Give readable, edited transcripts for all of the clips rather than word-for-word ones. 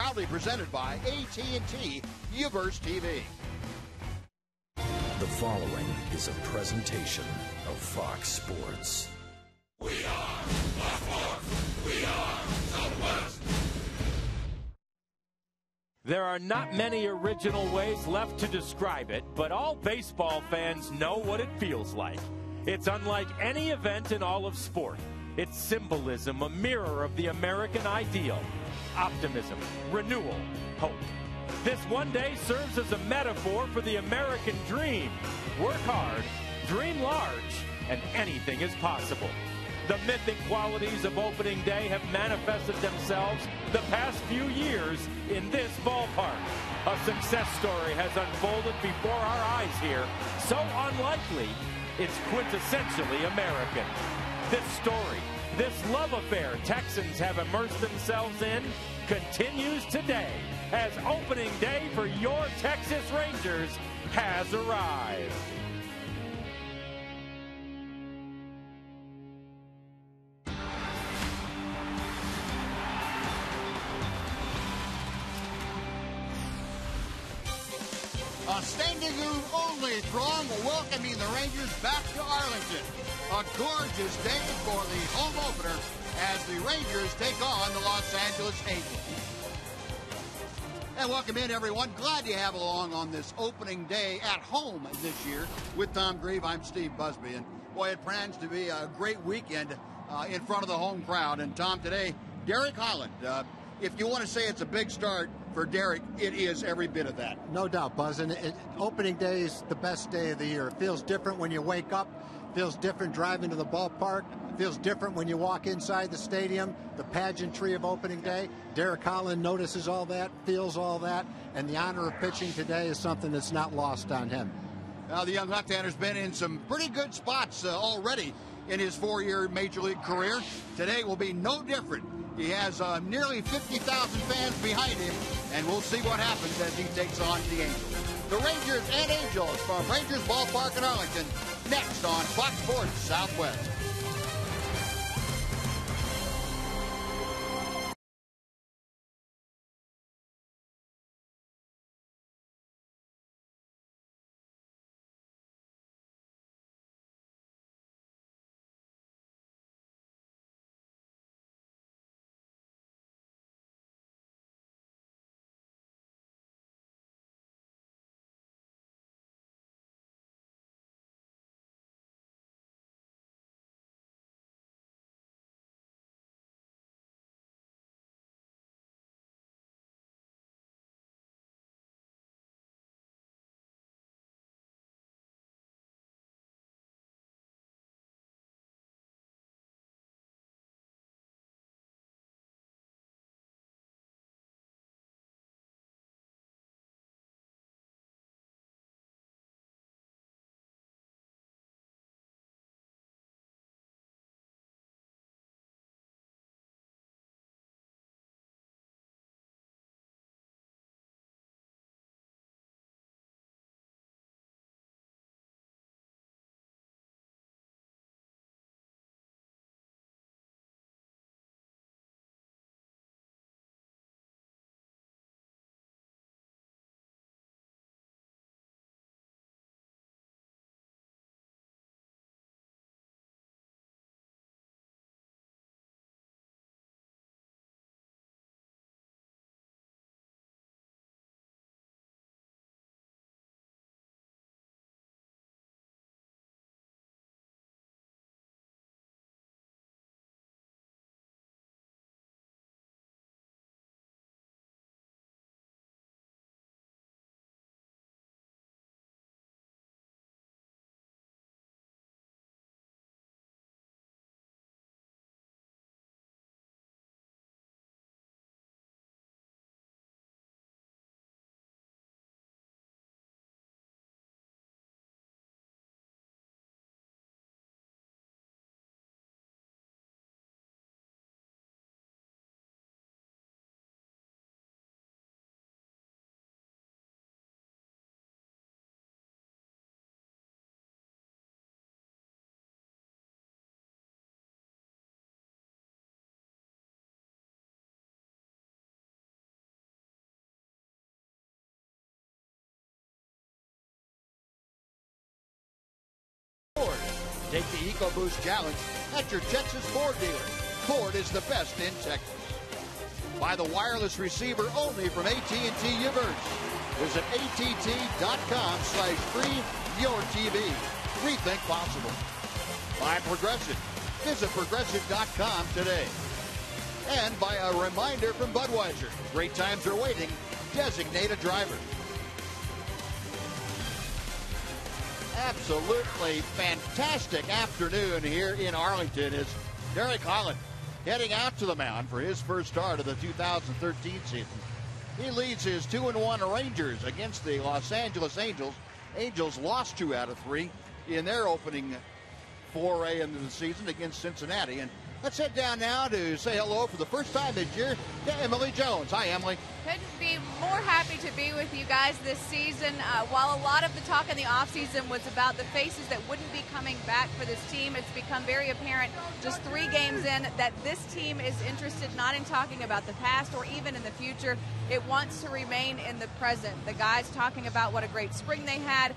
Proudly presented by AT Uverse TV. The following is a presentation of Fox Sports. We are Fox Sports. We are Southwest. There are not many original ways left to describe it, but all baseball fans know what it feels like. It's unlike any event in all of sport. Its symbolism, a mirror of the American ideal. Optimism, renewal, hope. This one day serves as a metaphor for the American dream. Work hard, dream large, and anything is possible. The mythic qualities of opening day have manifested themselves the past few years in this ballpark. A success story has unfolded before our eyes here, so unlikely, it's quintessentially American. This story, this love affair Texans have immersed themselves in, continues today as opening day for your Texas Rangers has arrived. A standing room only throng welcoming the Rangers back to Arlington. A gorgeous day for the home opener as the Rangers take on the Los Angeles Angels. And welcome in, everyone. Glad you have along on this opening day at home this year. With Tom Grieve, I'm Steve Busby. And boy, it plans to be a great weekend in front of the home crowd. And Tom, today, Derek Holland. If you want to say it's a big start for Derek, it is every bit of that. No doubt, Buzz. And opening day is the best day of the year. It feels different when you wake up. It feels different driving to the ballpark. It feels different when you walk inside the stadium. The pageantry of opening day. Derek Holland notices all that, feels all that, and the honor of pitching today is something that's not lost on him. Now, the young left-hander's been in some pretty good spots already in his 4-year Major League career. Today will be no different. He has nearly 50,000 fans behind him, and we'll see what happens as he takes on the Angels. The Rangers and Angels from Rangers Ballpark in Arlington, next on Fox Sports Southwest. Take the EcoBoost Challenge at your Texas Ford dealer. Ford is the best in Texas. Buy the wireless receiver only from AT Uverse. Visit att.com/free-your-TV. Rethink possible. Buy Progressive. Visit progressive.com today. And by a reminder from Budweiser. Great times are waiting. Designate a driver. Absolutely fantastic afternoon here in Arlington as Derek Holland heading out to the mound for his first start of the 2013 season. He leads his 2-1 Rangers against the Los Angeles Angels. Angels lost 2 out of 3 in their opening foray into the season against Cincinnati. And let's head down now to say hello for the first time this year to Emily Jones. Hi, Emily. Couldn't be more happy to be with you guys this season. While a lot of the talk in the offseason was about the faces that wouldn't be coming back for this team, it's become very apparent just 3 games in that this team is interested not in talking about the past or even in the future. It wants to remain in the present. The guys talking about what a great spring they had,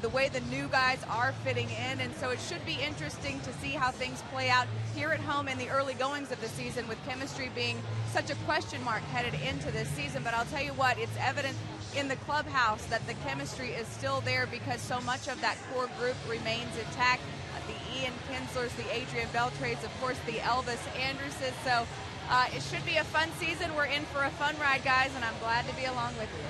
the way the new guys are fitting in, and so it should be interesting to see how things play out here at home in the early goings of the season, with chemistry being such a question mark headed into this season. But I'll tell you what, it's evident in the clubhouse that the chemistry is still there because so much of that core group remains intact. The Ian Kinslers, the Adrian Beltres, of course the Elvis Andruses. So it should be a fun season. We're in for a fun ride, guys, and I'm glad to be along with you.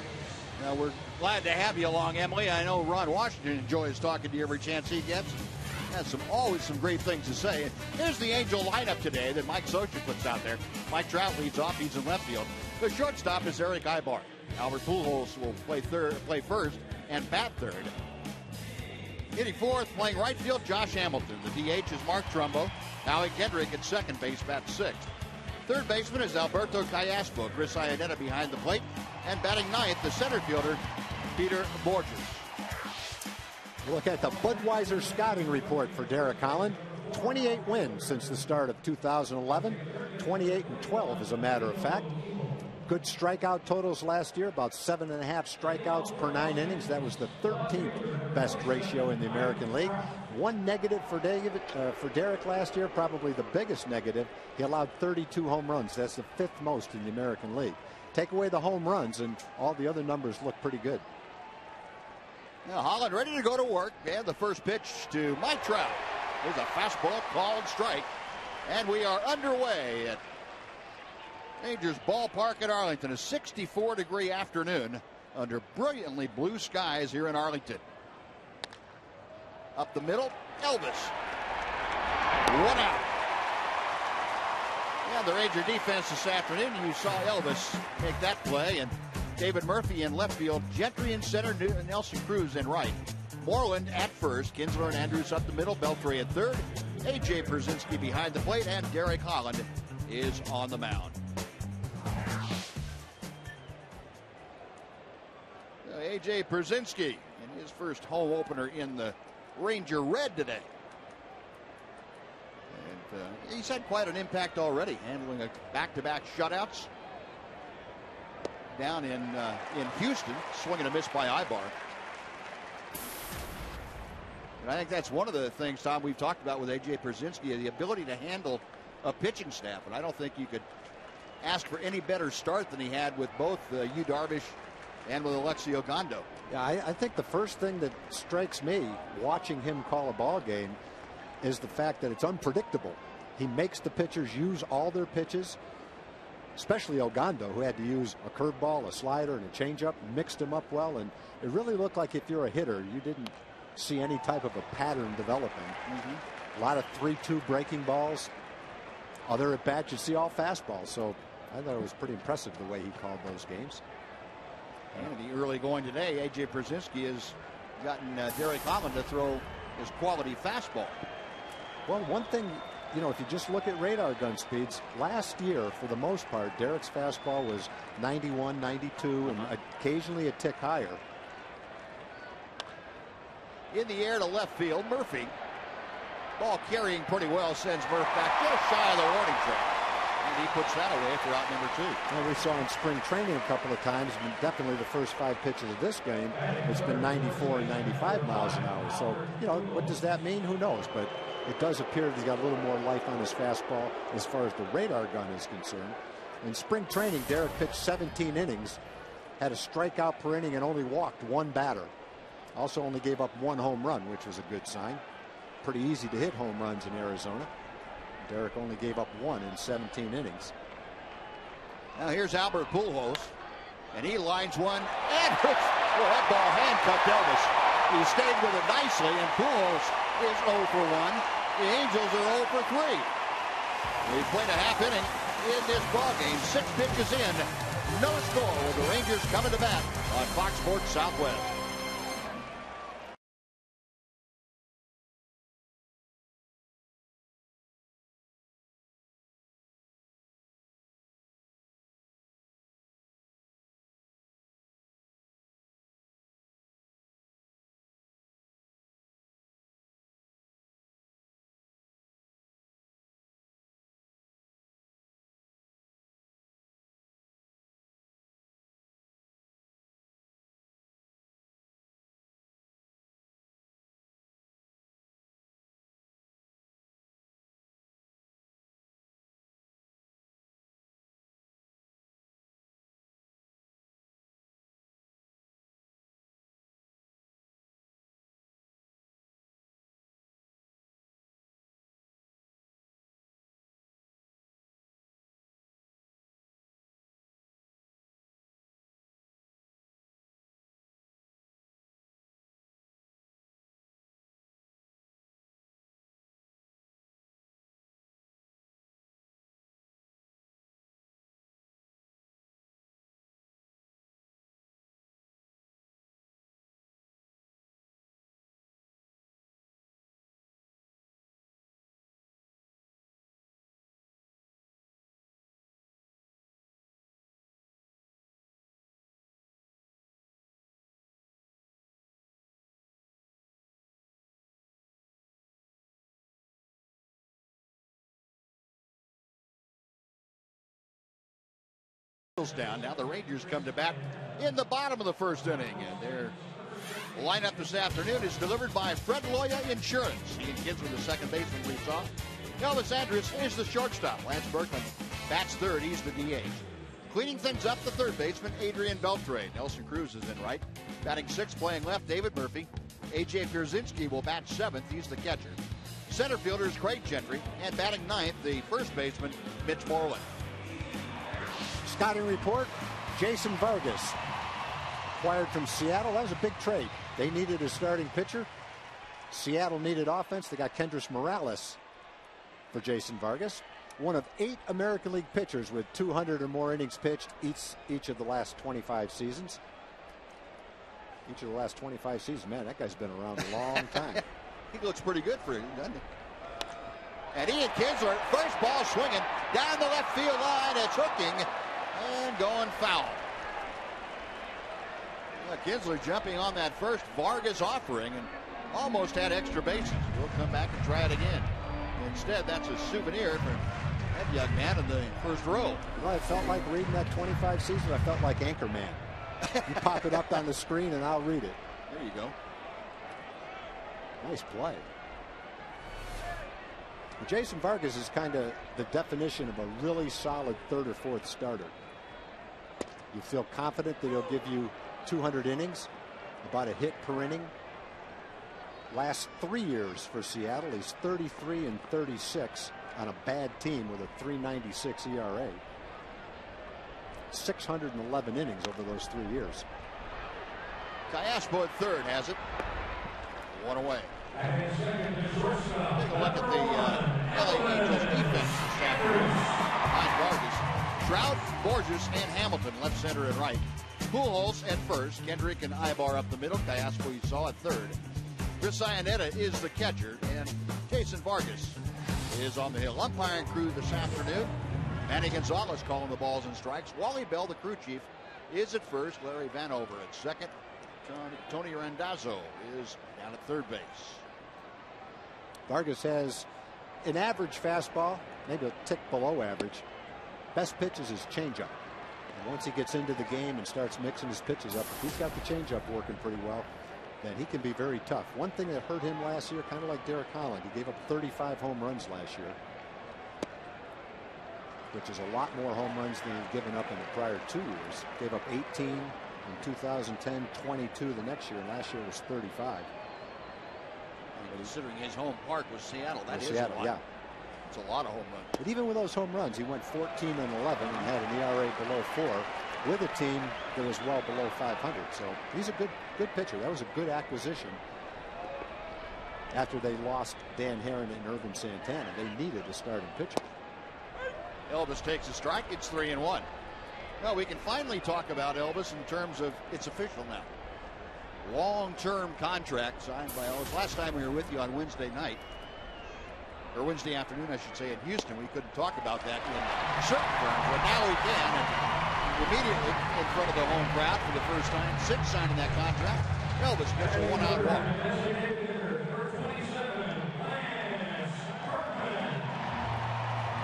Well, we're glad to have you along, Emily. I know Ron Washington enjoys talking to you every chance he gets. Has always some great things to say. And here's the Angel lineup today that Mike Socha puts out there. Mike Trout leads off. He's in left field. The shortstop is Eric Ibar. Albert Pujols will play first, and bat third. Hitting fourth, playing right field, Josh Hamilton. The DH is Mark Trumbo. Howie Kendrick at second base, bats sixth. Third baseman is Alberto Callaspo. Chris Iannetta behind the plate. And batting ninth, the center fielder, Peter Borges. Look at the Budweiser scouting report for Derek Holland. 28 wins since the start of 2011. 28-12 as a matter of fact. Good strikeout totals last year, about 7.5 strikeouts per 9 innings. That was the 13th best ratio in the American League. One negative for Derek last year, probably the biggest negative. He allowed 32 home runs. That's the 5th most in the American League. Take away the home runs, and all the other numbers look pretty good. Now Holland ready to go to work. And the first pitch to Mike Trout. There's a fastball called strike. And we are underway at Rangers Ballpark in Arlington. A 64-degree afternoon under brilliantly blue skies here in Arlington. Up the middle, Elvis. 1 out. And the Ranger defense this afternoon, you saw Elvis make that play, and David Murphy in left field, Gentry in center, Nelson Cruz in right. Moreland at first, Kinsler and Andrews up the middle, Beltre at third, A.J. Pierzynski behind the plate, and Derek Holland is on the mound. A.J. Pierzynski in his first home opener in the Ranger red today. And he's had quite an impact already, handling back-to-back shutouts down in Houston, swinging a miss by Ibar. And I think that's one of the things, Tom, we've talked about with A.J. Pierzynski, the ability to handle a pitching staff. And I don't think you could ask for any better start than he had with both Yu Darvish and with Alexi Ogando. Yeah, I think the first thing that strikes me watching him call a ball game is the fact that it's unpredictable. He makes the pitchers use all their pitches, especially Ogando, who had to use a curveball, a slider, and a changeup, mixed them up well, and it really looked like if you're a hitter, you didn't see any type of a pattern developing. A lot of 3-2 breaking balls. Other at bats, you see all fastballs, so I thought it was pretty impressive the way he called those games. And the early going today, A.J. Pierzynski has gotten Derek Holland to throw his quality fastball. Well, one thing, you know, if you just look at radar gun speeds, last year, for the most part, Derek's fastball was 91, 92, and occasionally a tick higher. In the air to left field, Murphy. Ball carrying pretty well, sends Murph back just shy of the warning track. And he puts that away for out number 2. Well, we saw in spring training a couple of times, and definitely the first 5 pitches of this game, it's been 94 and 95 miles an hour. So, you know, what does that mean? Who knows? But it does appear that he's got a little more life on his fastball as far as the radar gun is concerned. In spring training, Derek pitched 17 innings, had a strikeout per inning, and only walked one batter. Also only gave up one home run, which was a good sign. Pretty easy to hit home runs in Arizona. Derek only gave up one in 17 innings. Now here's Albert Pujols, and he lines one, and that ball handcuffed Elvis. He stayed with it nicely, and Pujols is 0 for 1. The Angels are 0 for 3. We've played a half inning in this ball game. 6 pitches in, no score, with the Rangers coming to bat on Fox Sports Southwest. Down. Now the Rangers come to bat in the bottom of the first inning, and their lineup this afternoon is delivered by Fred Loya Insurance. Ian Kinsler, the second baseman, leads off. Elvis Andrus is the shortstop. Lance Berkman bats third. He's the DH. Cleaning things up, the third baseman, Adrian Beltre. Nelson Cruz is in right. Batting sixth, playing left, David Murphy. A.J. Pierzynski will bat seventh. He's the catcher. Center fielder is Craig Gentry, and batting ninth, the first baseman, Mitch Moreland. Scouting report, Jason Vargas, acquired from Seattle. That was a big trade. They needed a starting pitcher. Seattle needed offense. They got Kendrys Morales for Jason Vargas. One of 8 American League pitchers with 200 or more innings pitched each of the last 25 seasons. Each of the last 25 seasons. Man, that guy's been around a long time. He looks pretty good for him, doesn't he? And Ian Kinsler, first ball swinging down the left field line. It's hooking and going foul. Kinsler jumping on that first Vargas offering and almost had extra bases. We'll come back and try it again. Instead, that's a souvenir for that young man in the first row. Well, it felt like reading that 25 season. I felt like Anchorman. You pop it up on the screen and I'll read it. There you go. Nice play. Jason Vargas is kind of the definition of a really solid third or fourth starter. You feel confident that he'll give you 200 innings, about a hit per inning. Last 3 years for Seattle, he's 33 and 36 on a bad team with a 3.96 ERA. 611 innings over those 3 years. Callaspo at third has it. One away. Take a look at the LA Angels defense this afternoon. Behind Vargas, Trout, Borges, and Hamilton, left, center, and right. Pujols at first. Kendrick and Ibar up the middle. Callaspo, you saw, at third. Chris Iannetta is the catcher, and Jason Vargas is on the hill. Umpiring crew this afternoon. Manny Gonzalez calling the balls and strikes. Wally Bell, the crew chief, is at first. Larry Vanover at second. Tony Randazzo is down at third base. Vargas has an average fastball, maybe a tick below average. Best pitch is his changeup. And once he gets into the game and starts mixing his pitches up, if he's got the changeup working pretty well, that he can be very tough. One thing that hurt him last year, kind of like Derek Holland, he gave up 35 home runs last year, which is a lot more home runs than he's given up in the prior 2 years. Gave up 18 in 2010, 22 the next year, and last year was 35. Considering his home park was Seattle, that is Seattle, a lot. yeah. It's a lot of home runs. But even with those home runs, he went 14 and 11 and had an ERA below 4 with a team that was well below 500. So he's a good pitcher. That was a good acquisition after they lost Dan Herron and Irvin Santana. They needed a starting pitcher. Elvis takes a strike. It's 3-1. Well, we can finally talk about Elvis in terms of it's official now. Long-term contract signed by Elvis. Last time we were with you on Wednesday night, or Wednesday afternoon, I should say, in Houston, we couldn't talk about that in certain terms, but now we can. And immediately in front of the home crowd for the first time since signing that contract, Elvis gets a one-out walk.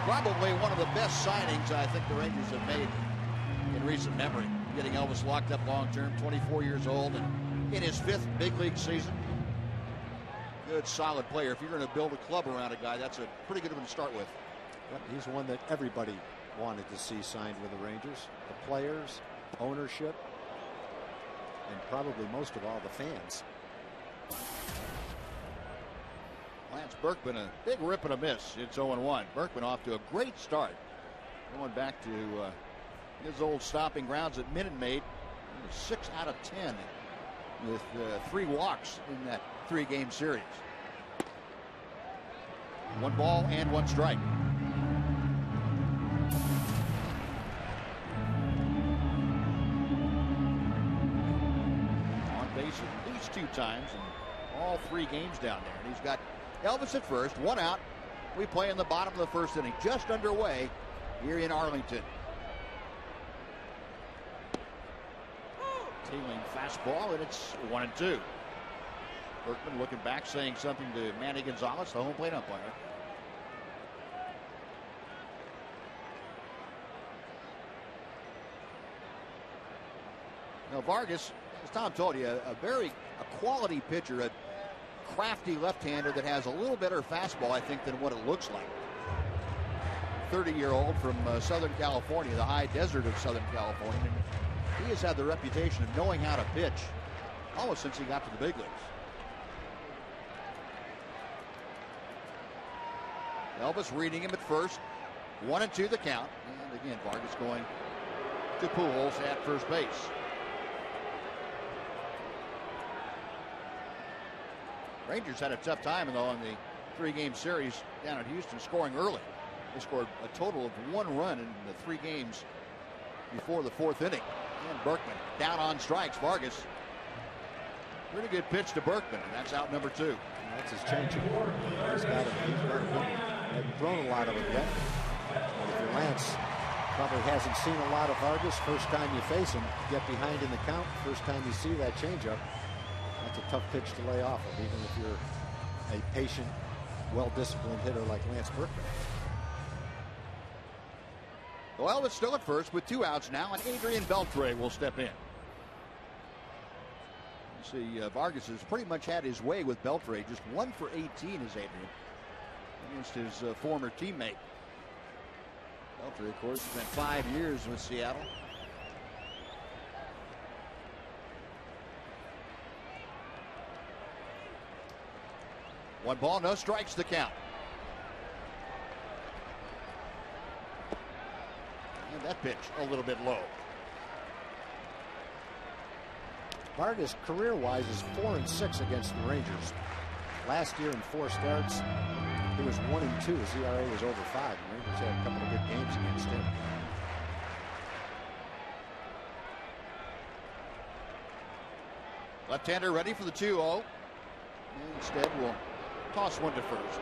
Probably one of the best signings I think the Rangers have made in recent memory. Getting Elvis locked up long-term, 24 years old, and in his 5th big league season. Good, solid player. If you're going to build a club around a guy, that's a pretty good one to start with. Yep, he's one that everybody wanted to see signed with the Rangers. The players, ownership, and probably most of all the fans. Lance Berkman, a big rip and a miss. It's 0-1. Berkman off to a great start. Going back to his old stomping grounds at Minute Maid. 6 out of 10 with 3 walks in that 3-game series. 1 ball and 1 strike. On base at least 2 times in all 3 games down there. And he's got Elvis at first, 1 out. We play in the bottom of the 1st inning, just underway here in Arlington. Tailing fastball, and it's 1-2. Berkman looking back, saying something to Manny Gonzalez, the home plate umpire. Now Vargas, as Tom told you, a quality pitcher, a crafty left-hander that has a little better fastball, I think, than what it looks like. 30-year-old from Southern California, the high desert of Southern California. And he has had the reputation of knowing how to pitch almost since he got to the big leagues. Elvis reading him at first. 1-2 the count. And again, Vargas going to Pujols at first base. Rangers had a tough time though in the 3-game series down at Houston, scoring early. They scored a total of 1 run in the 3 games before the 4th inning. And Berkman down on strikes. Vargas, pretty good pitch to Berkman, and that's out number 2. And that's his changeup. He's got a good one. Hasn't thrown a lot of it yet. And if you're Lance, probably hasn't seen a lot of Vargas. First time you face him, get behind in the count. First time you see that changeup, that's a tough pitch to lay off of, even if you're a patient, well-disciplined hitter like Lance Berkman. Well, it's still at first with 2 outs now, and Adrian Beltre will step in. You see, Vargas has pretty much had his way with Beltre. Just 1 for 18 is Adrian against his former teammate. Beltre, of course, spent 5 years with Seattle. One ball, no strikes, the count. And that pitch a little bit low. Vargas, career-wise, is 4-6 against the Rangers. Last year in 4 starts, he was 1-2. His ERA was over 5. The Rangers had a couple of good games against him. Left-hander ready for the 2-0. Instead, we'll toss one to first.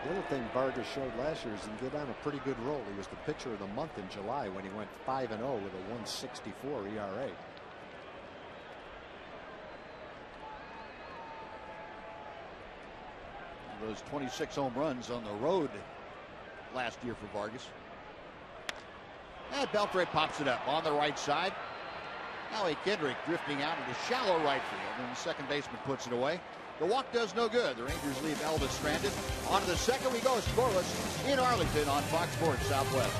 The other thing Vargas showed last year is he can get on a pretty good roll. He was the pitcher of the month in July when he went 5-0 with a 1.64 ERA. Those 26 home runs on the road last year for Vargas. And Beltre pops it up on the right side. Howie Kendrick drifting out into shallow right field, and the second baseman puts it away. The walk does no good. The Rangers leave Elvis stranded. On to the second we go, scoreless in Arlington on Fox Sports Southwest.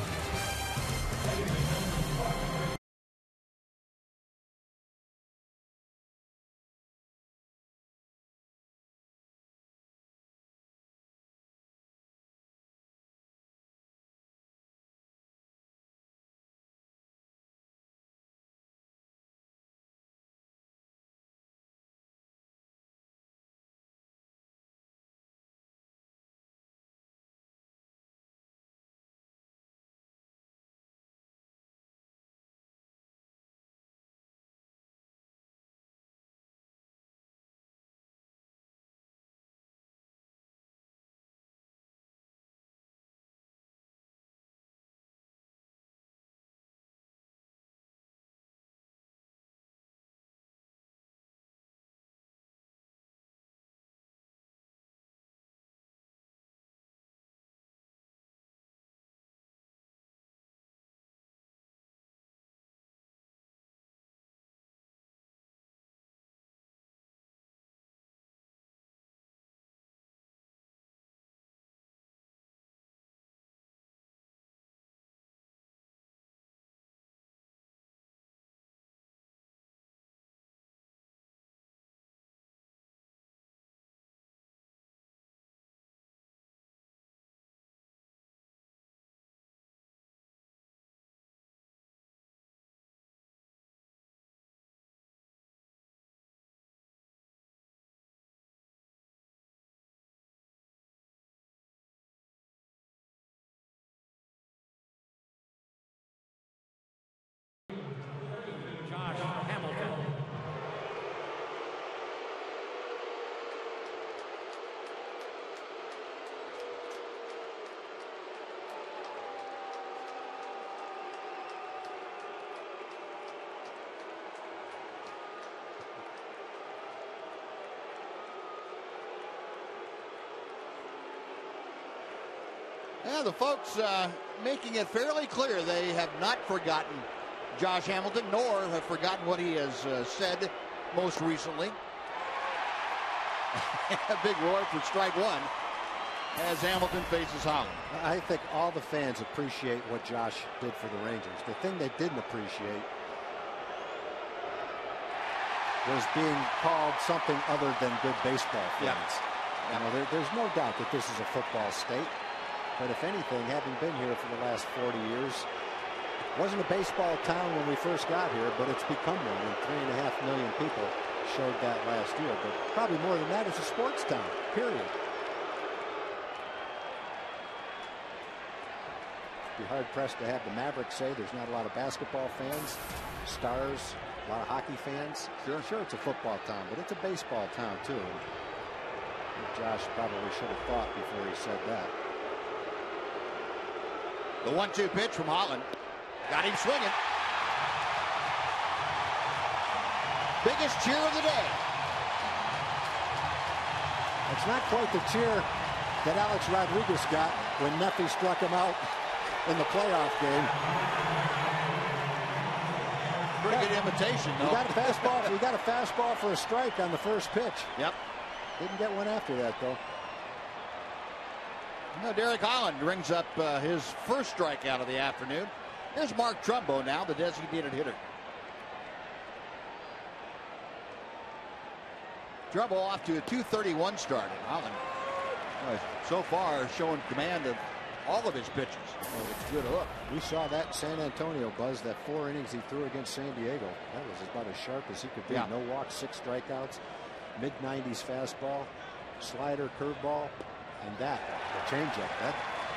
Yeah, the folks making it fairly clear they have not forgotten Josh Hamilton, nor have forgotten what he has said most recently. A big roar for strike one as Hamilton faces Holland. I think all the fans appreciate what Josh did for the Rangers. The thing they didn't appreciate was being called something other than good baseball fans. Yeah. You know, there's no doubt that this is a football state. But if anything, having been here for the last 40 years, it wasn't a baseball town when we first got here, but it's become one. And 3.5 million people showed that last year. But probably more than that, it's a sports town, period. Be hard-pressed to have the Mavericks say there's not a lot of basketball fans, Stars, a lot of hockey fans. Sure, it's a football town, but it's a baseball town, too. And Josh probably should have thought before he said that. The 1-2 pitch from Holland. Got him swinging. Biggest cheer of the day. It's not quite the cheer that Alex Rodriguez got when Neffy struck him out in the playoff game. Pretty good imitation, though. We got a fastball for a strike on the first pitch. Yep. Didn't get one after that, though. Now Derek Holland rings up his first strikeout of the afternoon. Here's Mark Trumbo now, the designated hitter. Trumbo off to a .231 start. And Holland so far showing command of all of his pitches. Oh, it's a good hook. We saw that San Antonio, Buzz, that 4 innings he threw against San Diego. That was about as sharp as he could be. Yeah. No walks, 6 strikeouts, mid-90s fastball, slider, curveball. And the changeup,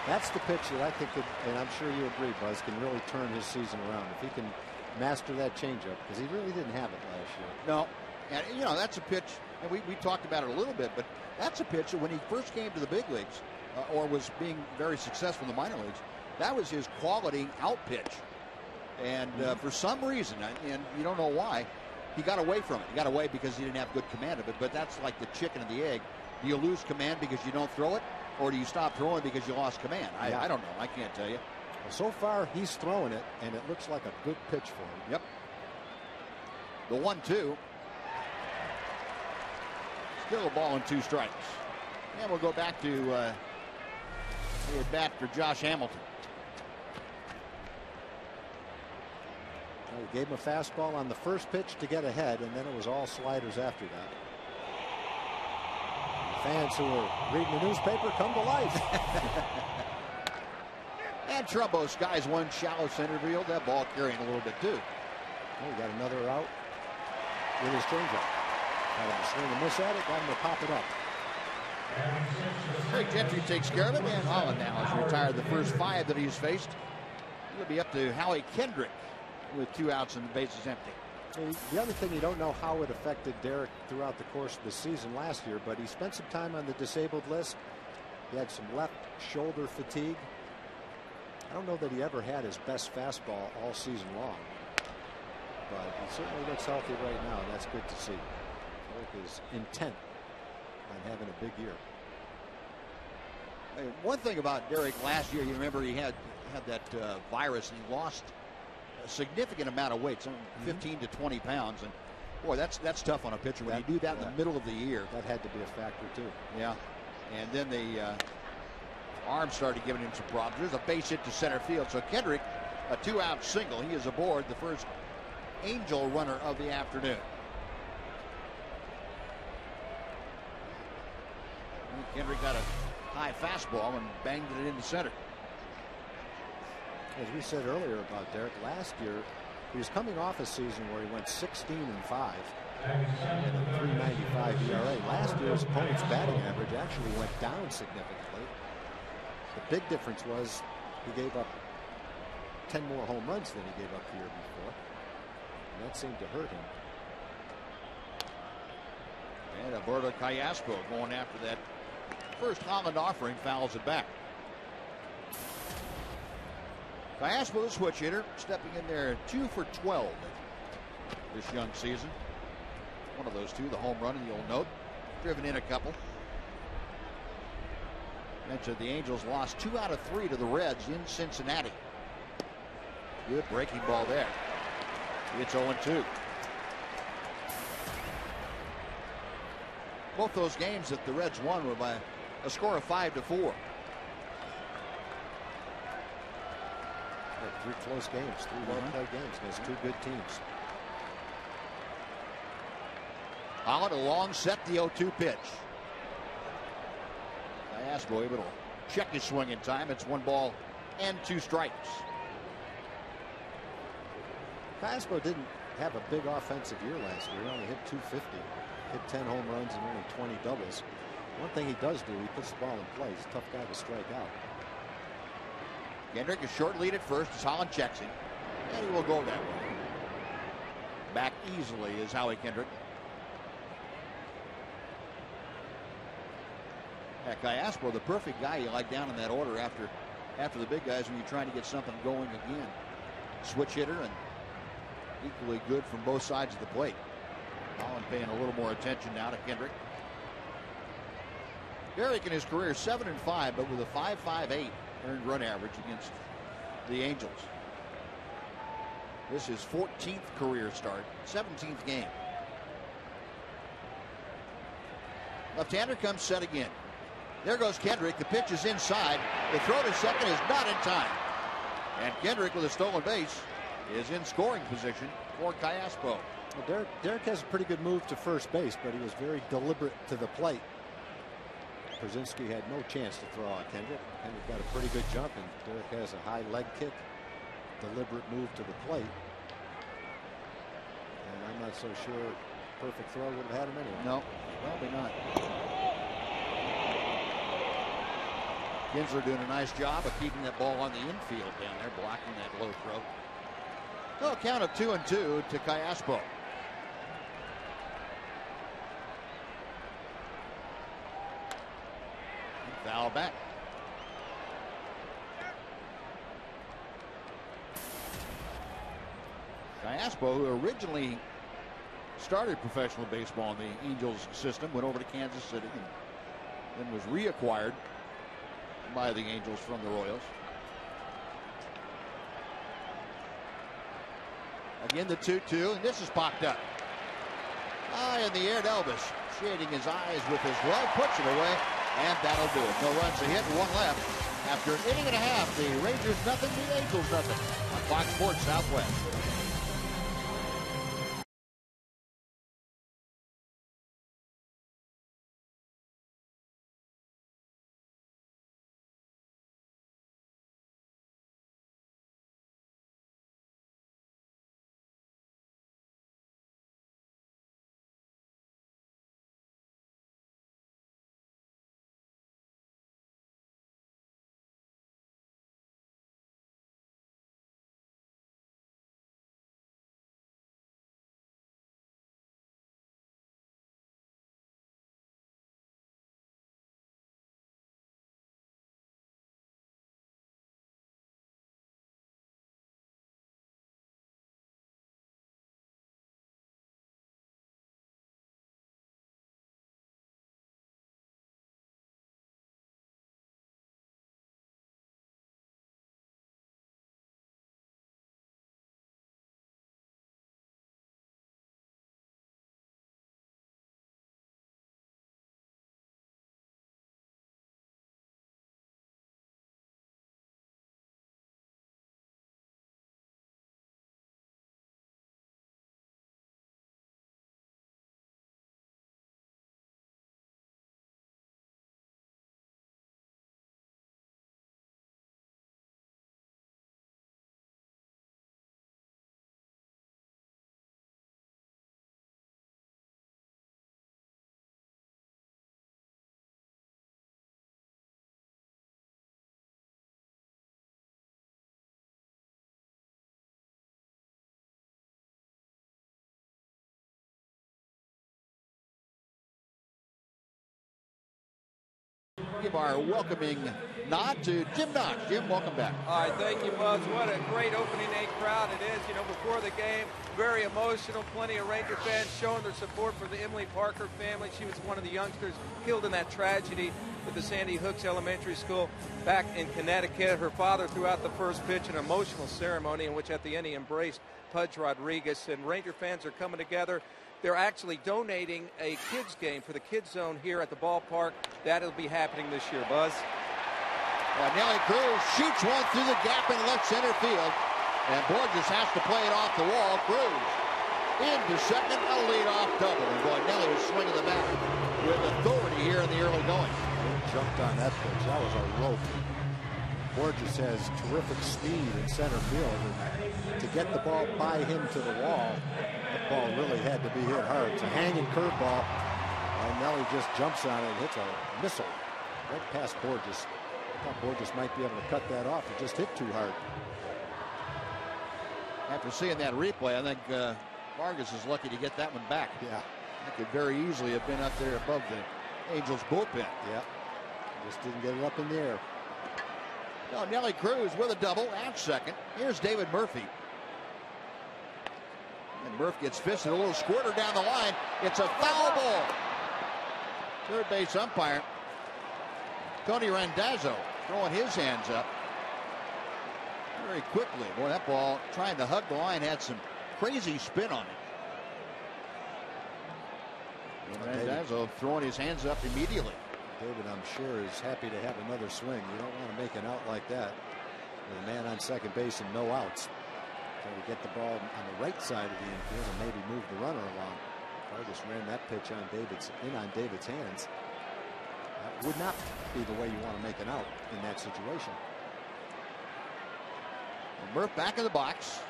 that's the pitch that I think, and I'm sure you agree, Buzz, can really turn his season around. If he can master that changeup, because he really didn't have it last year. No, and you know, that's a pitch, and we talked about it a little bit, but that's a pitch that when he first came to the big leagues, or was being very successful in the minor leagues, that was his quality out pitch. And for some reason, and you don't know why, he got away from it. He got away because he didn't have good command of it, but that's like the chicken and the egg. Do you lose command because you don't throw it, or do you stop throwing because you lost command? I don't know. I can't tell you. Well, so far, he's throwing it, and it looks like a good pitch for him. Yep. The 1-2. Still a ball and 2 strikes. And we'll go back to the at bat for Josh Hamilton. Well, he gave him a fastball on the first pitch to get ahead, and then it was all sliders after that. Fans who are reading the newspaper come to life. And Trumbo skies one shallow center field. That ball carrying a little bit too. Well, he got another out with his changeup. Got him to swing and miss at it. Got him to pop it up. Craig Gentry takes care of it, and Holland now has retired the first 5 that he's faced. It'll be up to Howie Kendrick with 2 outs and the bases empty. The other thing, you don't know how it affected Derek throughout the course of the season last year, but he spent some time on the disabled list. He had some left shoulder fatigue. I don't know that he ever had his best fastball all season long, but he certainly looks healthy right now, and that's good to see. Derek is intent on having a big year. Hey, one thing about Derek last year, you remember he had that virus, and he lost a significant amount of weight, some 15 to 20 pounds, and boy, that's tough on a pitcher when you do that in the middle of the year. That had to be a factor too. Yeah, and then the arm started giving him some problems. There's a base hit to center field, so Kendrick, a 2-out single. He is aboard the first Angel runner of the afternoon. And Kendrick got a high fastball and banged it into center. As we said earlier about Derek, last year he was coming off a season where he went 16-5 and a 3.95 ERA. Last year his opponent's batting average actually went down significantly. The big difference was he gave up 10 more home runs than he gave up the year before, and that seemed to hurt him. And Alberto Callaspo going after that first Holland offering, fouls it back. Callaspo, the switch hitter, stepping in there 2 for 12 this young season. One of those 2, the home run and the old note, driven in a couple. Mentioned the Angels lost 2 out of 3 to the Reds in Cincinnati. Good breaking ball there. It's 0-2. Both those games that the Reds won were by a score of 5-4. 3 close games, 3 well-played games against 2 good teams. Holland a long set, the 0-2 pitch. Callaspo able to check his swing in time. It's 1 ball and 2 strikes. Callaspo didn't have a big offensive year last year. He only hit 250, hit 10 home runs and only 20 doubles. One thing he does do, he puts the ball in play. He's a tough guy to strike out. Kendrick, a short lead at first as Holland checks him, and he will go that way. Back easily is Howie Kendrick. Callaspo, the perfect guy you like down in that order after the big guys when you're trying to get something going again. Switch hitter and equally good from both sides of the plate. Holland paying a little more attention now to Kendrick. Derek in his career 7-5, but with a 5.58 earned run average against the Angels. This is 14th career start, 17th game. Left-hander comes set again. There goes Kendrick. The pitch is inside. The throw to second is not in time. And Kendrick with a stolen base is in scoring position for Callaspo. Well, Derek has a pretty good move to first base, but he was very deliberate to the plate. Brzezinski had no chance to throw out Kendrick. Kendrick got a pretty good jump, and Derek has a high leg kick. Deliberate move to the plate. And I'm not so sure perfect throw would have had him anyway. No, probably not. Kinsler doing a nice job of keeping that ball on the infield down there, blocking that low throw. So a count of 2-2 to Callaspo. Foul back. Callaspo, who originally started professional baseball in the Angels system, went over to Kansas City and then was reacquired by the Angels from the Royals. Again, the 2-2, and this is popped up. High in the air, Elvis shading his eyes with his glove, puts it away, and that'll do it. No runs, a hit, one left. After an inning and a half, the Rangers nothing, the Angels nothing. On Fox Sports Southwest. Give our welcoming nod to Jim Knox. Jim, welcome back. All right, thank you, Buzz. What a great opening day crowd it is. You know, before the game, very emotional. Plenty of Ranger fans showing their support for the Emily Parker family. She was one of the youngsters killed in that tragedy at the Sandy Hooks Elementary School back in Connecticut. Her father threw out the first pitch, an emotional ceremony in which at the end he embraced Pudge Rodriguez. And Ranger fans are coming together. They're actually donating a kids game for the kids zone here at the ballpark. That'll be happening this year, Buzz. Nelly Cruz shoots one through the gap in left center field. And Borges has to play it off the wall. Cruz into second, a leadoff double. And boy, Nelly was swinging the bat with authority here in the early going. He jumped on that pitch. That was a rope. Borges has terrific speed in center field. And to get the ball by him to the wall, that ball really had to be hit hard. It's a hanging curveball. And Nelly just jumps on it and hits a missile right past Borges. I thought Borges might be able to cut that off. It just hit too hard. After seeing that replay, I think Vargas is lucky to get that one back. Yeah. That could very easily have been up there above the Angels bullpen. Yeah. Just didn't get it up in the air. Well, Nelly Cruz with a double and second. Here's David Murphy. And Murphy gets fisted, a little squirter down the line. It's a foul ball. Third base umpire Tony Randazzo throwing his hands up very quickly. Boy, that ball trying to hug the line had some crazy spin on it. And Randazzo throwing his hands up immediately. David, I'm sure, is happy to have another swing. You don't want to make an out like that with a man on second base and no outs. Trying to get the ball on the right side of the infield and maybe move the runner along. Vargas ran that pitch on David's hands. That would not be the way you want to make an out in that situation. And Murph back in the box.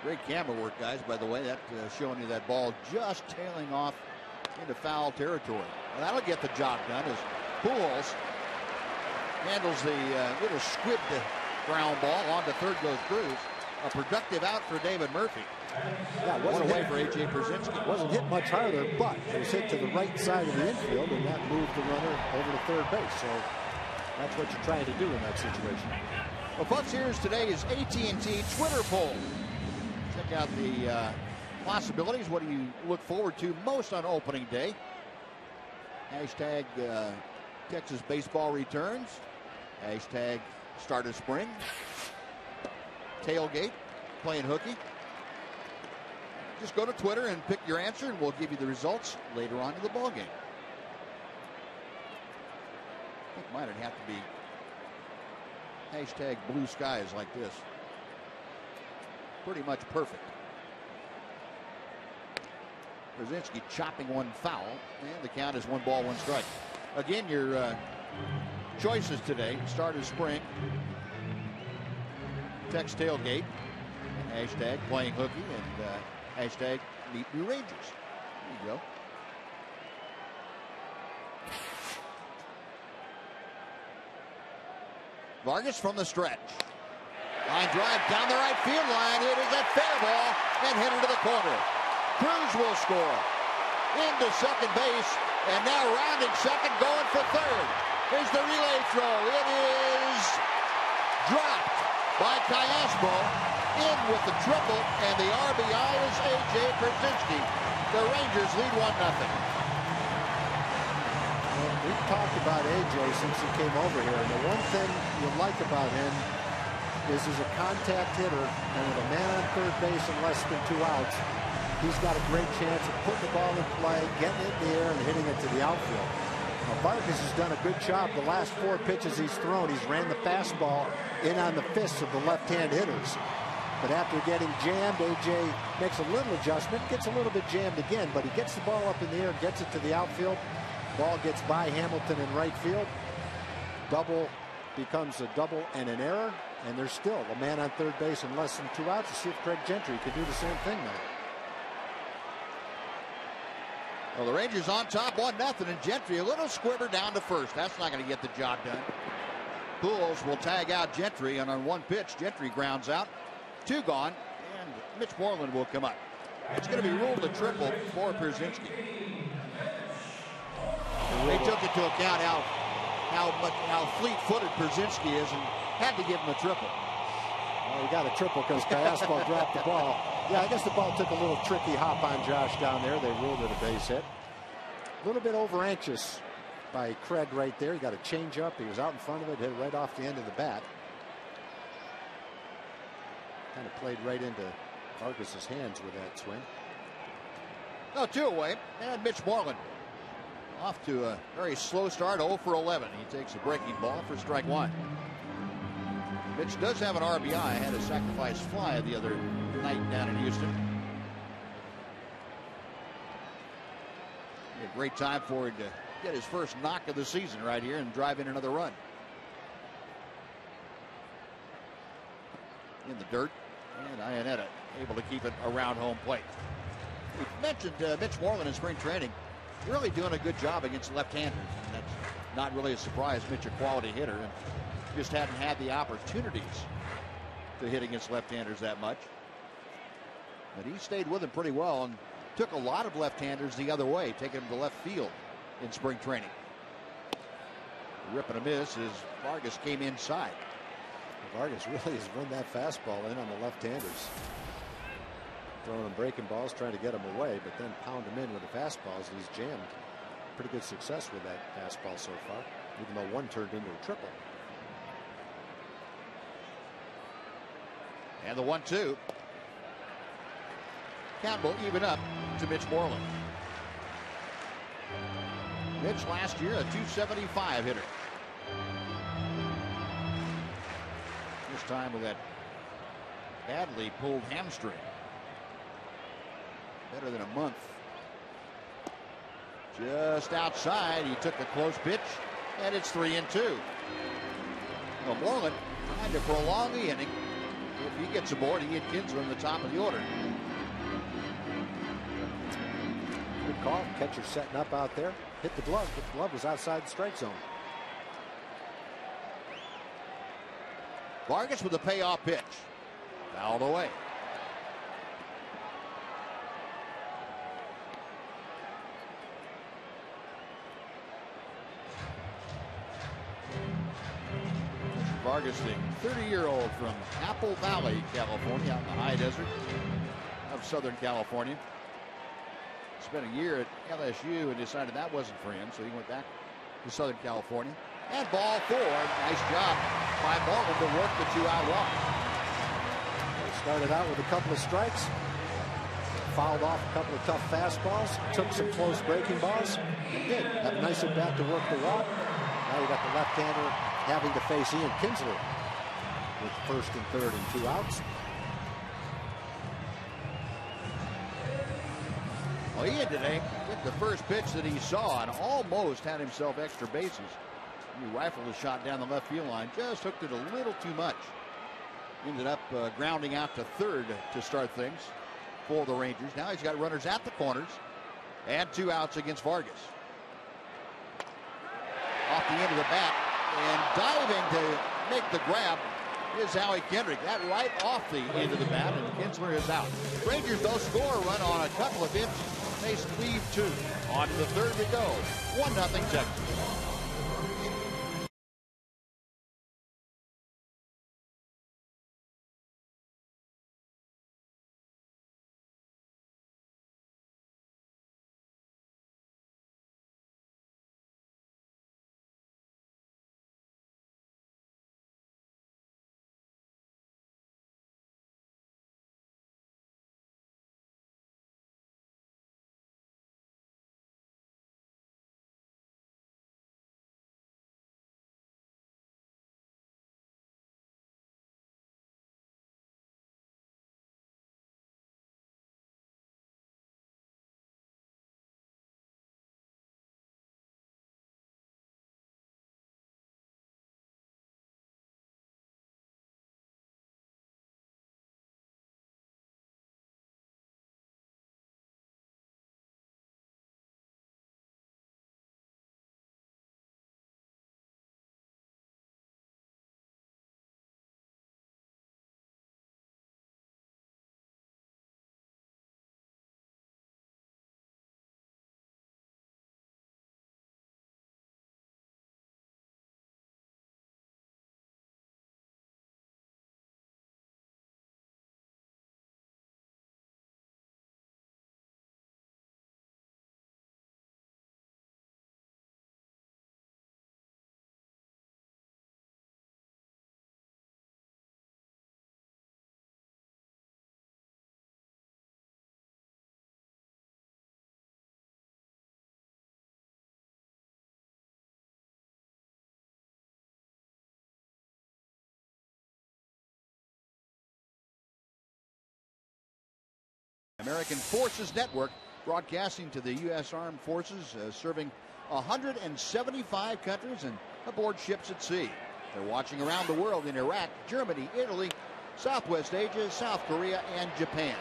Great camera work, guys, by the way. That showing you that ball just tailing off into foul territory. Well, that'll get the job done as Pujols handles the little squibbed ground ball. On to third goes Cruz. A productive out for David Murphy. Yeah, one away for A.J. Pierzynski. Wasn't hit much harder, but it was hit to the right side of the infield, and that moved the runner over to third base. So that's what you're trying to do in that situation. Well, folks, here's today's AT&T Twitter poll. Check out the possibilities. What do you look forward to most on opening day? Hashtag Texas baseball returns. Hashtag start of spring. Tailgate, playing hooky. Just go to Twitter and pick your answer, and we'll give you the results later on in the ball game. I think mine would have to be #blue skies like this. Pretty much perfect. Brzezinski chopping one foul, and the count is 1 ball, 1 strike. Again, your choices today: start of spring, Tex tailgate, #playing hooky, and #meet new Rangers. There you go. Vargas from the stretch. Line drive down the right field line. It is a fair ball and hit into the corner. Cruz will score. Into second base, and now rounding second, going for third. Here's the relay throw. It is dropped by Cayaspo. In with the triple, and the RBI is AT Brzezinski. The Rangers lead 1-0. Well, we've talked about AJ since he came over here, and the one thing you like about him is he's a contact hitter, and with a man on third base and less than 2 outs, he's got a great chance of putting the ball in play, getting it in the air, and hitting it to the outfield. Now, Vargas has done a good job. The last 4 pitches he's thrown, he's ran the fastball in on the fists of the left-hand hitters. But after getting jammed, AJ makes a little adjustment, gets a little bit jammed again, but he gets the ball up in the air, gets it to the outfield. Ball gets by Hamilton in right field. Double becomes a double and an error, and there's still a man on third base and less than 2 outs. To see if Craig Gentry can do the same thing now. Well, the Rangers on top 1-0, and Gentry a little squibber down to first. That's not going to get the job done. Pujols will tag out Gentry, and on 1 pitch, Gentry grounds out. 2 gone, and Mitch Moreland will come up. It's going to be ruled a triple for Brzezinski. They took into account how fleet-footed Brzezinski is and had to give him a triple. Well, he got a triple because Cayaspo dropped the ball. Yeah, I guess the ball took a little tricky hop on Josh down there. They ruled it a base hit. A little bit over-anxious by Craig right there. He got a change-up. He was out in front of it, hit it right off the end of the bat. Kind of played right into Vargas's hands with that swing. No, 2 away, and Mitch Moreland off to a very slow start, 0 for 11. He takes a breaking ball for strike 1. Mitch does have an RBI. Had a sacrifice fly the other night down in Houston. A great time for him to get his first knock of the season right here and drive in another run. In the dirt, and Iannetta able to keep it around home plate. We mentioned Mitch Moreland in spring training. Really doing a good job against left-handers, and that's not really a surprise. Mitch, a quality hitter, and just hadn't had the opportunities to hit against left-handers that much. But he stayed with him pretty well and took a lot of left-handers the other way, taking them to left field in spring training. Rip and a miss as Vargas came inside. Vargas really has run that fastball in on the left-handers. Throwing them breaking balls, trying to get them away, but then pound them in with the fastballs. He's jammed. Pretty good success with that fastball so far, even though 1 turned into a triple. And the 1-2. Count will even up to Mitch Moreland. Mitch last year a .275 hitter. This time with that badly pulled hamstring. Better than a month. Just outside, he took a close pitch, and it's 3-2. Well, Moreland trying to prolong the inning. If he gets aboard, he and Kinsler in the top of the order. Good call. Catcher setting up out there. Hit the glove, but the glove was outside the strike zone. Vargas with a payoff pitch. Fouled away. Vargas, the 30-year-old from Apple Valley, California, out in the high desert of Southern California. Spent a year at LSU and decided that wasn't for him, so he went back to Southern California. And ball 4. Nice job by Moreland to work the 2-out walk. They started out with a couple of strikes. fouled off a couple of tough fastballs, took some close breaking balls, and did have a nice at bat to work the walk. Now you got the left-hander having to face Ian Kinsler with first and third and 2 outs. Well, Ian today hit the first pitch that he saw and almost had himself extra bases. He rifled a shot down the left field line, just hooked it a little too much. Ended up grounding out to third to start things for the Rangers. Now he's got runners at the corners and 2 outs against Vargas. Off the end of the bat and diving to make the grab is Howie Kendrick. That right off the end of the bat, and Kinsler is out. Rangers, though, score a run on a couple of hits. They leave 2. On to the third we go. 1-0 Texas. American Forces Network, broadcasting to the U.S. Armed Forces, serving 175 countries and aboard ships at sea. They're watching around the world in Iraq, Germany, Italy, Southwest Asia, South Korea, and Japan.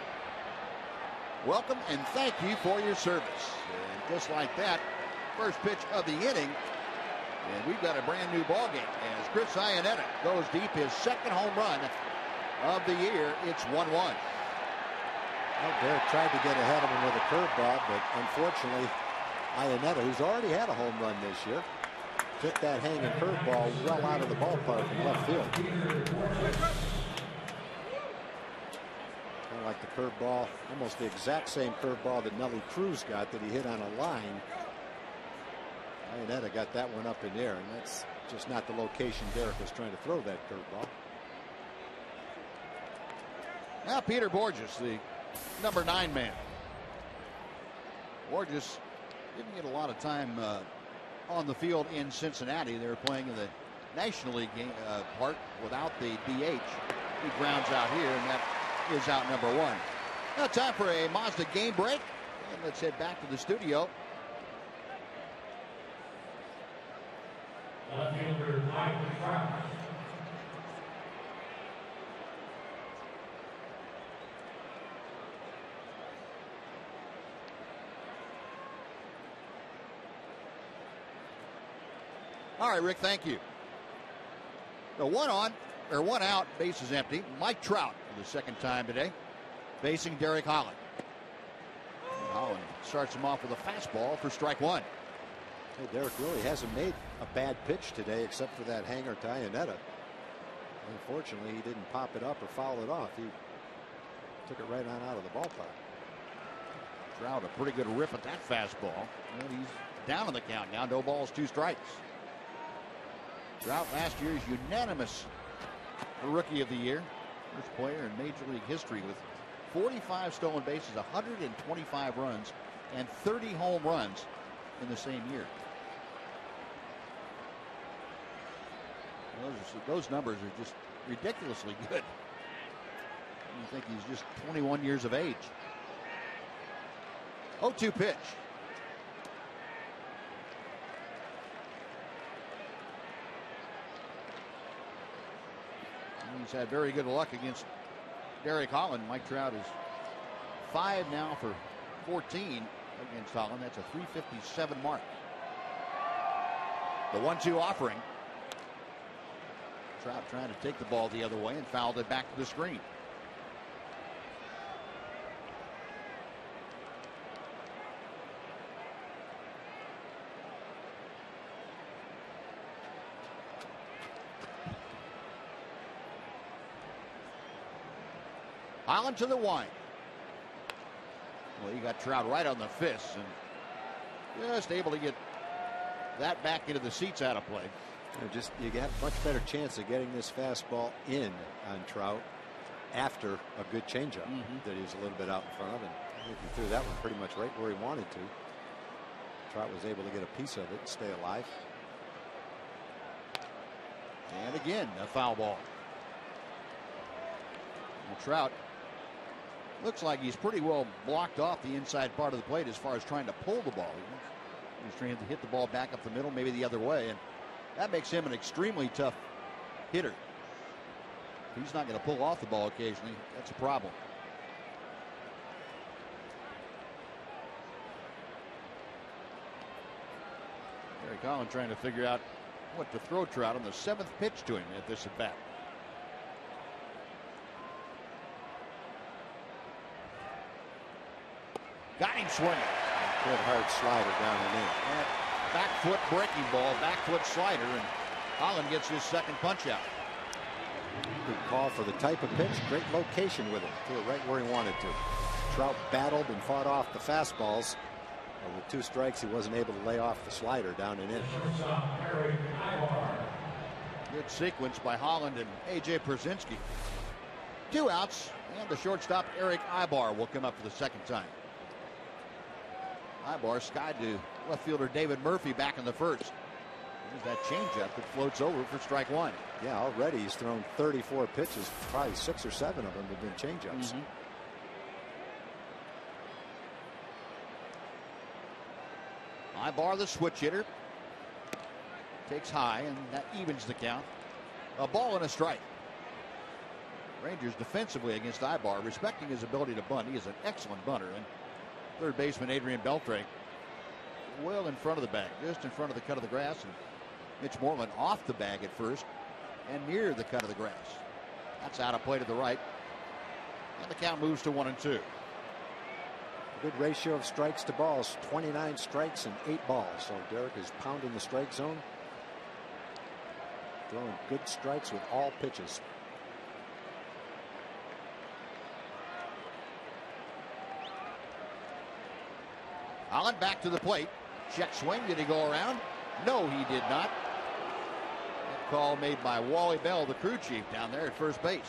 Welcome and thank you for your service. And just like that, first pitch of the inning, and we've got a brand new ball game as Chris Iannetta goes deep, his second home run of the year. It's 1-1. Well, Derek tried to get ahead of him with a curveball, but unfortunately, Iannetta, who's already had a home run this year, took that hanging curveball well out of the ballpark in left field. Kind of like the curveball, almost the exact same curveball that Nelly Cruz got that he hit on a line. Iannetta got that one up in the air, and that's just not the location Derek was trying to throw that curveball. Now Peter Borges, the number 9 man. Borges didn't get a lot of time on the field in Cincinnati. They were playing in the National League game, part without the DH. He grounds out here, and that is out number 1. Now time for a Mazda game break, and let's head back to the studio. All right, Rick, thank you. The 1 out, base is empty. Mike Trout for the second time today, facing Derek Holland. And Holland starts him off with a fastball for strike 1. Hey, Derek really hasn't made a bad pitch today except for that hanger to Iannetta. Unfortunately, he didn't pop it up or foul it off. He took it right on out of the ballpark. Trout, a pretty good rip at that fastball. And he's down in the count now. No balls, 2 strikes. Trout, last year's unanimous Rookie of the Year. First player in Major League history with 45 stolen bases, 125 runs, and 30 home runs in the same year. Those numbers are just ridiculously good. You think he's just 21 years of age. 0-2 pitch. He's had very good luck against Derek Holland. Mike Trout is 5 now for 14 against Holland. That's a 357 mark. The 1-2 offering. Trout trying to take the ball the other way and fouled it back to the screen. Holland to the wind. Well, you got Trout right on the fists and just able to get that back into the seats out of play. You get a much better chance of getting this fastball in on Trout after a good changeup that he was a little bit out in front of, and I think he threw that one pretty much right where he wanted to. Trout was able to get a piece of it and stay alive. And again, a foul ball. And Trout looks like he's pretty well blocked off the inside part of the plate as far as trying to pull the ball. He's trying to hit the ball back up the middle, maybe the other way, and that makes him an extremely tough hitter. He's not going to pull off the ball occasionally. That's a problem. Gary Collins trying to figure out what to throw Trout on the 7th pitch to him at this at bat. Got him swinging. Good hard slider down and in. That back foot breaking ball, back foot slider, and Holland gets his second punch out. Good call for the type of pitch. Great location with it. Threw it right where he wanted to. Trout battled and fought off the fastballs. And with 2 strikes, he wasn't able to lay off the slider down and in. Good sequence by Holland and A.J. Pierzynski. 2 outs, and the shortstop Eric Ibar will come up for the second time. Ibar skied to left fielder David Murphy back in the first. There's that changeup that floats over for strike 1. Yeah, already he's thrown 34 pitches. Probably 6 or 7 of them have been changeups. Ibar, the switch hitter, takes high, and that evens the count. A ball and a strike. Rangers defensively against Ibar, respecting his ability to bunt. He is an excellent bunter. And third baseman Adrian Beltre well in front of the bag, just in front of the cut of the grass, and Mitch Moreland off the bag at first and near the cut of the grass. That's out of play to the right, and the count moves to 1-2. A good ratio of strikes to balls, 29 strikes and 8 balls. So Derek is pounding the strike zone, throwing good strikes with all pitches. Holland back to the plate. Check swing. Did he go around? No, he did not. That call made by Wally Bell, the crew chief down there at first base.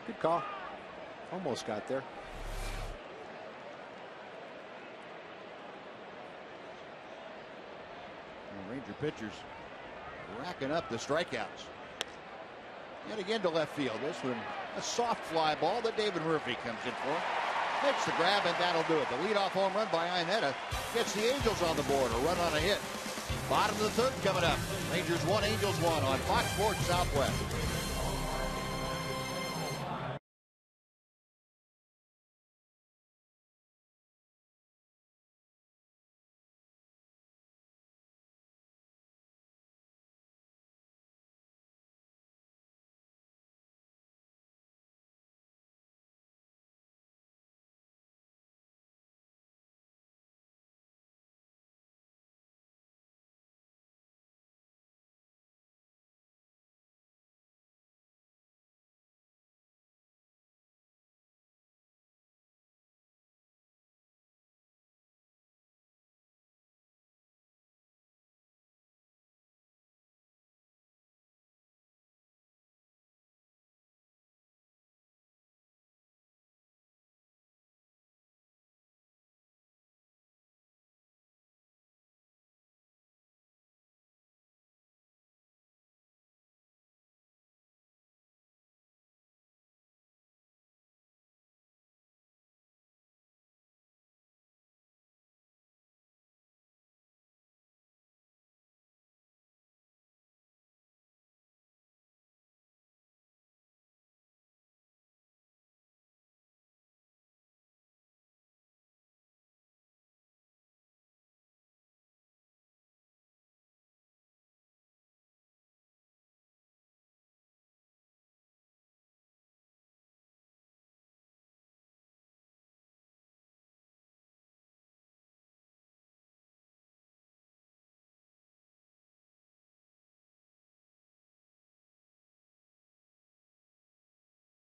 Good call. Almost got there. And Ranger pitchers racking up the strikeouts. Yet again to left field. This one a soft fly ball that David Murphy comes in for. Makes the grab, and that'll do it. The leadoff home run by Iannetta gets the Angels on the board. A run on a hit. Bottom of the third coming up. Rangers 1, Angels 1 on Fox Sports Southwest.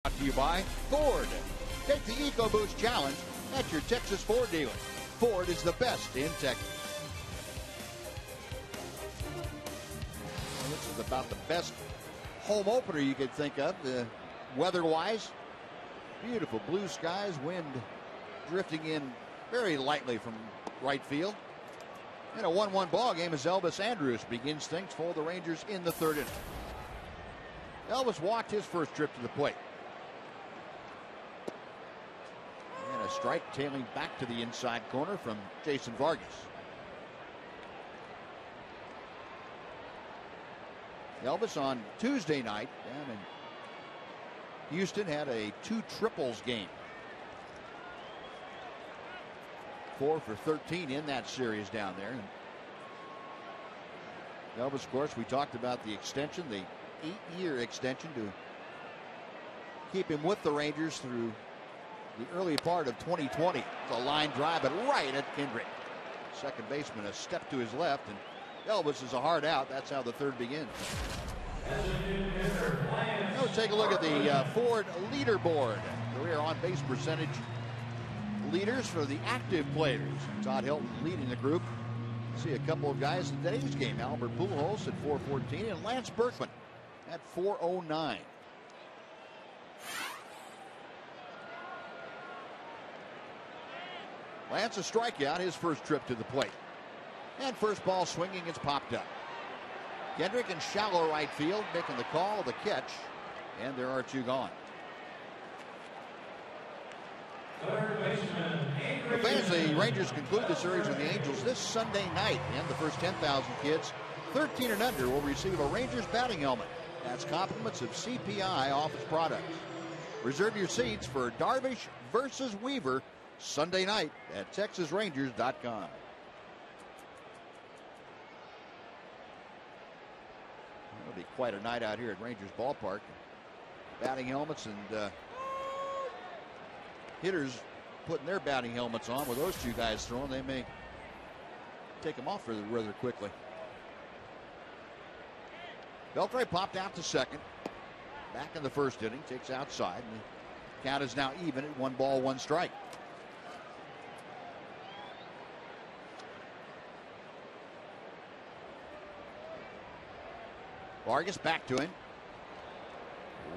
Brought to you by Ford. Take the EcoBoost Challenge at your Texas Ford dealer. Ford is the best in Texas. Well, this is about the best home opener you could think of, weather-wise. Beautiful blue skies, wind drifting in very lightly from right field. In a 1-1 ball game as Elvis Andrus begins things for the Rangers in the third inning. Elvis walked his first trip to the plate. And a strike tailing back to the inside corner from Jason Vargas. Elvis on Tuesday night down in Houston had a 2 triples game. 4 for 13 in that series down there. And Elvis, of course, we talked about the extension, the 8-year extension to keep him with the Rangers through the early part of 2020. It's a line drive, but right at Kendrick. Second baseman a step to his left, and Elvis is a hard out. That's how the third begins. Now we'll take a look at the Ford leaderboard. Career on-base percentage leaders for the active players. Todd Hilton leading the group. See a couple of guys in today's game. Albert Pujols at 414 and Lance Berkman at 409. Lance a strikeout his first trip to the plate. And first ball swinging, it's popped up. Kendrick in shallow right field making the call, the catch, and there are 2 gone. The fans, the Rangers conclude the series with the Angels this Sunday night, and the first 10,000 kids 13 and under will receive a Rangers batting helmet. That's compliments of CPI office products. Reserve your seats for Darvish versus Weaver Sunday night at TexasRangers.com. It'll be quite a night out here at Rangers Ballpark. Batting helmets and hitters putting their batting helmets on. With those 2 guys throwing, they may take them off rather quickly. Beltre popped out to second. Back in the first inning, takes outside. And the count is now even at 1 ball, 1 strike. Vargas back to him.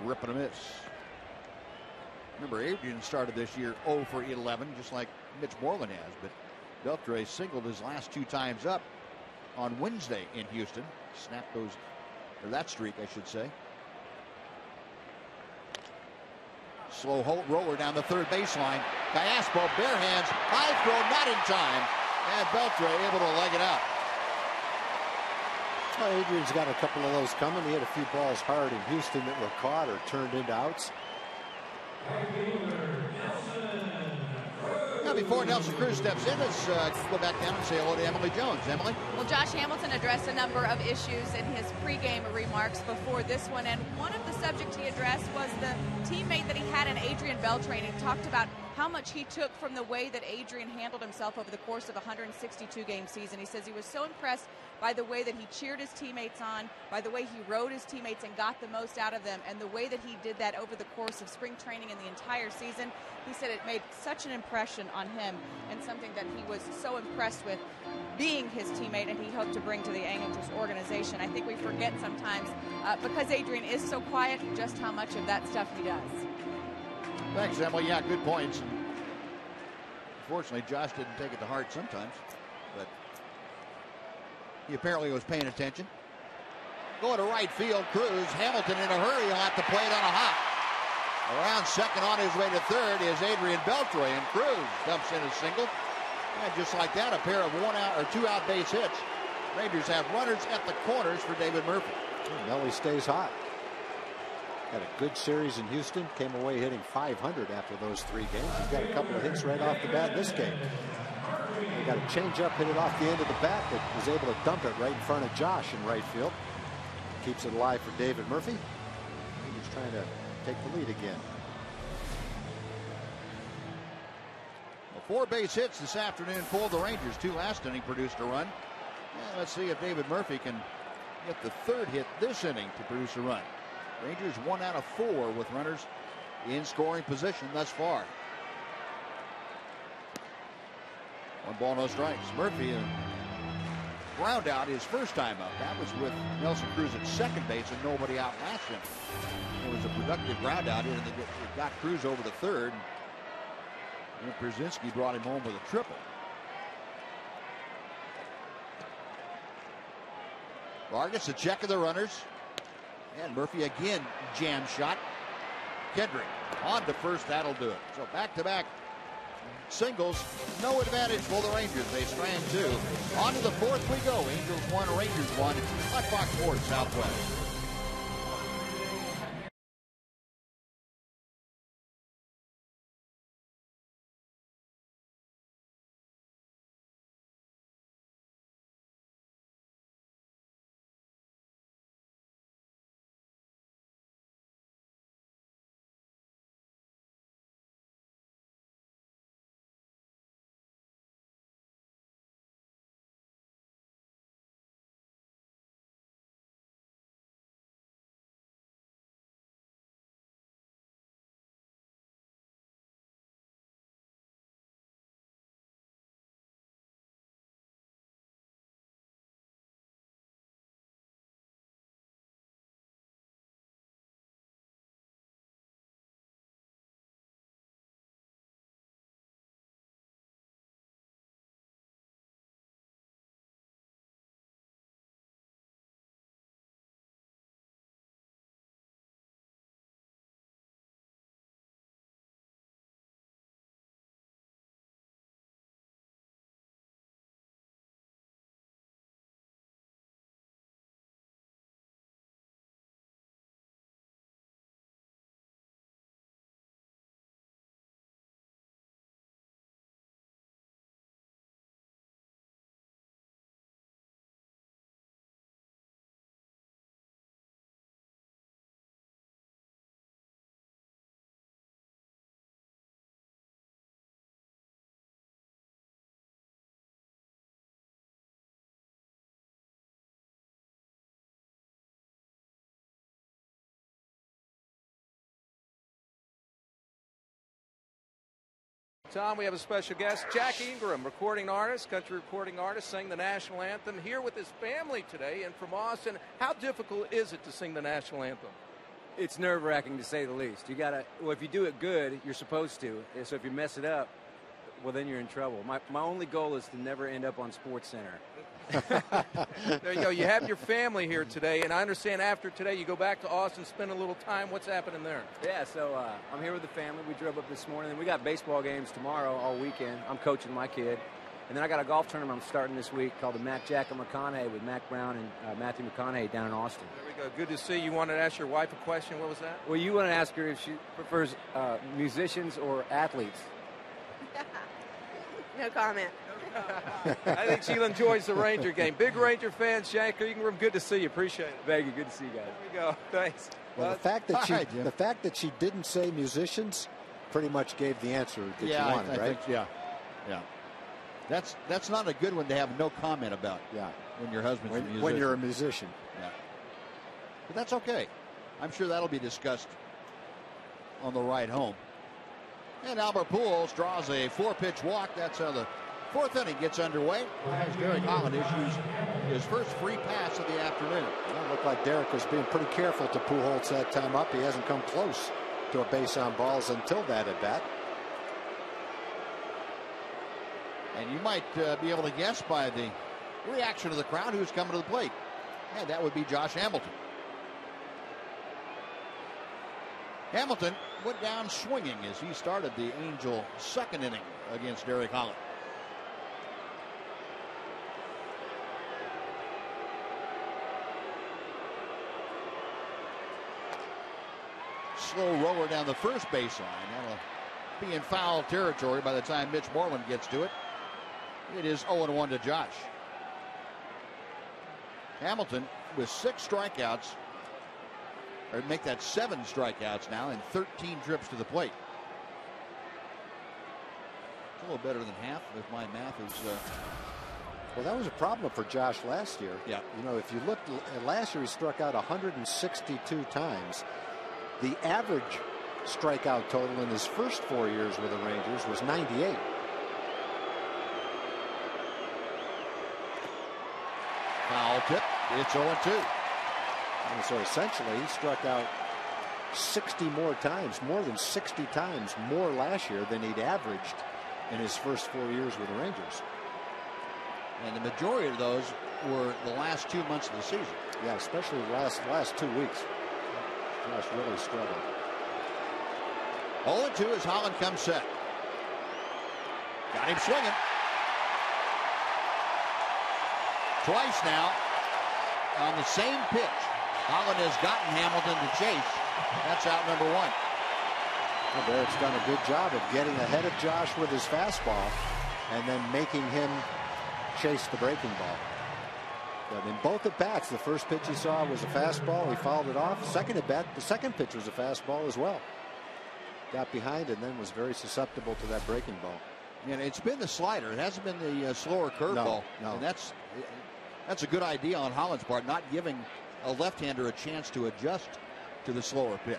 Ripping a miss. Remember, Adrian started this year 0 for 11, just like Mitch Moreland has. But Beltre singled his last 2 times up on Wednesday in Houston. Snapped those, or that streak, I should say. Slow roller down the third baseline. Callaspo, bare hands, high throw, not in time. And Beltre able to leg it out. Well, Adrian's got a couple of those coming. He had a few balls hard in Houston that were caught or turned into outs. Now, before Nelson Cruz steps in, let's go back down and say hello to Emily Jones. Emily? Well, Josh Hamilton addressed a number of issues in his pregame remarks before this one, and one of the subjects he addressed was the teammate that he had in Adrian Beltre, and he talked about how much he took from the way that Adrian handled himself over the course of a 162-game season. He says he was so impressed by the way that he cheered his teammates on, by the way he rode his teammates and got the most out of them, and the way that he did that over the course of spring training and the entire season. He said it made such an impression on him and something that he was so impressed with being his teammate, and he hoped to bring to the Angels organization. I think we forget sometimes, because Adrian is so quiet, just how much of that stuff he does. Thanks, Emily. Yeah, good points. Unfortunately, Josh didn't take it to heart sometimes, but he apparently was paying attention. Going to right field, Cruz. Hamilton in a hurry. He'll have to play it on a hop. Around second on his way to third is Adrian Beltre, and Cruz dumps in a single. And just like that, a pair of 1-out or 2-out base hits. Rangers have runners at the corners for David Murphy. Nelly stays hot. Had a good series in Houston. Came away hitting .500 after those 3 games. He's got a couple of hits right off the bat this game. He got a changeup, hit it off the end of the bat, but was able to dump it right in front of Josh in right field. Keeps it alive for David Murphy. He's trying to take the lead again. Well, 4 base hits this afternoon for the Rangers. 2 last inning produced a run. And let's see if David Murphy can get the 3rd hit this inning to produce a run. Rangers 1 out of 4 with runners in scoring position thus far. 1 ball, no strikes. Murphy, ground out his first time up. That was with Nelson Cruz at second base and nobody outmatched him. It was a productive ground out, and it got Cruz over to third. And Brzezinski brought him home with a triple. Vargas a check of the runners. And Murphy again, jam shot. Kendrick on to first, that'll do it. So back-to-back singles, no advantage for the Rangers. They strand 2. On to the 4th we go. Angels 1, Rangers 1 on Fox Sports Southwest. Tom, we have a special guest, Jack Ingram, recording artist, country recording artist, sang the national anthem here with his family today and from Austin. How difficult is it to sing the national anthem? It's nerve-wracking to say the least. You gotta, well, if you do it good, you're supposed to. So if you mess it up, well, then you're in trouble. My only goal is to never end up on SportsCenter. There you go. You have your family here today, and I understand after today you go back to Austin, spend a little time. What's happening there? Yeah, so I'm here with the family. We drove up this morning, and we got baseball games tomorrow all weekend. I'm coaching my kid. And then I got a golf tournament I'm starting this week called the Mac Jack and McConaughey with Mac Brown and Matthew McConaughey down in Austin. There we go. Good to see you. You wanted to ask your wife a question. What was that? Well, you want to ask her if she prefers musicians or athletes. No comment. I think she enjoys the Ranger game. Big Ranger fan, Jack Ingram. Good to see you. Appreciate it. Thank you. Good to see you guys. There we go. Thanks. Well, the fact that she didn't say musicians pretty much gave the answer that you wanted, right? Yeah. That's not a good one to have no comment about. Yeah. When your husband's a musician. When you're a musician. Yeah. But that's okay. I'm sure that'll be discussed on the ride home. And Albert Pujols draws a 4-pitch walk. That's how the 4th inning gets underway as Derek Holland issues his first free pass of the afternoon. Well, it looked like Derek was being pretty careful to Pujols that time up. He hasn't come close to a base on balls until that at bat. And you might be able to guess by the reaction of the crowd who's coming to the plate. And that would be Josh Hamilton. Hamilton went down swinging as he started the Angel 2nd inning against Derek Holland. Slow roller down the first baseline. That'll be in foul territory by the time Mitch Moreland gets to it. It is 0-1 to Josh. Hamilton with 6 strikeouts, or make that 7 strikeouts now and 13 trips to the plate. It's a little better than half if my math is. Well, that was a problem for Josh last year. Yeah. You know, if you looked at last year, he struck out 162 times. The average strikeout total in his first 4 years with the Rangers was 98. Foul tip. It's 0-2. And so essentially he struck out 60 more times, more than 60 times more last year than he'd averaged in his first 4 years with the Rangers. And the majority of those were the last 2 months of the season. Yeah, especially the last 2 weeks. Josh really struggled. 0-2 as Holland comes set. Got him swinging. Twice now on the same pitch. Holland has gotten Hamilton to chase. That's out number one. Well, Barrett's done a good job of getting ahead of Josh with his fastball and then making him chase the breaking ball. But in both at bats, the first pitch he saw was a fastball. He fouled it off. Second at bat, the second pitch was a fastball as well. Got behind and then was very susceptible to that breaking ball. And it's been the slider. It hasn't been the slower curveball. No. And that's a good idea on Holland's part, not giving a left-hander a chance to adjust to the slower pitch.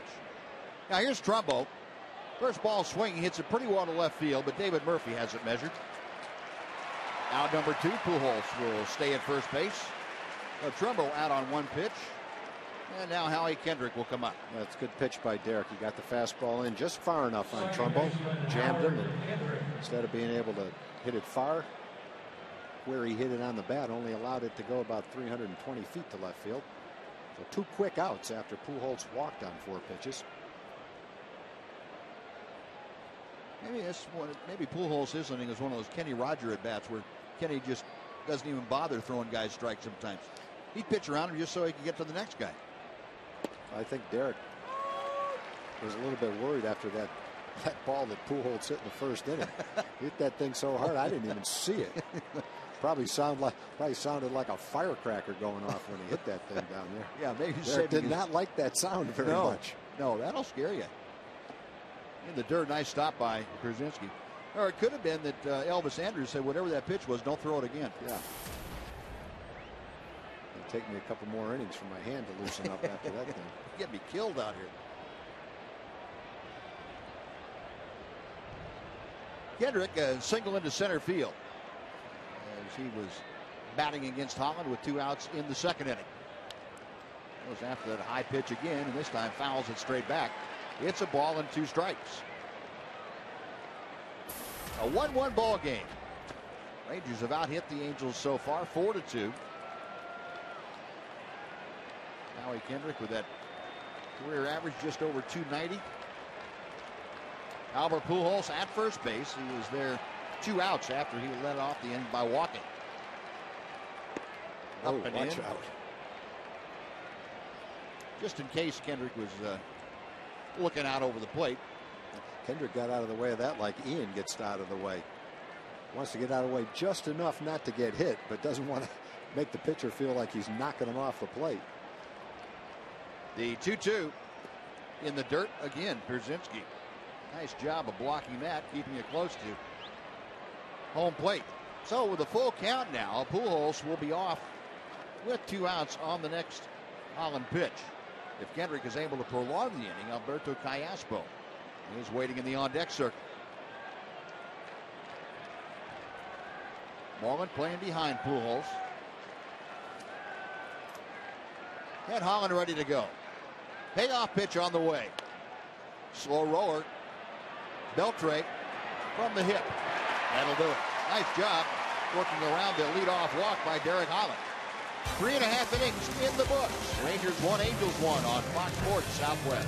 Now here's Trumbo. First ball swinging, hits it pretty well to left field, but David Murphy has it measured. Out number two, Pujols will stay at first base. Trumbo out on one pitch. And now Howie Kendrick will come up. That's a good pitch by Derek. He got the fastball in just far enough on Trumbo. Jammed him. And instead of being able to hit it far, where he hit it on the bat only allowed it to go about 320 feet to left field. So 2 quick outs after Pujols walked on 4 pitches. Maybe Pujols is something as one of those Kenny Roger at bats where Kenny just doesn't even bother throwing guys strikes sometimes. He'd pitch around him just so he could get to the next guy. I think Derek was a little bit worried after that ball that Pujols hit in the first inning. He hit that thing so hard I didn't even see it. Probably sounded like a firecracker going off when he hit that thing down there. Yeah, maybe Derek did not like that sound very much. No, that'll scare you. In the dirt, nice stop by Brzezinski. Or it could have been that Elvis Andrus said, whatever that pitch was, don't throw it again. Yeah. It'll take me a couple more innings for my hand to loosen up after that thing. Get me killed out here. Kendrick single into center field as he was batting against Holland with 2 outs in the second inning. It was after that high pitch again, and this time fouls it straight back. It's a ball and 2 strikes. A 1-1 ball game. Rangers have out-hit the Angels so far, 4-2. Howie Kendrick with that career average just over 290. Albert Pujols at first base. He was there 2 outs after he led off the inning by walking. Up and watch in. out. Just in case Kendrick was looking out over the plate. Kendrick got out of the way of that like Ian gets out of the way. Wants to get out of the way just enough not to get hit, but doesn't want to make the pitcher feel like he's knocking him off the plate. The 2-2 in the dirt again, Brzezinski. Nice job of blocking that, keeping it close to home plate. So with a full count now, Pujols will be off with 2 outs on the next Holland pitch. If Kendrick is able to prolong the inning, Alberto Callaspo is waiting in the on-deck circle. Morgan playing behind Pujols. And Holland ready to go. Payoff pitch on the way. Slow roller. Beltre from the hip. That'll do it. Nice job working around the leadoff walk by Derek Holland. 3.5 innings in the books. Rangers 1, Angels 1 on Fox Sports Southwest.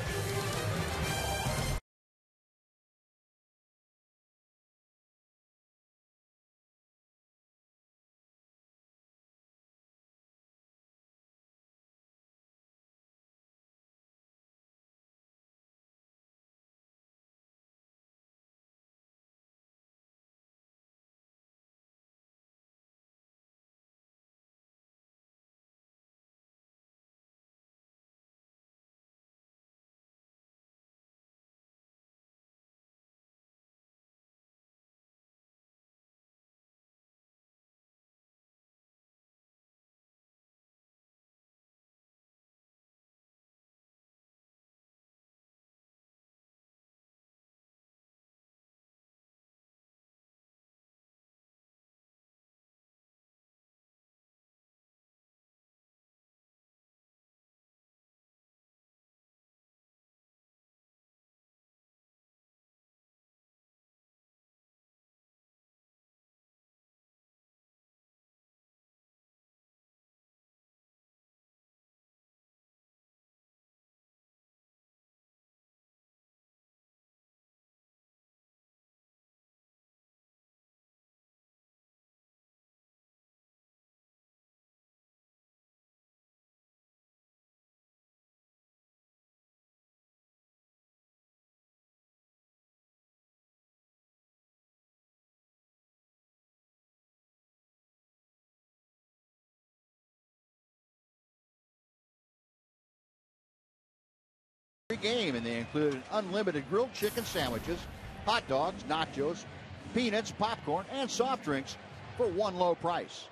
game, and they included unlimited grilled chicken sandwiches, hot dogs, nachos, peanuts, popcorn, and soft drinks for one low price.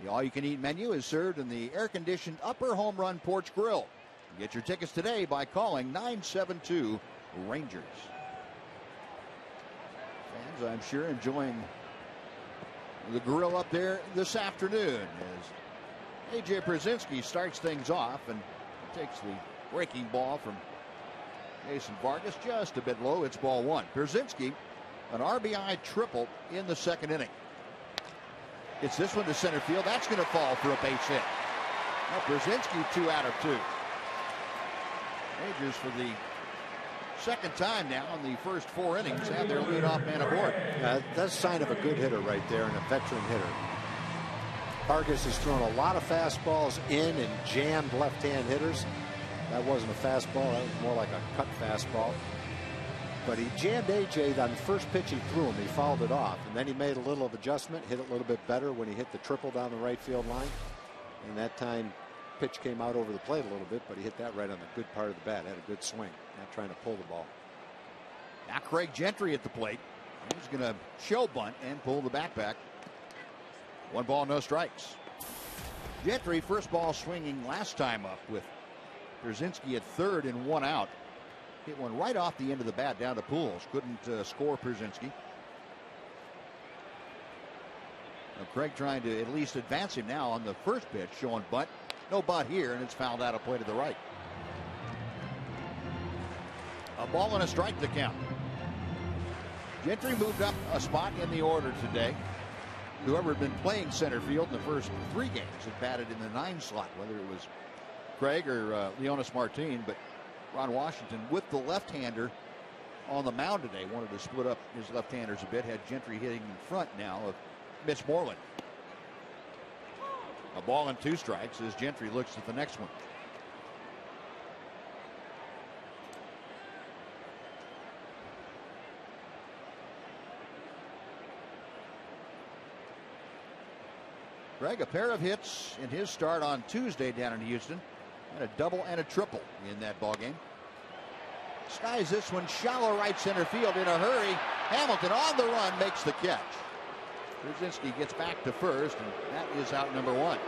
The all-you-can-eat menu is served in the air-conditioned upper home run porch grill. Get your tickets today by calling 972-RANGERS. Fans, I'm sure, enjoying the grill up there this afternoon as A.J. Brzezinski starts things off and takes the breaking ball from Mason Vargas just a bit low. It's ball one. Brzezinski, an RBI triple in the second inning. It's this one to center field. That's going to fall for a base hit. Now Brzezinski 2 out of 2. Rangers for the second time now in the first 4 innings have their leadoff man aboard. That's a sign of a good hitter right there and a veteran hitter. Vargas has thrown a lot of fastballs in and jammed left-hand hitters. That wasn't a fastball. That was more like a cut fastball. But he jammed AJ on the first pitch he threw him. He fouled it off. And then he made a little of adjustment, hit it a little bit better when he hit the triple down the right field line. And that time, pitch came out over the plate a little bit, but he hit that right on the good part of the bat. Had a good swing, not trying to pull the ball. Now Craig Gentry at the plate. He's going to show bunt and pull the bat back. 1 ball, no strikes. Gentry, first ball swinging last time up with Brzezinski at third and 1 out. Hit one right off the end of the bat down to Pujols. Couldn't score Brzezinski. Now Craig trying to at least advance him now on the first pitch, showing bunt. No bunt here, and it's fouled out of play to the right. A ball and a strike to count. Gentry moved up a spot in the order today. Whoever had been playing center field in the first 3 games had batted in the 9 slot, whether it was Craig or Leonis Martin, but Ron Washington with the left-hander on the mound today wanted to split up his left-handers a bit. Had Gentry hitting in front now of Mitch Moreland. A ball and 2 strikes as Gentry looks at the next one. Greg, a pair of hits in his start on Tuesday down in Houston. And a double and a triple in that ball game. Skies this one shallow right center field in a hurry. Hamilton on the run makes the catch. Brzezinski gets back to first, and that is out number 1.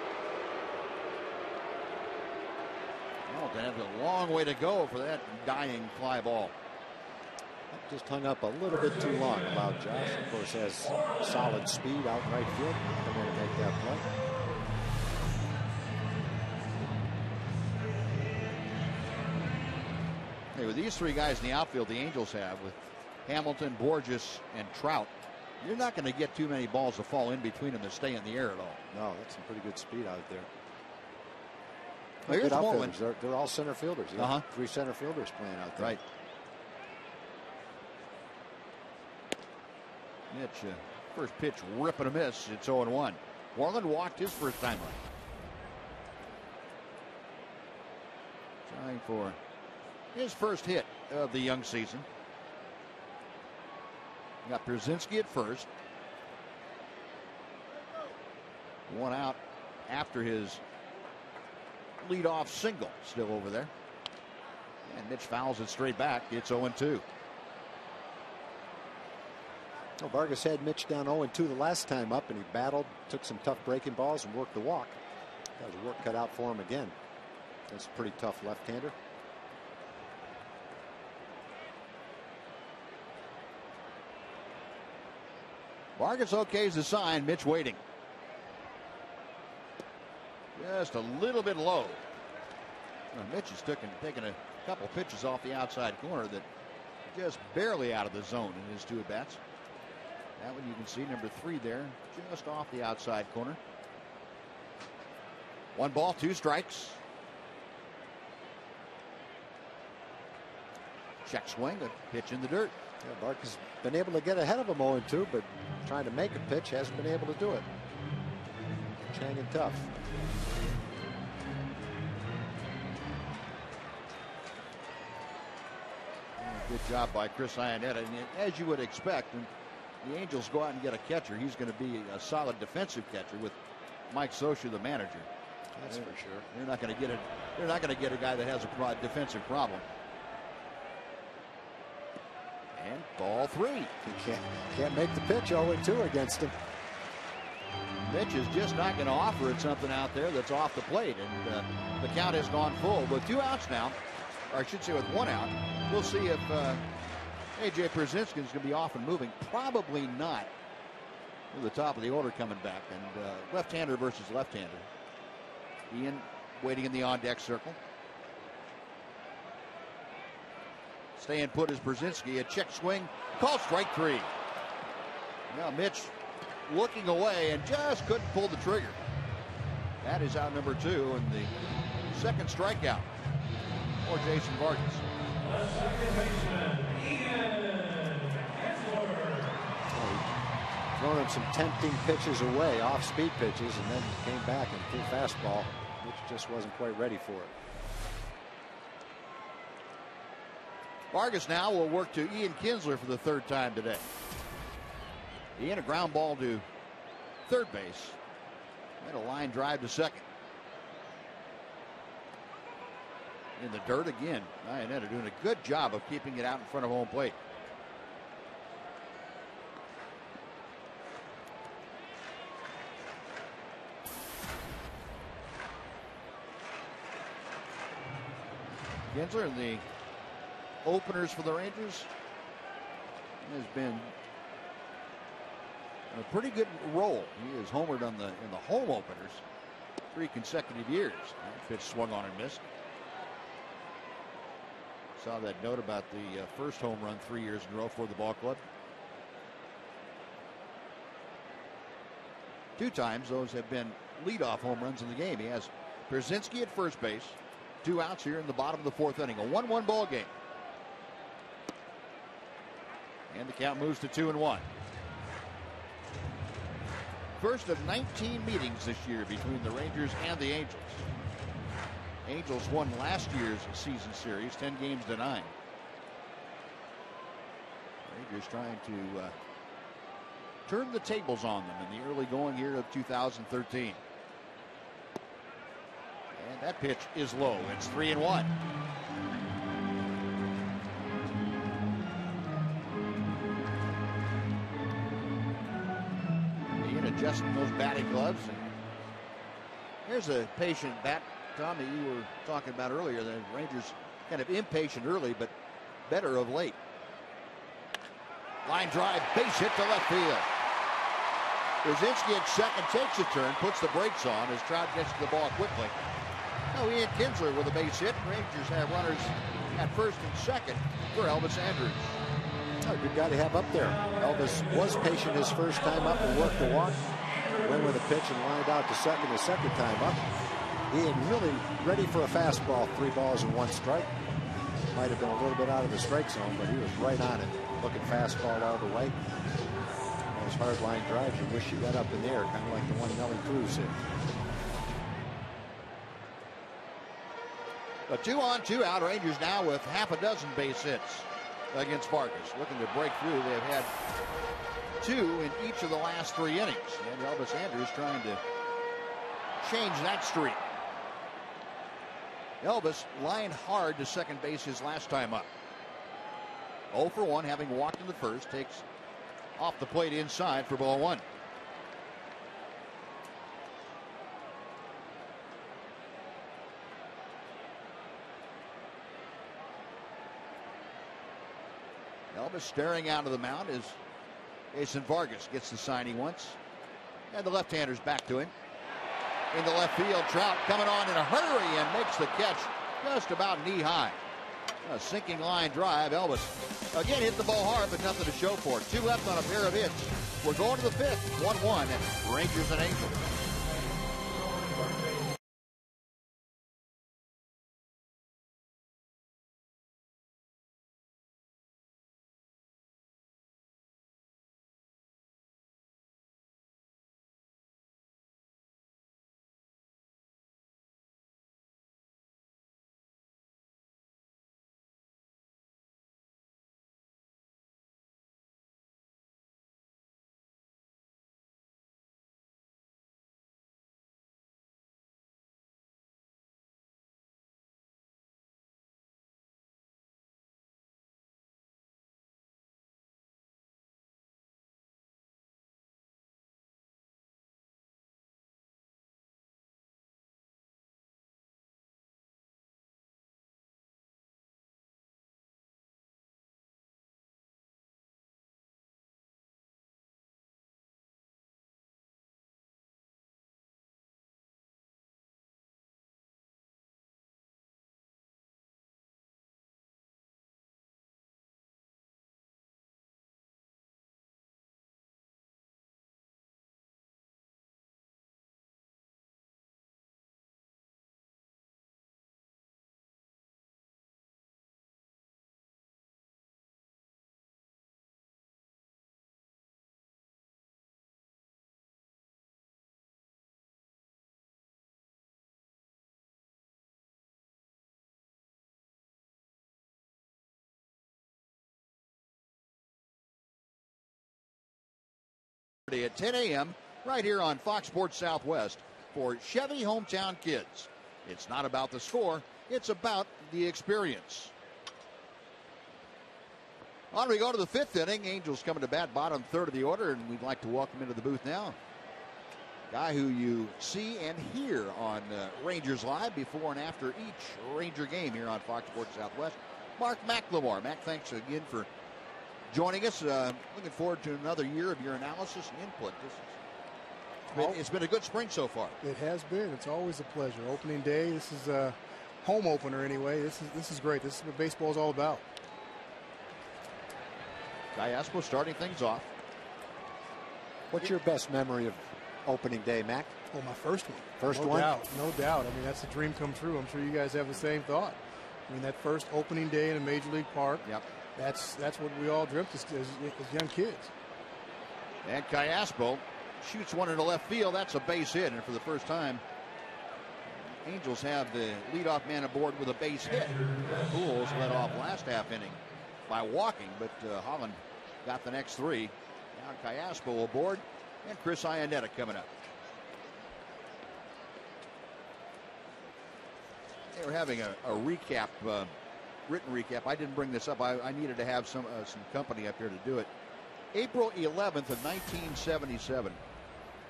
Hamilton has a long way to go for that dying fly ball. That just hung up a little bit too long. Allowed Josh, of course, has solid speed out in right field. Come in and make that play. Hey, with these 3 guys in the outfield the Angels have, with Hamilton, Borges, and Trout, you're not going to get too many balls to fall in between them to stay in the air at all. No, that's some pretty good speed out there. Well, here's Moreland. They're all center fielders. 3 center fielders playing out there. Right. Mitch, first pitch ripping a miss. It's 0-1. Moreland walked his first time up. Trying for his first hit of the young season. Got Brzezinski at first. 1 out after his leadoff single. Still over there. And Mitch fouls it straight back. It's 0-2. Well, Vargas had Mitch down 0-2 the last time up, and he battled, took some tough breaking balls, and worked the walk. Got his work cut out for him again. That's a pretty tough left-hander. Vargas okays the sign. Mitch waiting. Just a little bit low. Well, Mitch has taken a couple pitches off the outside corner that just barely out of the zone in his 2 at-bats. That one you can see, number 3 there, just off the outside corner. 1 ball, 2 strikes. Check swing, a pitch in the dirt. Yeah, Vargas has been able to get ahead of him 0-2, but trying to make a pitch hasn't been able to do it. Hanging tough. Good job by Chris Iannetta. And as you would expect, when the Angels go out and get a catcher, he's going to be a solid defensive catcher with Mike Scioscia, the manager. That's for sure. They're not going to get it. They're not going to get a guy that has a defensive problem. And ball 3. He can't make the pitch 0-2 against him. Mitch is just not going to offer it something out there that's off the plate, and the count has gone full. With 2 outs now, or I should say with 1 out, we'll see if A.J. Pierzynski is going to be off and moving. Probably not. To the top of the order coming back, and left-hander versus left-hander. Ian waiting in the on-deck circle. Staying put is Pierzynski. A check swing, called strike 3. Now Mitch looking away and just couldn't pull the trigger. That is out number 2, and the second strikeout for Jason Vargas. Thrown him some tempting pitches away, off-speed pitches, and then came back and threw fastball, which just wasn't quite ready for it. Vargas now will work to Ian Kinsler for the 3rd time today. Ian, a ground ball to third base, and a line drive to second. In the dirt again. Iannetta doing a good job of keeping it out in front of home plate. Kinsler in the openers for the Rangers has been a pretty good role. He has homered in the home openers 3 consecutive years. That pitch swung on and missed. Saw that note about the first home run 3 years in a row for the ball club. 2 times those have been leadoff home runs in the game. He has Pierzynski at first base. 2 outs here in the bottom of the 4th inning. A 1-1 ball game. And the count moves to 2-1. First of 19 meetings this year between the Rangers and the Angels. Angels won last year's season series 10 games to 9. Rangers trying to turn the tables on them in the early going here of 2013. And that pitch is low. It's 3-1. Ian adjusting those batting gloves. Here's a patient bat, Tom, that you were talking about earlier. The Rangers kind of impatient early, but better of late. Line drive, base hit to left field. Pierzynski at second takes a turn, puts the brakes on as Trout gets to the ball quickly. Now Ian Kinsler with a base hit. Rangers have runners at first and second for Elvis Andrus. Oh, good guy to have up there. Elvis was patient his first time up and worked the walk. Went with a pitch and lined out to second the second time up. Ian really ready for a fastball. 3 balls and 1 strike. Might have been a little bit out of the strike zone, but he was right on it. Looking fastball all the way. Those hard line drives, you wish you got up in there, kind of like the one Nelly Cruz hit. A 2-on, 2-out. Rangers now with half a dozen base hits against Vargas. Looking to break through. They've had 2 in each of the last 3 innings. And Elvis Andrus trying to change that streak. Elvis lined hard to second base his last time up. 0 for 1, having walked in the first. Takes off the plate inside for ball 1. Elvis staring out of the mound as Jason Vargas gets the sign he wants. And the left-hander's back to him. In the left field, Trout coming on in a hurry and makes the catch just about knee-high. A sinking line drive. Elvis again hit the ball hard, but nothing to show for it. 2 left on a pair of hits. We're going to the 5th. 1-1. Rangers and Angels. Saturday at 10 a.m. right here on Fox Sports Southwest for Chevy Hometown Kids. It's not about the score, it's about the experience. On we go to the 5th inning. Angels coming to bat, bottom third of the order, and we'd like to welcome into the booth now guy who you see and hear on Rangers Live before and after each Ranger game here on Fox Sports Southwest, Mark McLemore. Mac, thanks again for joining us. Looking forward to another year of your analysis and input. It's been a good spring so far. It has been. It's always a pleasure. Opening day. This is a home opener anyway. This is great. This is what baseball is all about. Gallaspo starting things off. What's your best memory of opening day, Mac? Oh, my first one. First no one? No doubt. I mean, that's a dream come true. I'm sure you guys have the same thought. I mean, that first opening day in a major league park. Yep. That's what we all dreamt as young kids. And Gallaspo shoots one into left field. That's a base hit, and for the first time, Angels have the leadoff man aboard with a base hit. Pools led off last half inning by walking, but Holland got the next three. Now Gallaspo aboard, and Chris Iannetta coming up. They were having a recap, written recap. I didn't bring this up. I needed to have some company up here to do it. April 11th of 1977,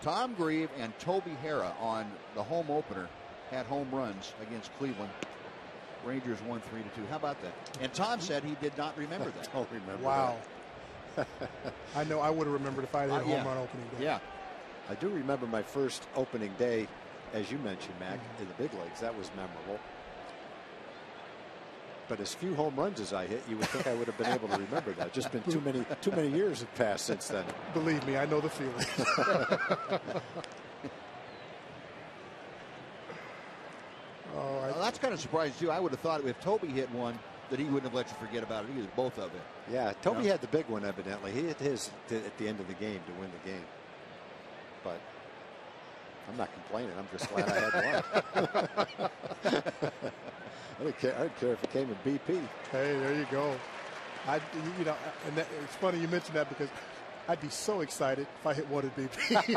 Tom Grieve and Toby Harrah on the home opener had home runs against Cleveland. Rangers won 3-2. How about that? And Tom said he did not remember that. I don't remember. Wow. I know I would have remembered if I had a home run opening day. Yeah. I do remember my first opening day, as you mentioned, Mac, in the big leagues. That was memorable. But as few home runs as I hit, you would think I would have been able to remember that. Just been too many years have passed since then. Believe me, I know the feeling. Well, that's kind of surprising too. I would have thought if Toby hit one, that he wouldn't have let you forget about it either. Both of it. Yeah, Toby had the big one evidently. He hit his at the end of the game to win the game. But I'm not complaining. I'm just glad I had one. I don't care if it came in BP. Hey, there you go. And it's funny you mentioned that because I'd be so excited if I hit one at BP.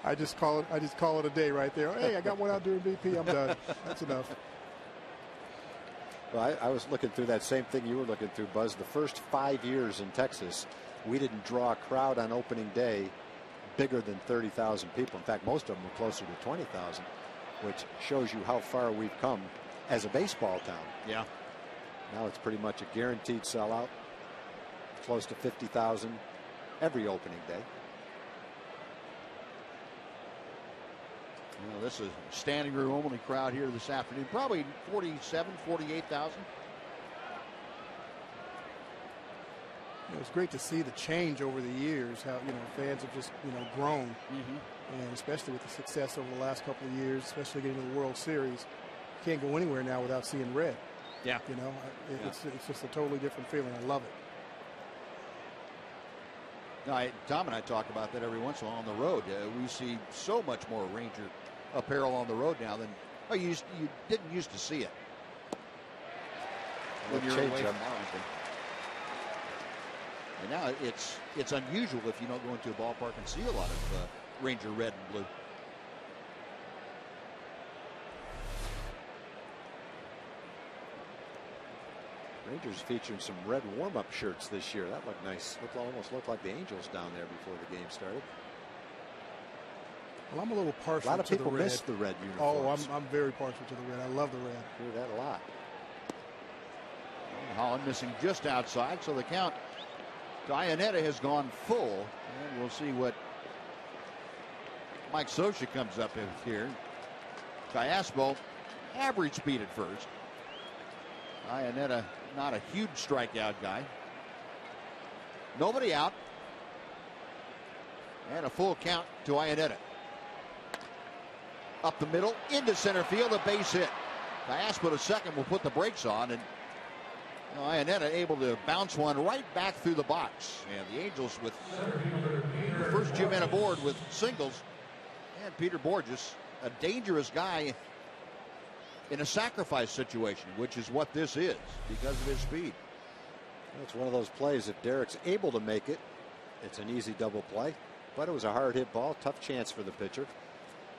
I just call it a day right there. Hey, I got one out during BP. I'm done. That's enough. Well, I was looking through that same thing you were looking through, Buzz. The first 5 years in Texas, we didn't draw a crowd on opening day bigger than 30,000 people. In fact, most of them were closer to 20,000, which shows you how far we've come as a baseball town. Yeah. Now it's pretty much a guaranteed sellout. Close to 50,000 every opening day. Well, this is a standing room only crowd here this afternoon. Probably 47, 48,000. It's great to see the change over the years, how fans have just grown, and especially with the success over the last couple of years, especially getting to the World Series. You can't go anywhere now without seeing red. Yeah. It's just a totally different feeling. I love it. Now, Tom and I talk about that every once in a while on the road. We see so much more Ranger apparel on the road now than you didn't used to see it when you're away from Arlington. And now it's unusual if you don't go into a ballpark and see a lot of Ranger red and blue. Rangers featuring some red warm-up shirts this year. That looked nice. Almost looked like the Angels down there before the game started. Well, I'm a little partial to the red. A lot of people miss the red uniforms. Oh, I'm very partial to the red. I love the red. I hear that a lot. Holland missing just outside, so the count to Iannetta has gone full, and we'll see what Mike Scioscia comes up with here. Gallaspo, average speed at first. Iannetta, not a huge strikeout guy. Nobody out. And a full count to Iannetta. Up the middle, into center field, a base hit. Gallaspo to second will put the brakes on, and Iannetta able to bounce one right back through the box. And the Angels with the first two men aboard with singles. And Peter Borges, a dangerous guy in a sacrifice situation, which is what this is because of his speed. It's one of those plays. If Derek's able to make it, It's an easy double play, but it was a hard hit ball. Tough chance for the pitcher.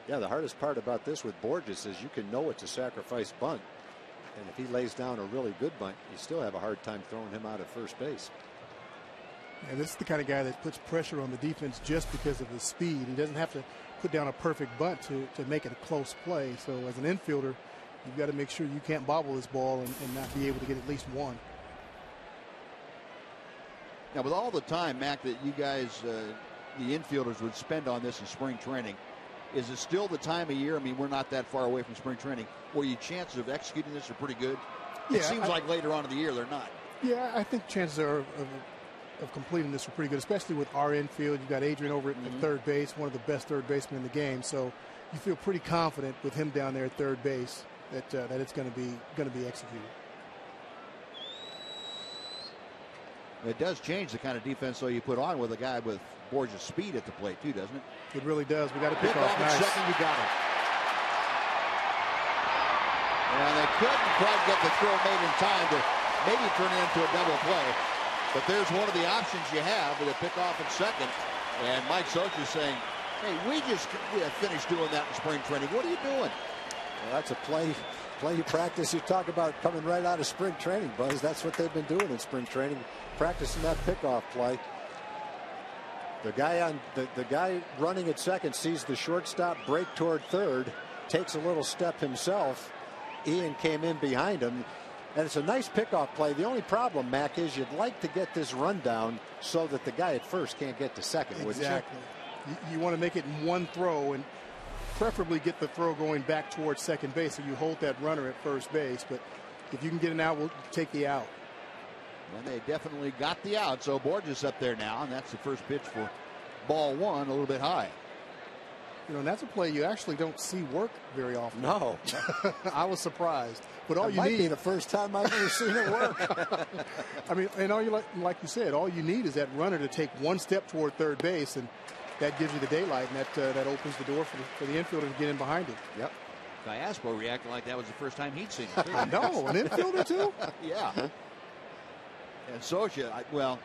Yeah, the hardest part about this with Borges is you can know it's a sacrifice bunt. And if he lays down a really good bunt, you still have a hard time throwing him out at first base. And this is the kind of guy that puts pressure on the defense just because of his speed. He doesn't have to put down a perfect bunt to make it a close play. So as an infielder, you've got to make sure you can't bobble this ball and not be able to get at least one. Now, with all the time, Mac, that you guys, the infielders, would spend on this in spring training, is it still the time of year? I mean, we're not that far away from spring training, where your chances of executing this are pretty good. Yeah, it seems like later on in the year they're not. Yeah, I think chances are of completing this are pretty good, especially with our infield. You've got Adrian over at third base, one of the best third basemen in the game. So you feel pretty confident with him down there at third base that it's going to be executed. It does change the kind of defense, though, you put on with a guy with Borges' speed at the plate, too, doesn't it? It really does. We got to pick Pick off off nice. in second, you got it. And they couldn't quite get the throw made in time to maybe turn it into a double play. But there's one of the options you have with a pick off in second. And Mike Socha's saying, hey, we just finished doing that in spring training. What are you doing? Well, that's a play you practice. You talk about coming right out of spring training, Buzz. That's what they've been doing in spring training, practicing that pickoff play. The guy running at second sees the shortstop break toward third, takes a little step himself. Ian came in behind him, and it's a nice pickoff play. The only problem, Mac, is you'd like to get this rundown so that the guy at first can't get to second. Exactly. You want to make it in one throw, and preferably get the throw going back towards second base, so you hold that runner at first base. But if you can get an out, we'll take the out. And they definitely got the out. So Borges up there now, and that's the first pitch for ball one, a little bit high. You know, and that's a play you actually don't see work very often. No. I was surprised. But all it you might need be the first time I've ever seen it work. I mean, and all you like you said, all you need is that runner to take one step toward third base, and that gives you the daylight, and that opens the door for the infielder to get in behind it. Yep. Diaspo reacted like that was the first time he'd seen it. No, an infielder too? Yeah. And Socha, well,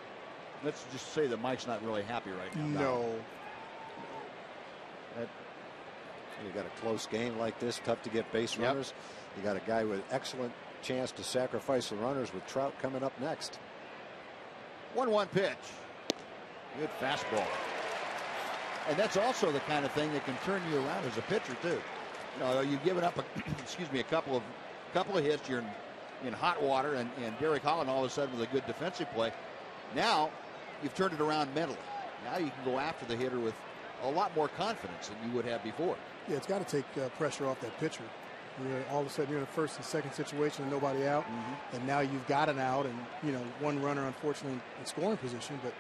let's just say that Mike's not really happy right now. No. You got a close game like this, tough to get base runners. You got a guy with excellent chance to sacrifice the runners with Trout coming up next. 1-1 pitch. Good fastball. And that's also the kind of thing that can turn you around as a pitcher too. You know, you've given up a couple of hits. You're in hot water, and Derek Holland all of a sudden with a good defensive play. Now you've turned it around mentally. Now you can go after the hitter with a lot more confidence than you would have before. Yeah, it's got to take pressure off that pitcher. All of a sudden you're in a first and second situation and nobody out, and now you've got an out, and one runner unfortunately in scoring position, but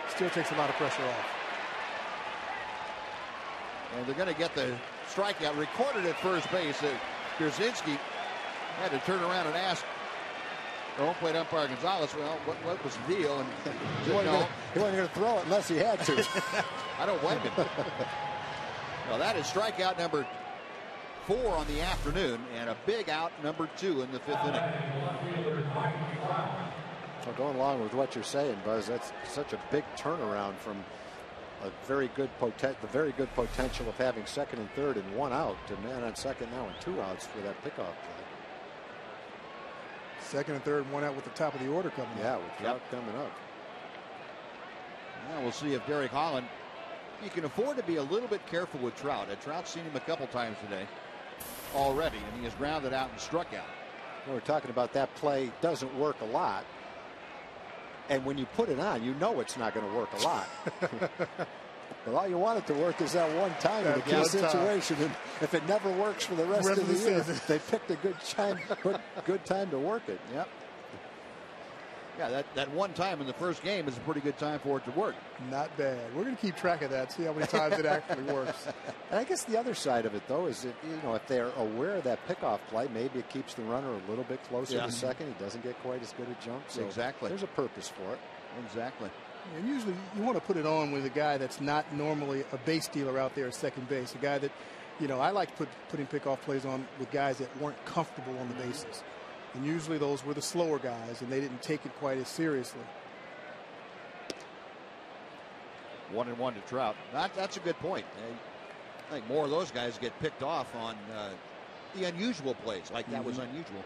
still takes a lot of pressure off. And they're going to get the strikeout recorded at first base. Pierzynski had to turn around and ask the home plate umpire Gonzalez, well, what was the deal? And he wasn't going to throw it unless he had to. I don't blame him. Well, that is strikeout number 4 on the afternoon, and a big out number 2 in the 5th inning. So going along with what you're saying, Buzz, that's such a big turnaround from the very good potential of having second and third and 1 out to man on second now and 2 outs for that pickoff play. Second and third, 1 out with the top of the order coming up. Yeah, with Trout coming up. Now we'll see if Derek Holland, you can afford to be a little bit careful with Trout. Trout's seen him a couple times today already, and he has grounded out and struck out. We're talking about that play doesn't work a lot. And when you put it on, you know it's not going to work a lot. But all you want it to work is that one time in a key situation. And if it never works for the rest of the year, they picked a good time to work it. Yep. Yeah, that one time in the first game is a pretty good time for it to work. Not bad. We're going to keep track of that, see how many times it actually works. And I guess the other side of it, though, is that, if they're aware of that pickoff play, maybe it keeps the runner a little bit closer to second. He doesn't get quite as good a jump. So exactly. There's a purpose for it. Exactly. And usually you want to put it on with a guy that's not normally a base stealer out there at second base. A guy that, I like putting pickoff plays on with guys that weren't comfortable on the bases. And usually those were the slower guys, and they didn't take it quite as seriously. 1-1 to Trout. That's a good point. I think more of those guys get picked off on the unusual plays. Like that was unusual.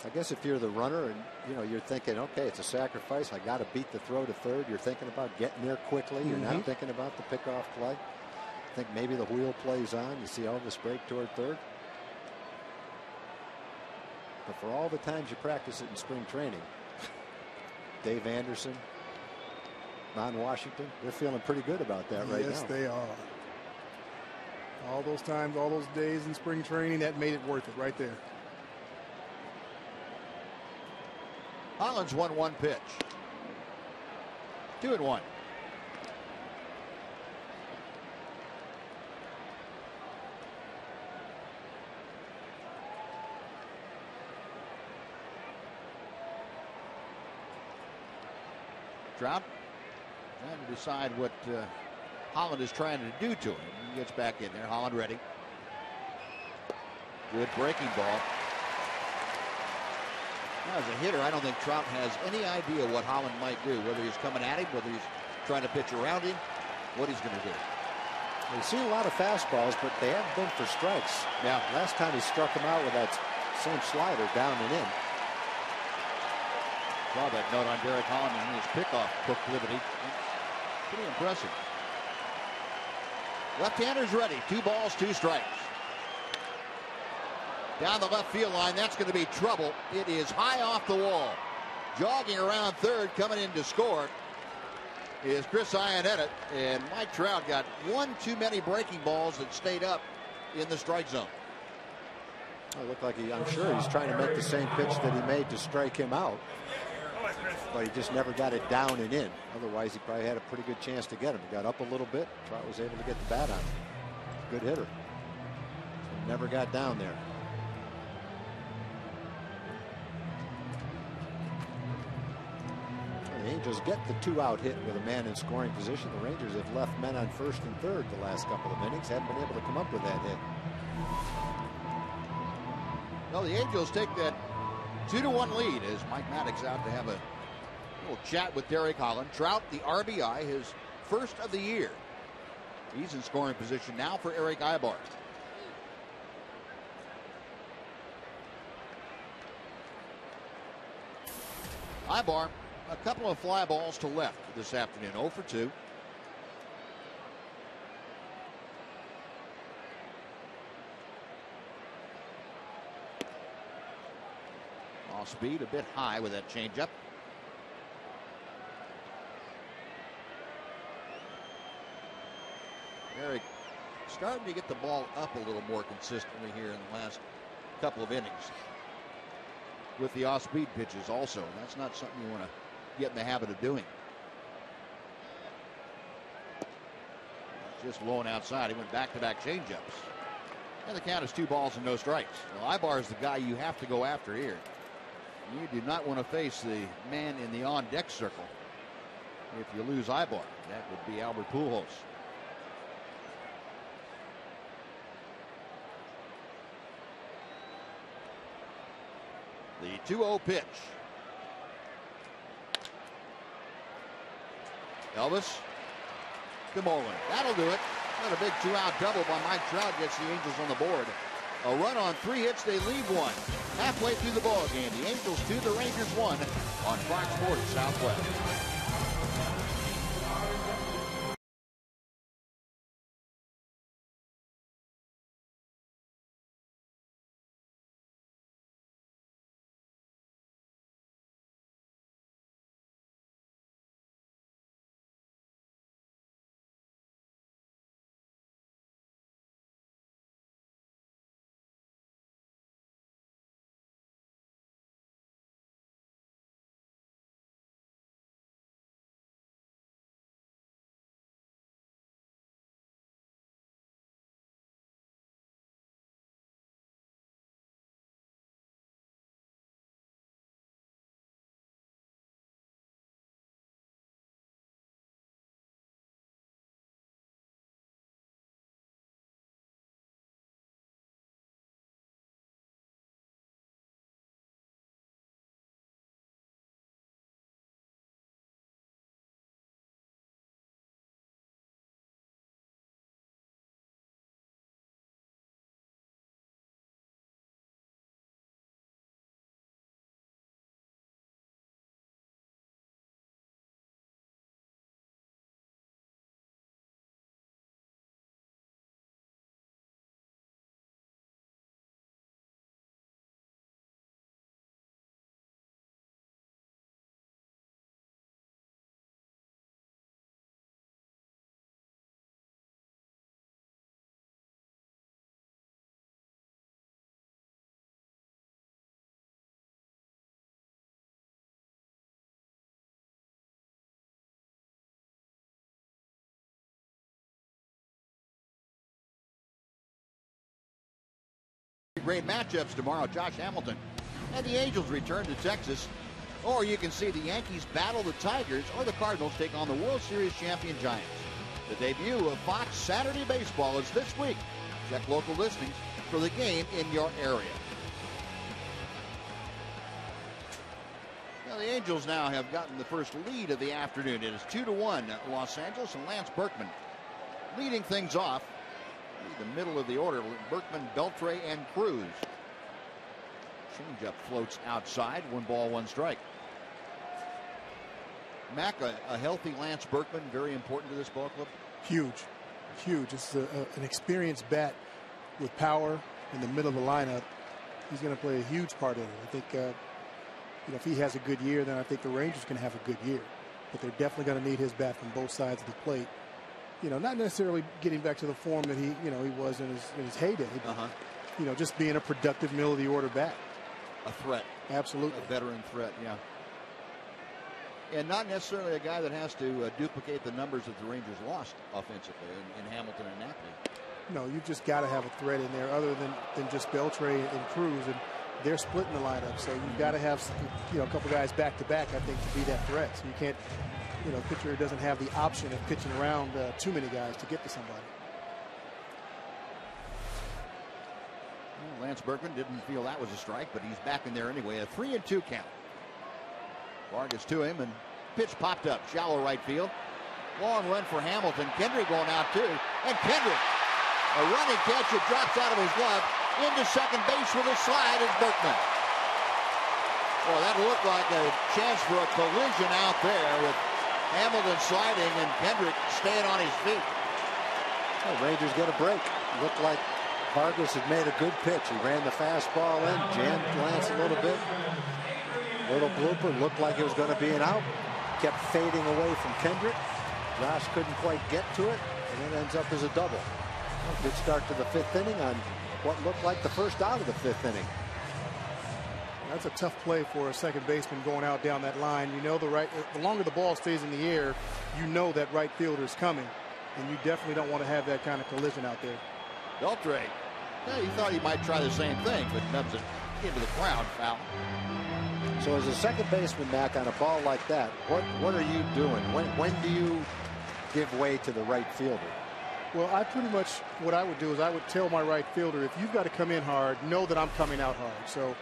I guess if you're the runner and you're thinking, okay, it's a sacrifice. I got to beat the throw to third. You're thinking about getting there quickly. You're not thinking about the pickoff play. I think maybe the wheel plays on. You see Elvis break toward third. But for all the times you practice it in spring training, Dave Anderson, Ron Washington, they're feeling pretty good about that right now. Yes, they are. All those times, all those days in spring training, that made it worth it right there. Holland's 1-1 pitch. 2-1. Trout trying to decide what Holland is trying to do to him. He gets back in there. Holland ready. Good breaking ball. Now, as a hitter, I don't think Trout has any idea what Holland might do, whether he's coming at him, whether he's trying to pitch around him, what he's going to do. We've seen a lot of fastballs, but they haven't been for strikes. Yeah. Last time he struck him out with that same slider down and in. Saw that note on Derek Holland and his pickoff proclivity. Pretty impressive. Left-hander's ready. 2 balls, 2 strikes. Down the left field line, that's going to be trouble. It is high off the wall. Jogging around third, coming in to score is Chris Iannetta. And Mike Trout got one too many breaking balls that stayed up in the strike zone. It looked like I'm sure he's trying to make the same pitch that he made to strike him out. But he just never got it down and in. Otherwise, he probably had a pretty good chance to get him. He got up a little bit. Trout was able to get the bat on him. Good hitter. Never got down there. The Angels get the 2-out hit with a man in scoring position. The Rangers have left men on first and third the last couple of innings. Haven't been able to come up with that hit. No, the Angels take that 2-1 lead as Mike Maddox out to have a little chat with Derek Holland. Trout, the RBI, his first of the year. He's in scoring position now for Eric Ibar. Ibar, a couple of fly balls to left this afternoon, 0 for 2. Off speed, a bit high with that changeup. Eric starting to get the ball up a little more consistently here in the last couple of innings. With the off-speed pitches also. That's not something you want to get in the habit of doing. Just blowing outside. He went back-to-back changeups. And the count is 2 balls and no strikes. Well, Ibar is the guy you have to go after here. You do not want to face the man in the on-deck circle if you lose Ibar. That would be Albert Pujols. The 2-0 pitch. Elvis to Moreland. That'll do it. Not a big 2-out double by Mike Trout gets the Angels on the board. A run on 3 hits, they leave 1. Halfway through the ball game, the Angels 2, the Rangers 1 on Fox Sports Southwest. great matchups tomorrow. Josh Hamilton and the Angels return to Texas. Or you can see the Yankees battle the Tigers, or the Cardinals take on the World Series champion Giants. The debut of Fox Saturday Baseball is this week. Check local listings for the game in your area. Now, the Angels now have gotten the first lead of the afternoon. It is 2-1 Los Angeles, and Lance Berkman leading things off. The middle of the order, Berkman, Beltre, and Cruz. Changeup floats outside. 1 ball, 1 strike. Mac, a healthy Lance Berkman, very important to this ball club. Huge, huge. It's an experienced bat with power in the middle of the lineup. He's going to play a huge part in it. I think, if he has a good year, then I think the Rangers can have a good year. But they're definitely going to need his bat from both sides of the plate. Not necessarily getting back to the form that he was in his heyday. But, just being a productive middle of the order bat. A threat. Absolutely. A veteran threat, yeah. And not necessarily a guy that has to duplicate the numbers that the Rangers lost offensively in Hamilton and Napoli. No, you've just got to have a threat in there other than just Beltre and Cruz, and they're splitting the lineup. So you've got to have a couple guys back to back, I think, to be that threat. So you can't, pitcher doesn't have the option of pitching around too many guys to get to somebody. Well, Lance Berkman didn't feel that was a strike, but he's back in there anyway. A 3-2 count. Vargas to him, and pitch popped up, shallow right field. Long run for Hamilton. Kendrick going out too, and Kendrick, a running catch. It drops out of his glove into second base with a slide is Berkman. Well, that looked like a chance for a collision out there with Hamilton sliding and Kendrick staying on his feet. Well, Rangers get a break. Looked like Vargas had made a good pitch. He ran the fastball in, jammed Lance a little bit. Little blooper, looked like it was going to be an out. Kept fading away from Kendrick. Josh couldn't quite get to it, and it ends up as a double. Good start to the 5th inning on what looked like the first out of the 5th inning. That's a tough play for a second baseman going out down that line. The longer the ball stays in the air, that right fielder is coming, and you definitely don't want to have that kind of collision out there. Beltre, he thought he might try the same thing, but nubs it into the crowd, foul. So as a second baseman, Mac, on a ball like that, what are you doing? When do you give way to the right fielder? Well, what I would do is I would tell my right fielder, if you've got to come in hard, know that I'm coming out hard. So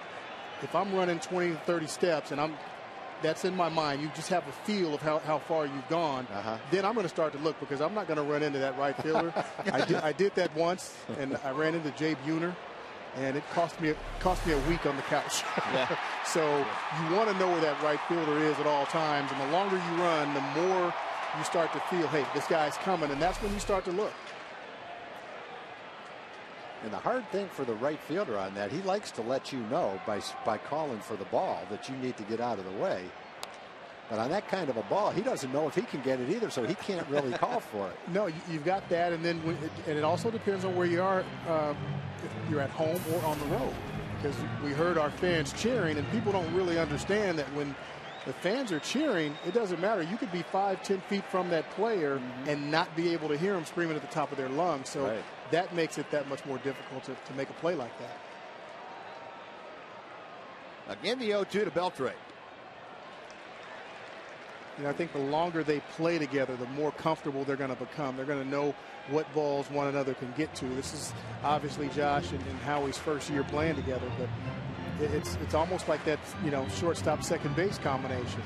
if I'm running 20 to 30 steps and that's in my mind, you just have a feel of how far you've gone, then I'm going to start to look, because I'm not going to run into that right fielder. I did that once, and I ran into Jay Buhner, and it cost me a week on the couch. So you want to know where that right fielder is at all times, and the longer you run, the more you start to feel, hey, this guy's coming, and that's when you start to look. And the hard thing for the right fielder on that, he likes to let you know by calling for the ball that you need to get out of the way. But on that kind of a ball, he doesn't know if he can get it either, so he can't really call for it. No, you've got that, and then and it also depends on where you are, if you're at home or on the road. Because we heard our fans cheering, and people don't really understand that when the fans are cheering, it doesn't matter. You could be 5-10 feet from that player and not be able to hear them screaming at the top of their lungs. So that makes it that much more difficult to make a play like that. Again, the 0-2 to Beltre. I think the longer they play together, the more comfortable they're going to become. They're going to know what balls one another can get to. This is obviously Josh and Howie's first year playing together, but it's almost like that, shortstop second base combination.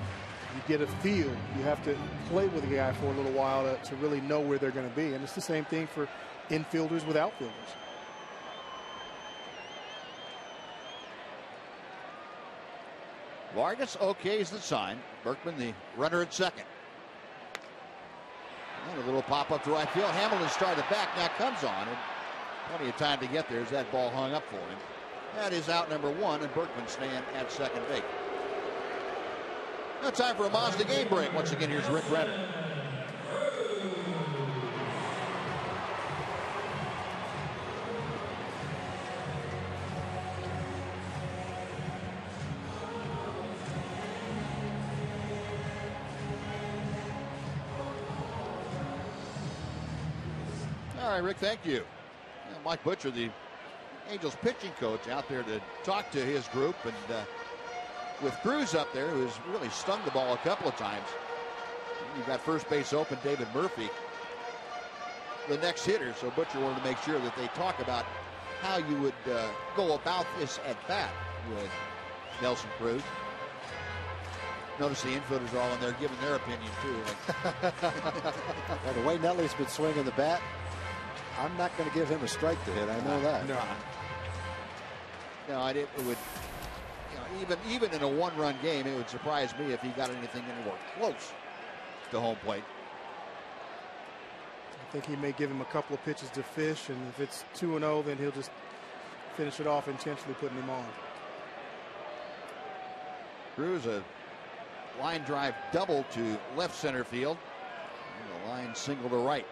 You get a feel. You have to play with a guy for a little while to really know where they're going to be. And it's the same thing for infielders with outfielders. Vargas okays the sign. Berkman, the runner at second. And a little pop-up to right field. Hamilton started back, now comes on. And plenty of time to get there as that ball hung up for him. That is out number 1, and Berkman staying at second base. Now time for a Mazda game break. Once again, here's Rick Renner. All right, Rick, thank you. Mike Butcher, the Angels pitching coach out there to talk to his group, and with Cruz up there, who's really stung the ball a couple of times. You've got first base open, David Murphy, the next hitter. So Butcher wanted to make sure that they talk about how you would go about this at bat with Nelson Cruz. Notice the infielders are all in there giving their opinion too. Well, the way Nelly's been swinging the bat, I'm not going to give him a strike to hit. I know that. No, it would. Even in a one-run game, it would surprise me if he got anything anywhere close to home plate. I think he may give him a couple of pitches to Fish, and if it's 2-0, then he'll just finish it off, intentionally putting him on. Cruz, a line drive double to left center field. And a line single to right.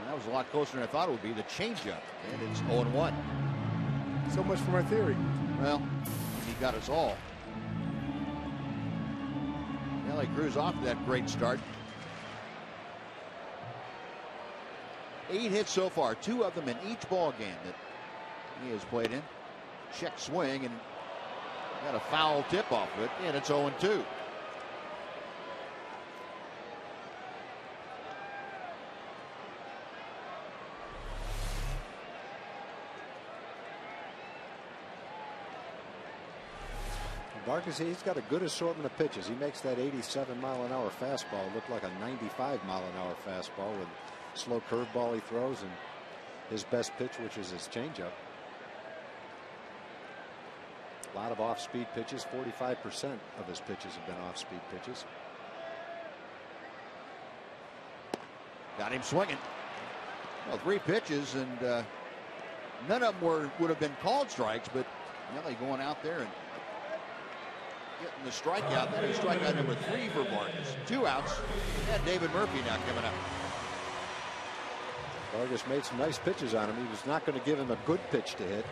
And that was a lot closer than I thought it would be. The changeup, and it's 0-1. So much for my theory. Well, he got us all. Nelly Cruz off to that great start. 8 hits so far, 2 of them in each ball game that he has played in. Check swing and got a foul tip off of it, and it's 0-2. Vargas, he's got a good assortment of pitches. He makes that 87-mile-an-hour fastball look like a 95-mile-an-hour fastball with slow curveball he throws and his best pitch, which is his changeup. A lot of off-speed pitches. 45% of his pitches have been off-speed pitches. Got him swinging. Well, 3 pitches, and none of them would have been called strikes, but Nelly going out there and getting the strikeout. That is strikeout number 3 for Vargas. 2 outs, and David Murphy now coming up. Vargas made some nice pitches on him. He was not going to give him a good pitch to hit,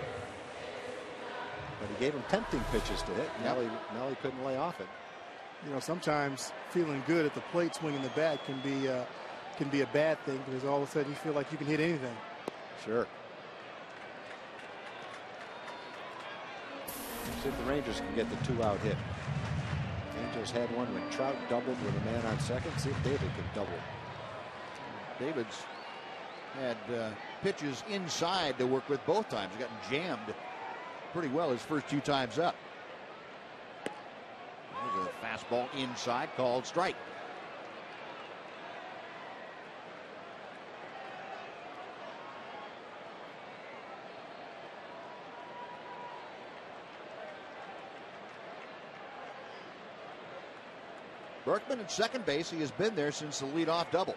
but he gave him tempting pitches to hit. Yep. Nelly couldn't lay off it. You know, sometimes feeling good at the plate swinging the bat can be a bad thing, because all of a sudden you feel like you can hit anything. Sure. See if the Rangers can get the 2-out hit. Angels had one when Trout doubled with a man on second. See if David can double. David's had pitches inside to work with both times. He got jammed pretty well his first 2 times up. There's a fastball inside called strike. Berkman at second base. He has been there since the leadoff double.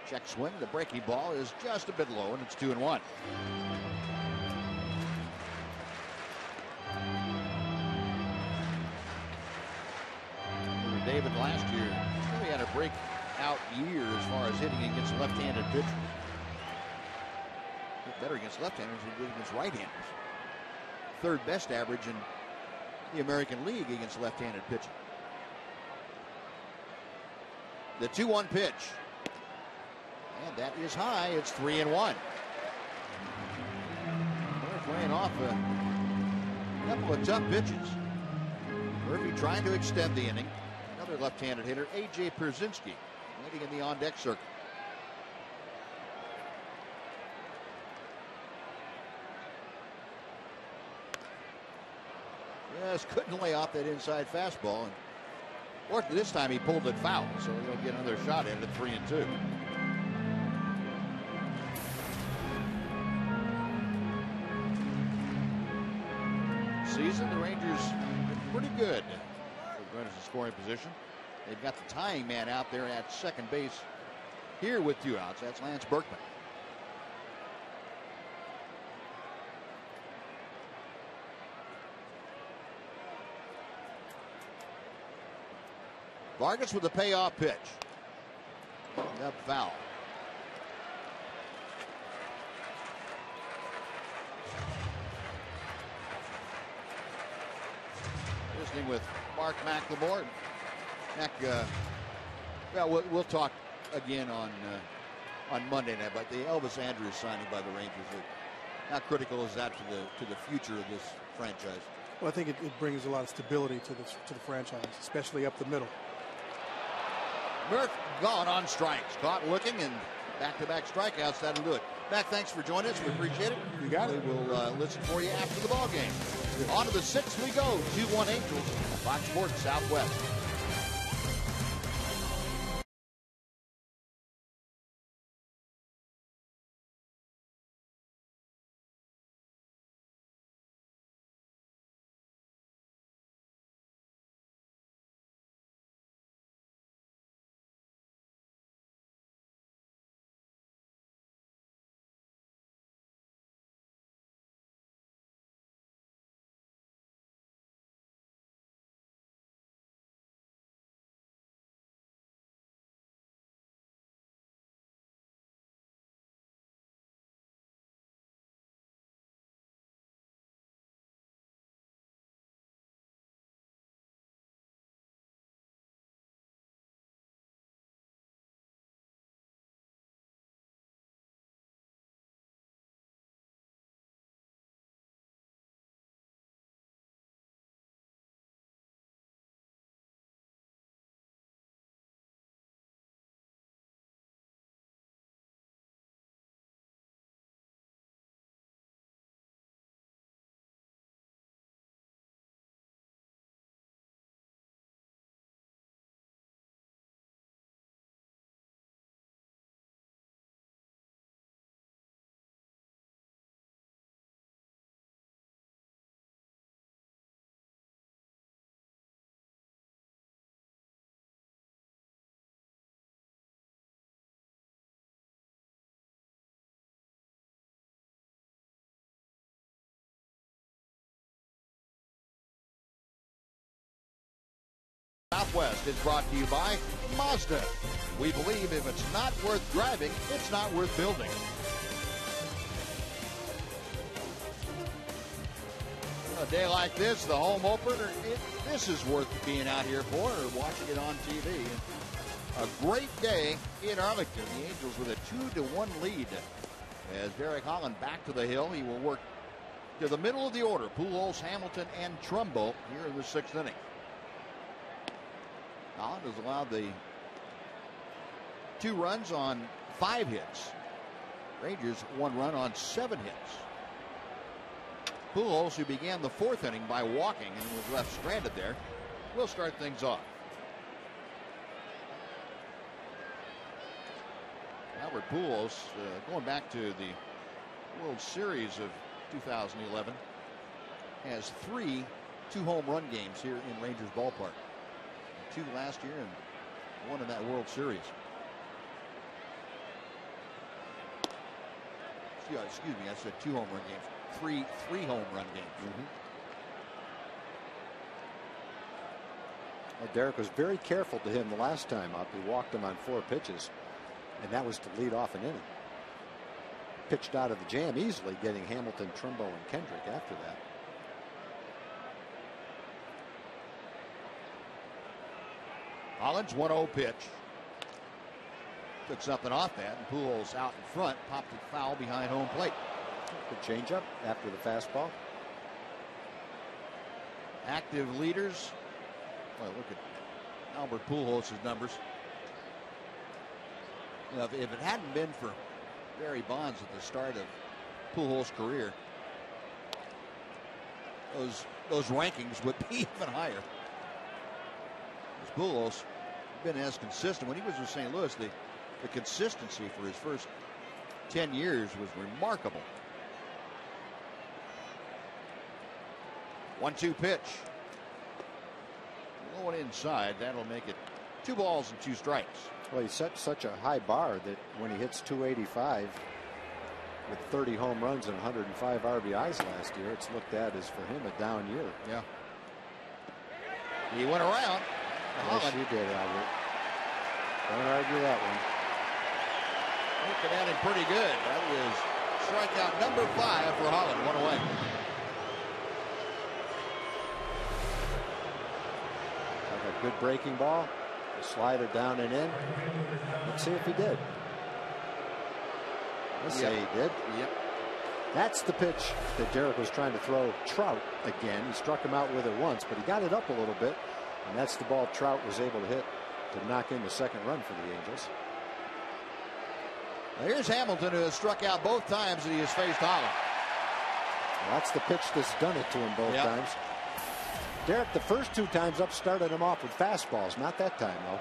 Check swing. The breaking ball is just a bit low, and it's 2-1. David last year really had a breakout year as far as hitting against left-handed pitchers. Hit better against left-handers than he did against right-handers. 3rd best average in the American League against left-handed pitching. The 2-1 pitch. And that is high. It's 3-1. They're playing off a couple of tough pitches. Murphy trying to extend the inning. Another left-handed hitter, A.J. Pierzynski, waiting in the on-deck circle. Yes, couldn't lay off that inside fastball. And fortunately, this time he pulled it foul, so he'll get another shot at it, 3-2. Season, the Rangers are pretty good for runners in scoring position. They've got the tying man out there at second base here with 2 outs. That's Lance Berkman. Vargas with a payoff pitch. Up foul. Listening with Mark McLemore. Mac, well, we'll talk again on on Monday night. But the Elvis Andrews signing by the Rangers, how critical is that to the future of this franchise? Well, I think it brings a lot of stability to the franchise, especially up the middle. Murph gone on strikes. Caught looking, and back-to-back strikeouts. That'll do it. Mac, thanks for joining us. We appreciate it. You got it. We will listen for you after the ball game. On to the sixth we go. 2-1 Angels. Fox Sports Southwest. Southwest is brought to you by Mazda. We believe if it's not worth driving, it's not worth building. A day like this, the home opener, this is worth being out here for or watching it on TV. A great day in Arlington. The Angels with a 2-1 lead. As Derek Holland back to the hill, he will work to the middle of the order. Pujols, Hamilton, and Trumbo here in the sixth inning. Holland has allowed the 2 runs on 5 hits. Rangers 1 run on 7 hits. Pujols, who began the 4th inning by walking and was left stranded there, will start things off. Albert Pujols, going back to the World Series of 2011, has 3 2-home run games here in Rangers ballpark. 2 last year and 1 in that World Series. Excuse me, I said 2 home run games. 3 home run games. Well, Derek was very careful to him the last time up. He walked him on 4 pitches, and that was to lead off an inning. Pitched out of the jam easily, getting Hamilton, Trumbo, and Kendrick after that. Holland's 1-0 pitch. Took something off that, and Pujols out in front, popped it foul behind home plate. Good changeup after the fastball. Active leaders. Well, look at Albert Pujols' numbers. You know, if it hadn't been for Barry Bonds at the start of Pujols' career, those rankings would be even higher. Pujols been as consistent. When he was with St. Louis, the consistency for his first 10 years was remarkable. 1-2 pitch. Going inside. That'll make it 2 balls and 2 strikes. Well, he set such a high bar that when he hits 285 with 30 home runs and 105 RBIs last year, it's looked at as for him a down year. Yeah. He went around. Yes, you did, Albert. Don't argue that one. Looking at him pretty good. That was strikeout number 5 for Holland. 1 away. Like a good breaking ball. A slider down and in. Let's see if he did. Let's say he did. Yep. That's the pitch that Derek was trying to throw Trout again. He struck him out with it once, but he got it up a little bit, and that's the ball Trout was able to hit to knock in the second run for the Angels. Now here's Hamilton, who has struck out both times that he has faced Holland. Well, that's the pitch that's done it to him both times. Derek, the first 2 times up, started him off with fastballs. Not that time, though.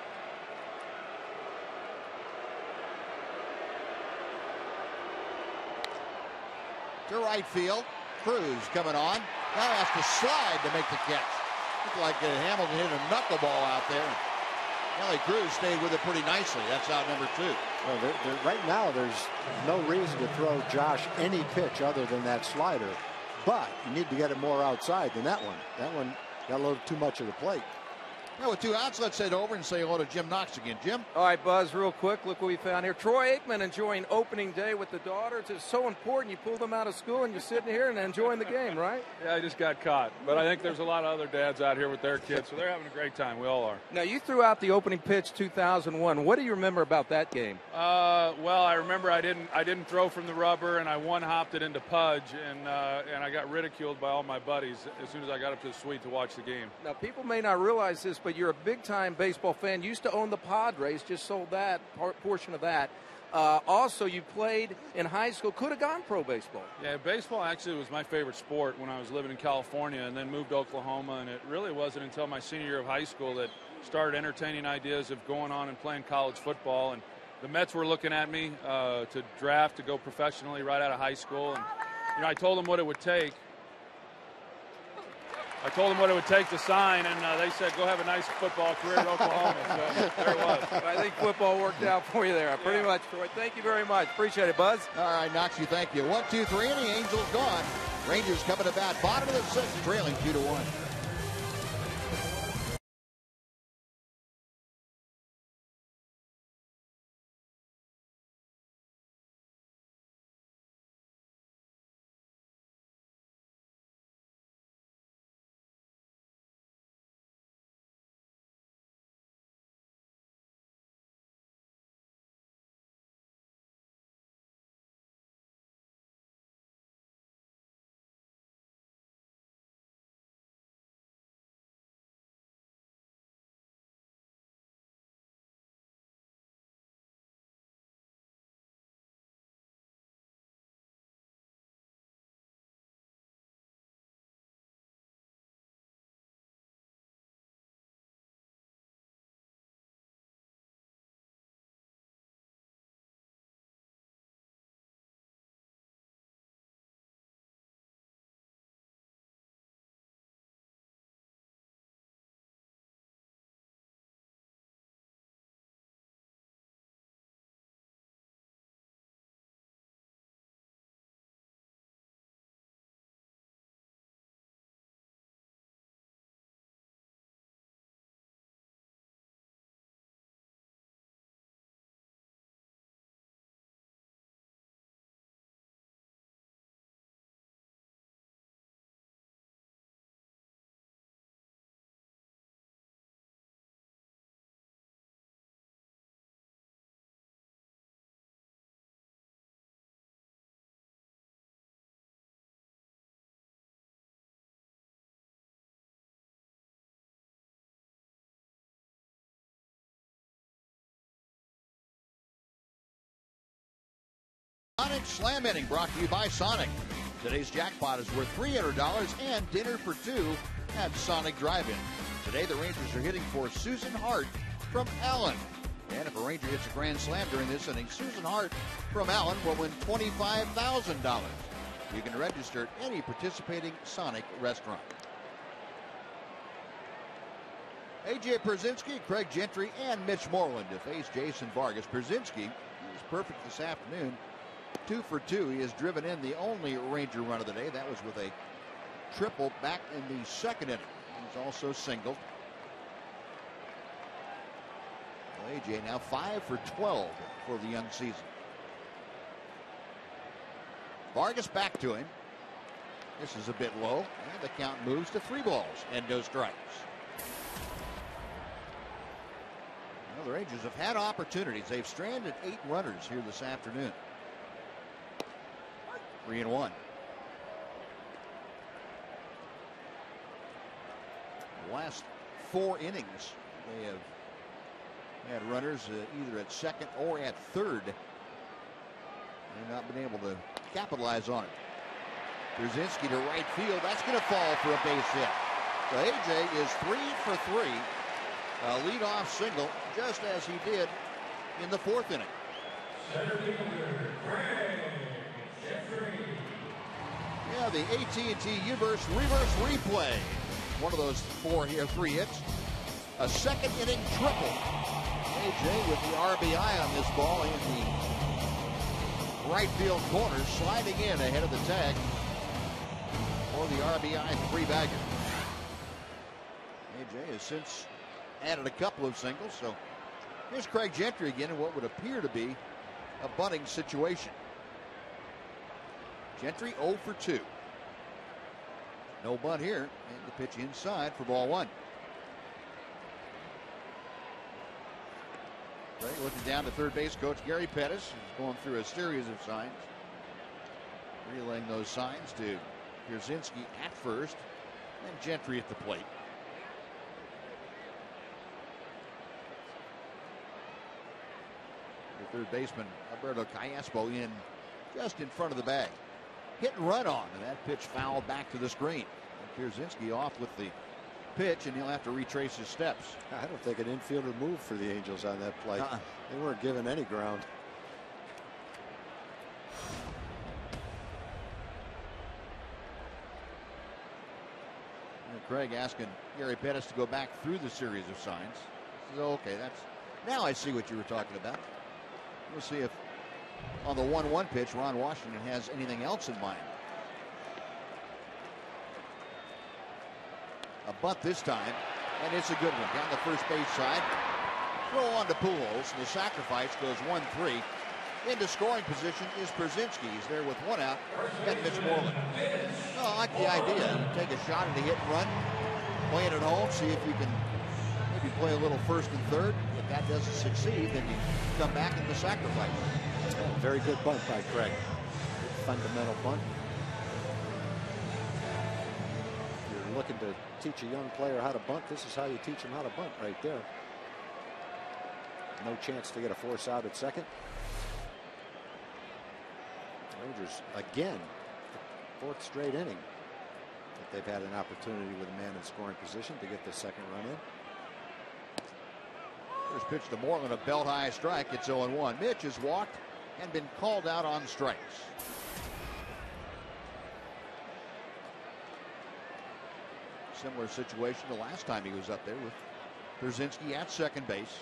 To right field. Cruz coming on. Now has to slide to make the catch. Looked like Hamilton hit a knuckleball out there. Nelly Cruz stayed with it pretty nicely. That's out number 2. Well, right now, there's no reason to throw Josh any pitch other than that slider. But you need to get it more outside than that one. That one got a little too much of the plate. Well, with 2 outs, let's head over and say hello to Jim Knox again. Jim? All right, Buzz, real quick, look what we found here. Troy Aikman enjoying opening day with the daughters. It's so important. You pull them out of school and you're sitting here and enjoying the game, right? Yeah, I just got caught. But I think there's a lot of other dads out here with their kids, so they're having a great time. We all are. Now, you threw out the opening pitch 2001. What do you remember about that game? Well, I remember I didn't throw from the rubber, and I one-hopped it into Pudge, and I got ridiculed by all my buddies as soon as I got up to the suite to watch the game. Now, people may not realize this, but you're a big-time baseball fan. Used to own the Padres, just sold that portion of that. Also, you played in high school. Could have gone pro baseball. Yeah, baseball actually was my favorite sport when I was living in California, and then moved to Oklahoma. And it really wasn't until my senior year of high school that started entertaining ideas of going on and playing college football. And the Mets were looking at me to draft to go professionally right out of high school. And I told them what it would take. To sign, and they said, go have a nice football career at Oklahoma. So there it was. I think football worked out for you there. Pretty much, Troy. Thank you very much. Appreciate it, Buzz. All right, Knox, you thank you. 1, 2, 3, and the Angels gone. Rangers coming to bat, bottom of the 6th, trailing 2-1. Sonic Slam Inning brought to you by Sonic. Today's jackpot is worth $300 and dinner for 2 at Sonic Drive-In. Today the Rangers are hitting for Susan Hart from Allen. And if a Ranger hits a grand slam during this inning, Susan Hart from Allen will win $25,000. You can register at any participating Sonic restaurant. A.J. Pierzynski, Craig Gentry, and Mitch Moreland to face Jason Vargas. Pierzynski is perfect this afternoon. 2 for 2. He has driven in the only Ranger run of the day. That was with a triple back in the second inning. He's also singled. Well, AJ now 5 for 12 for the young season. Vargas back to him. This is a bit low. And the count moves to 3 balls and no strikes. Well, the Rangers have had opportunities. They've stranded 8 runners here this afternoon. 3-1. The last 4 innings, they have had runners either at second or at third. They've not been able to capitalize on it. Brzezinski to right field. That's going to fall for a base hit. So AJ is 3 for 3. A leadoff single, just as he did in the 4th inning. Yeah, the AT Universe reverse replay. One of those 3 hits. A 2nd inning triple. AJ with the RBI on this ball in the right field corner, sliding in ahead of the tag for the RBI 3-bagger. AJ has since added a couple of singles, so here's Craig Gentry again in what would appear to be a bunting situation. Gentry 0 for 2. No bunt here, and the pitch inside for ball 1. Craig looking down to third base coach Gary Pettis, who's going through a series of signs. Relaying those signs to Brzezinski at first, and Gentry at the plate. The third baseman Alberto Callaspo in just in front of the bag. Hit and run on, and that pitch fouled back to the screen. And Brzezinski off with the pitch, and he'll have to retrace his steps. I don't think an infielder moved for the Angels on that play. They weren't given any ground. And Craig asking Gary Pettis to go back through the series of signs. He says, okay, now I see what you were talking about. We'll see if on the 1-1 pitch Ron Washington has anything else in mind. A bunt this time, and it's a good one. Down the first base side. Throw on to Pujols, and the sacrifice goes 1-3. Into scoring position is Brzezinski. He's there with 1 out, and Mitch Moreland. Oh, I like the idea. You take a shot at a hit and run, play it at home, see if you can maybe play a little first and third. If that doesn't succeed, then you come back in the sacrifice. Very good bunt by Craig. Good fundamental bunt. If you're looking to teach a young player how to bunt, this is how you teach him how to bunt right there. No chance to get a force out at second. Rangers again, 4th straight inning that they've had an opportunity with a man in scoring position to get the second run in. First pitch to Moreland, a belt high strike. It's 0-1. Mitch has walked and been called out on strikes. Similar situation the last time he was up there with Brzezinski at second base.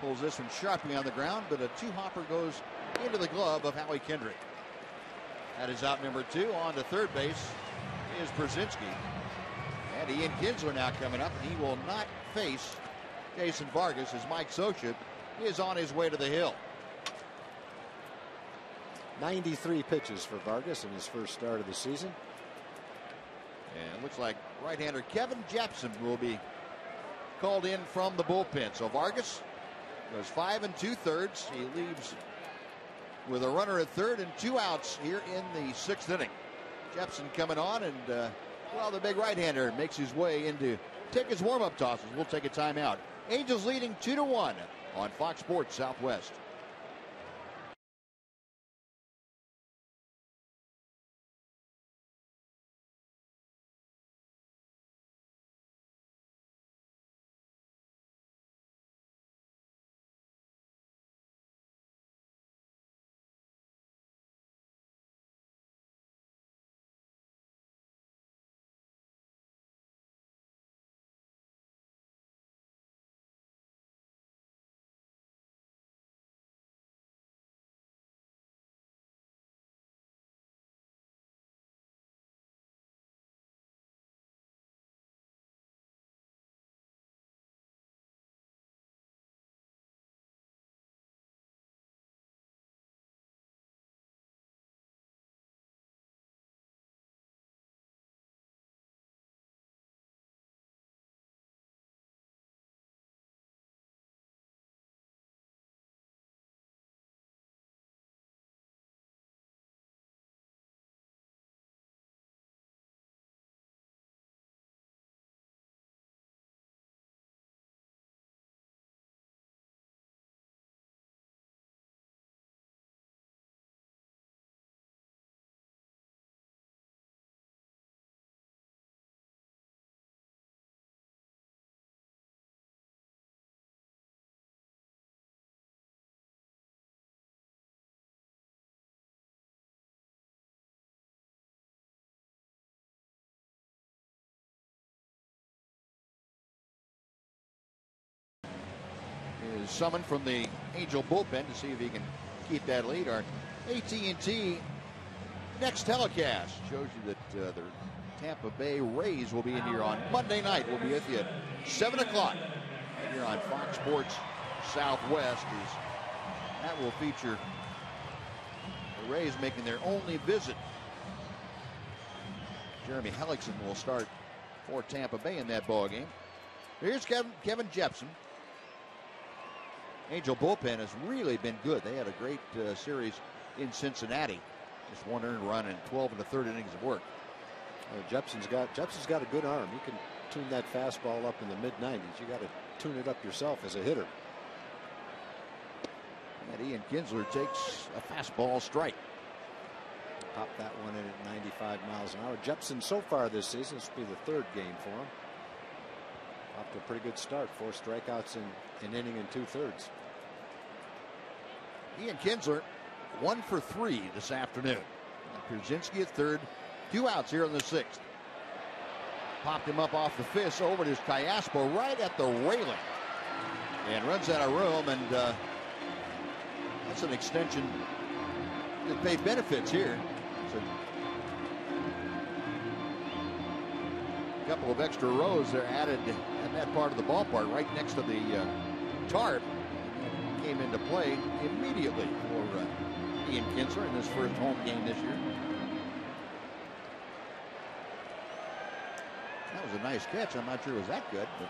Pulls this one sharply on the ground, but a 2-hopper goes into the glove of Howie Kendrick. That is out number 2. On to third base is Brzezinski. And Ian Kinsler now coming up, and he will not face Jason Vargas as Mike Socha is on his way to the hill. 93 pitches for Vargas in his first start of the season. And it looks like right-hander Kevin Jepson will be called in from the bullpen. So Vargas goes 5 2/3. He leaves with a runner at third and 2 outs here in the 6th inning. Jepson coming on, and well, the big right-hander makes his way into take his warm-up tosses. We'll take a timeout. Angels leading 2-1 on Fox Sports Southwest. is summoned from the Angel bullpen to see if he can keep that lead. Our AT&T next telecast shows you that the Tampa Bay Rays will be in here on Monday night. We'll be with you at 7 o'clock here on Fox Sports Southwest. That will feature the Rays making their only visit. Jeremy Hellickson will start for Tampa Bay in that ball game. Here's Kevin Jepsen. Angel bullpen has really been good. They had a great series in Cincinnati. Just one earned run and 12 1/3 innings of work. Jepsen's got a good arm. You can tune that fastball up in the mid-90s. You got to tune it up yourself as a hitter. And Ian Kinsler takes a fastball strike. Pop that one in at 95 miles an hour. Jepsen so far this season, this will be the third game for him. Off to a pretty good start. 4 strikeouts in an inning and 2/3. Ian Kinsler 1 for 3 this afternoon. Pierzynski at third. 2 outs here in the 6th. Popped him up off the fist over to Callaspo right at the railing. And runs out of room, and that's an extension that paid benefits here. So a couple of extra rows there added at that part of the ballpark right next to the tarp. Came into play immediately for Ian Kinsler in his first home game this year. That was a nice catch. I'm not sure it was that good, but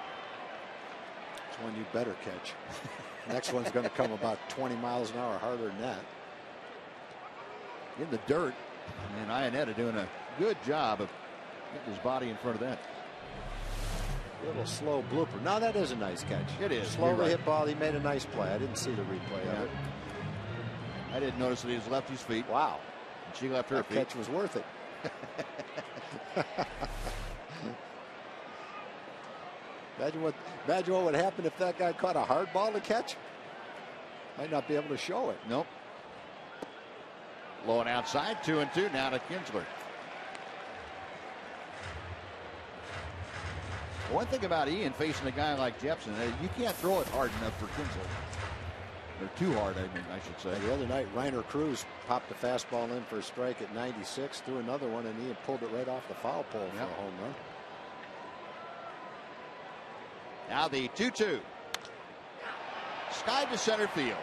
it's one you better catch. Next one's going to come about 20 miles an hour harder than that. In the dirt, and Ionetta doing a good job of getting his body in front of that. Little slow blooper. Now that is a nice catch. It is. Slowly hit ball. He made a nice play. I didn't see the replay of it. I didn't notice that he was left his feet. Wow. And she left her that feet. Catch was worth it. Imagine what would happen if that guy caught a hard ball to catch. Might not be able to show it. Nope. Low and outside, 2-2 now to Kinsler. One thing about Ian facing a guy like Jepsen, you can't throw it hard enough for Kinsler. Or too hard, I should say. The other night, Reiner Cruz popped a fastball in for a strike at 96, threw another one, and Ian pulled it right off the foul pole for a home run. Now the 2-2. Sky to center field.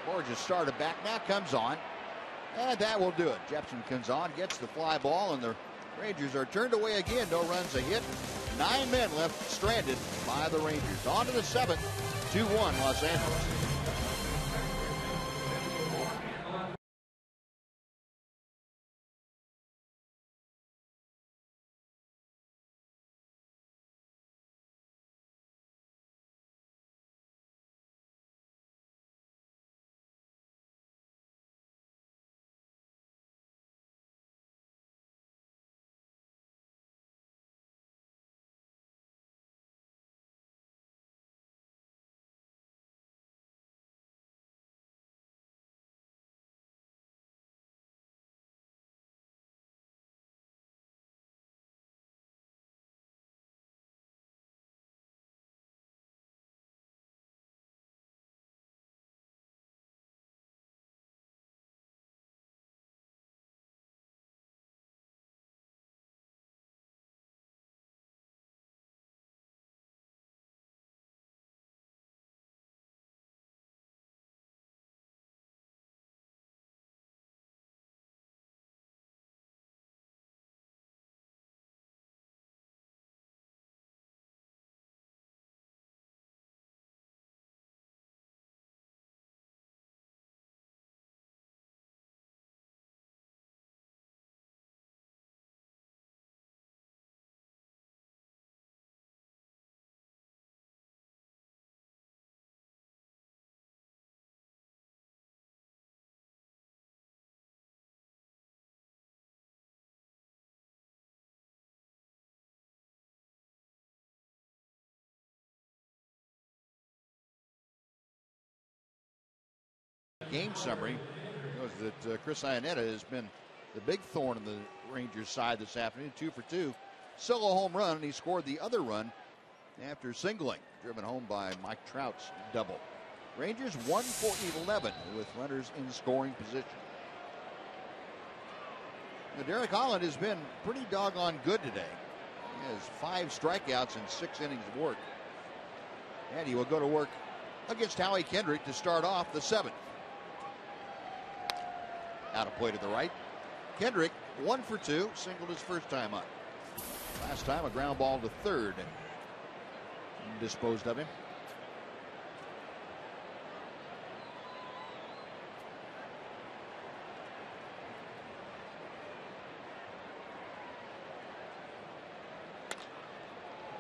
Borges started back, now comes on. And that will do it. Jepsen comes on, gets the fly ball, and the Rangers are turned away again. No runs, a hit. 9 men left stranded by the Rangers. On to the 7th. 2-1 Los Angeles. Game summary shows that Chris Ionetta has been the big thorn in the Rangers side this afternoon. 2 for 2. Solo home run, and he scored the other run after singling, driven home by Mike Trout's double. Rangers 1 for 11 with runners in scoring position. Now, Derek Holland has been pretty doggone good today. He has 5 strikeouts and 6 innings of work. And he will go to work against Howie Kendrick to start off the 7th. Out of play to the right. Kendrick 1 for 2, singled his first time up. Last time a ground ball to third. Disposed of him.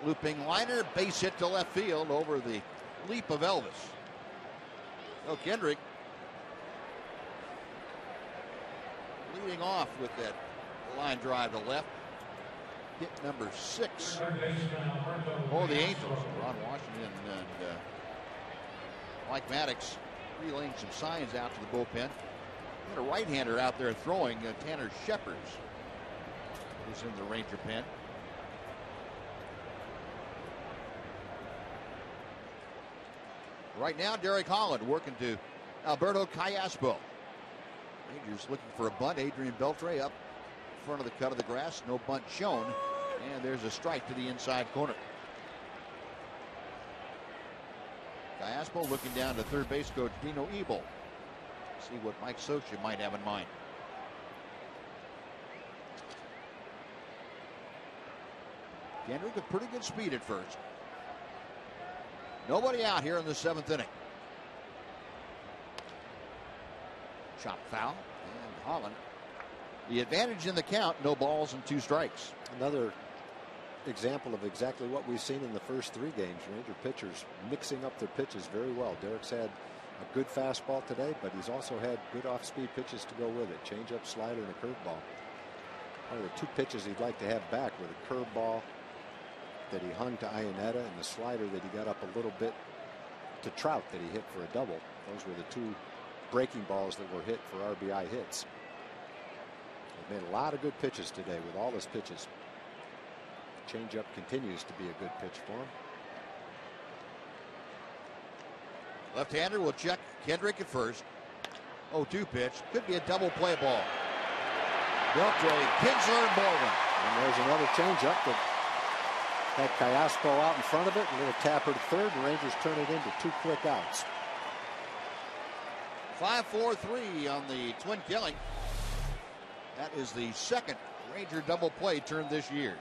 Looping liner, base hit to left field over the leap of Elvis. So Kendrick leading off with that line drive to left. Hit number 6 for the Angels. Ron Washington and Mike Maddox relaying some signs out to the bullpen. And a right-hander out there throwing, Tanner Shepard, who's in the Ranger pen. Right now, Derek Holland working to Alberto Callaspo. Rangers looking for a bunt. Adrian Beltre up in front of the cut of the grass. No bunt shown. And there's a strike to the inside corner. Callaspo looking down to third base coach Dino Ebel. See what Mike Socha might have in mind. Kendrick with pretty good speed at first. Nobody out here in the 7th inning. Chop foul. And Holland. The advantage in the count, no balls and 2 strikes. Another example of exactly what we've seen in the first 3 games. Ranger pitchers mixing up their pitches very well. Derek's had a good fastball today, but he's also had good off-speed pitches to go with it. Changeup, slider, and a curveball. One of the 2 pitches he'd like to have back were the curveball that he hung to Iannetta and the slider that he got up a little bit to Trout that he hit for a double. Those were the 2 breaking balls that were hit for RBI hits. They've made a lot of good pitches today with all his pitches. Changeup continues to be a good pitch for him. Left-hander will check Kendrick at first. 0-2 pitch. Could be a double play ball. Beltre, Kinsler, and Morgan. And there's another changeup that had Callaspo out in front of it. A little tapper to third. The Rangers turn it into 2 quick outs. 5-4-3 on the twin killing. That is the 2nd Ranger double play turned this year.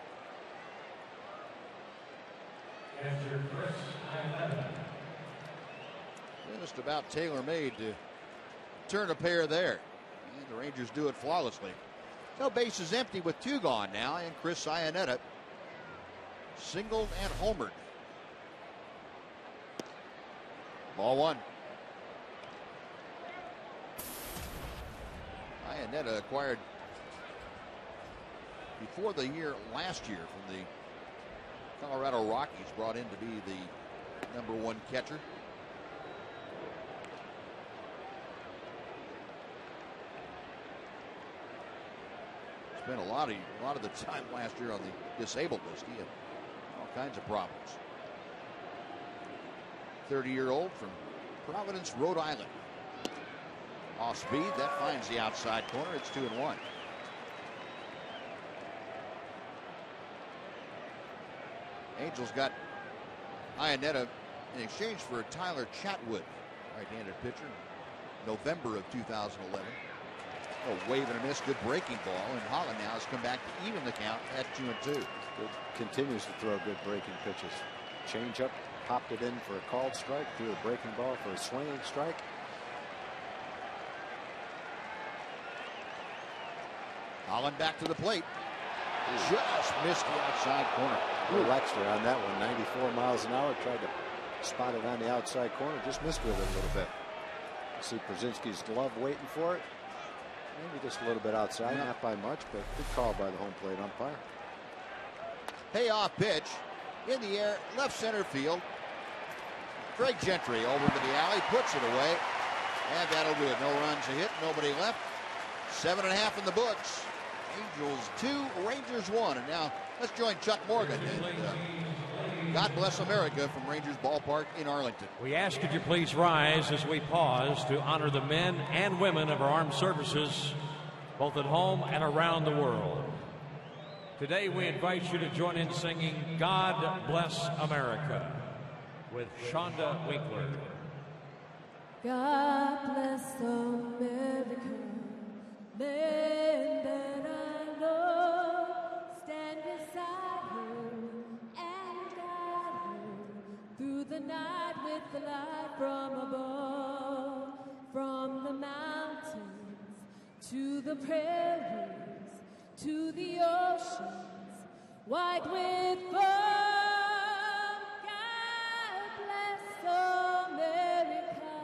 Just about tailor-made to turn a pair there. And the Rangers do it flawlessly. So base is empty with 2 gone now, and Chris Iannetta singled and homered. Ball 1. Iannetta acquired before the year last year from the Colorado Rockies, brought in to be the number 1 catcher. Spent a lot of the time last year on the disabled list. He had all kinds of problems. 30-year-old from Providence, Rhode Island. Off speed, that finds the outside corner. It's 2-1. Angels got Iannetta in exchange for Tyler Chatwood, right-handed pitcher, November of 2011. A wave and a miss, good breaking ball, and Holland now has come back to even the count at 2-2. Good, continues to throw good breaking pitches. Changeup, popped it in for a called strike, threw a breaking ball for a swinging strike. Holland back to the plate. Just missed the outside corner. A little extra on that one, 94 miles an hour. Tried to spot it on the outside corner, just missed with it a little bit. See Brzezinski's glove waiting for it. Maybe just a little bit outside, not by much, but good call by the home plate umpire. Payoff pitch in the air, left center field. Greg Gentry over to the alley, puts it away, and that'll do it. No runs a hit, nobody left. 7.5 in the books. Angels 2, Rangers 1. And now let's join Chuck Morgan and God Bless America from Rangers Ballpark in Arlington. We ask that you please rise as we pause to honor the men and women of our armed services, both at home and around the world. Today we invite you to join in singing God Bless America with Shonda Winkler. God bless America, men that I know stand beside her and guide her through the night with the light from above, from the mountains to the prairies to the oceans white with foam. God bless America,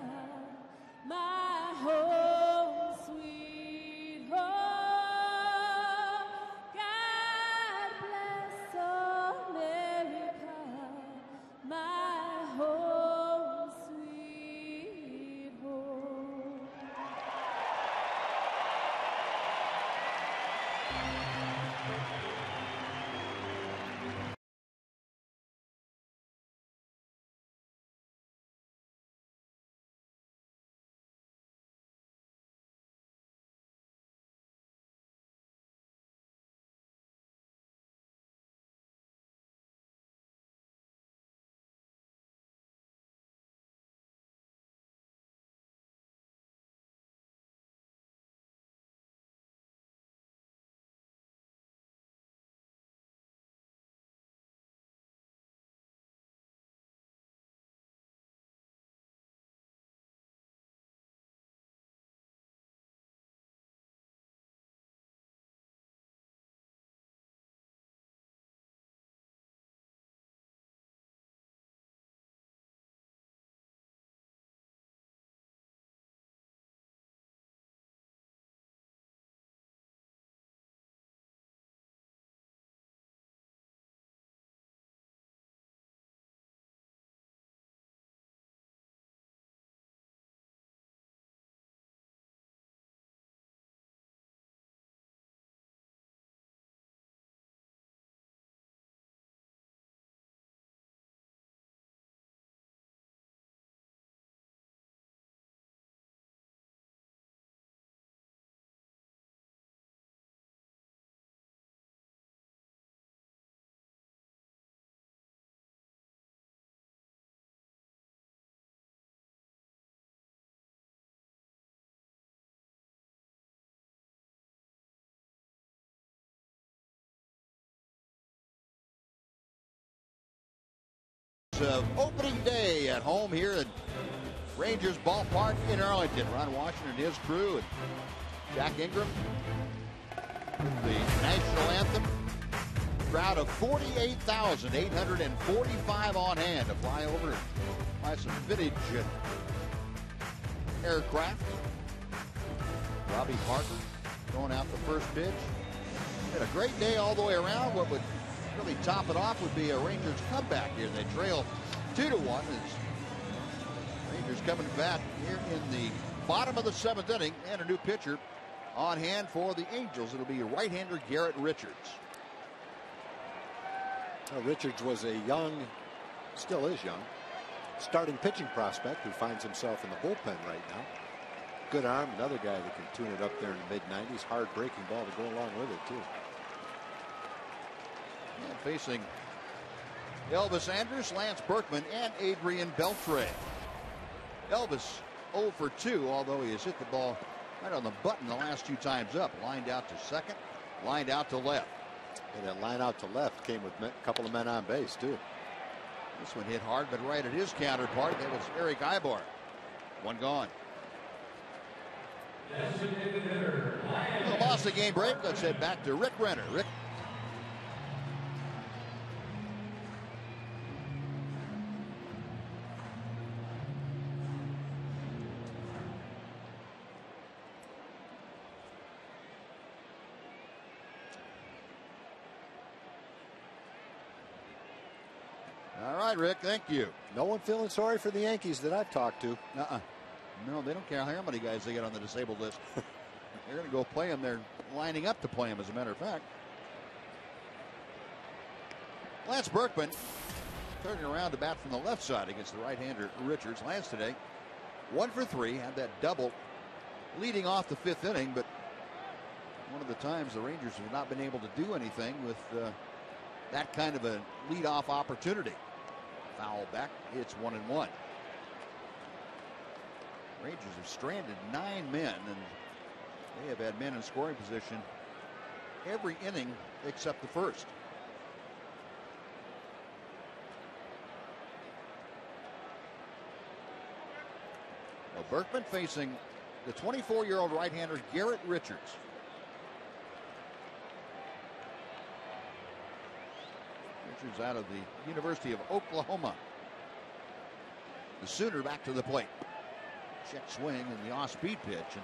my home, sweet home. God bless America, my home, sweet home. Of opening day at home here at Rangers Ballpark in Arlington. Ron Washington and his crew and Jack Ingram with the national anthem. Crowd of 48,845 on hand to fly over and buy some vintage aircraft. Robbie Parker throwing out the first pitch. Had a great day all the way around. What would really top it off would be a Rangers comeback here. They trail 2-1 as Rangers coming back here in the bottom of the 7th inning, and a new pitcher on hand for the Angels. It'll be right-hander Garrett Richards. Richards was a young, still is young, starting pitching prospect who finds himself in the bullpen right now. Good arm, another guy that can tune it up there in the mid-90s. Hard breaking ball to go along with it too. And facing Elvis Andrus, Lance Berkman, and Adrian Beltre. Elvis 0 for 2, although he has hit the ball right on the button the last 2 times up. Lined out to second, lined out to left. And that line out to left came with a couple of men on base too. This one hit hard, but right at his counterpart. That was Eric Ibar. One gone. Well, lost the game break. Let's head back to Rick Renner. Rick. All right, Rick, thank you. No one feeling sorry for the Yankees that I've talked to. No, they don't care how many guys they get on the disabled list. They're going to go play them. They're lining up to play them, as a matter of fact. Lance Berkman turning around to bat from the left side against the right-hander Richards. Lance today, 1 for 3, had that double leading off the 5th inning, but one of the times the Rangers have not been able to do anything with that kind of a leadoff opportunity. Foul back, it's 1-1. Rangers have stranded 9 men, and they have had men in scoring position every inning except the first. Well, Berkman facing the 24-year-old right-hander Garrett Richards. Richards out of the University of Oklahoma. The Sooner back to the plate. Check swing and the off-speed pitch. And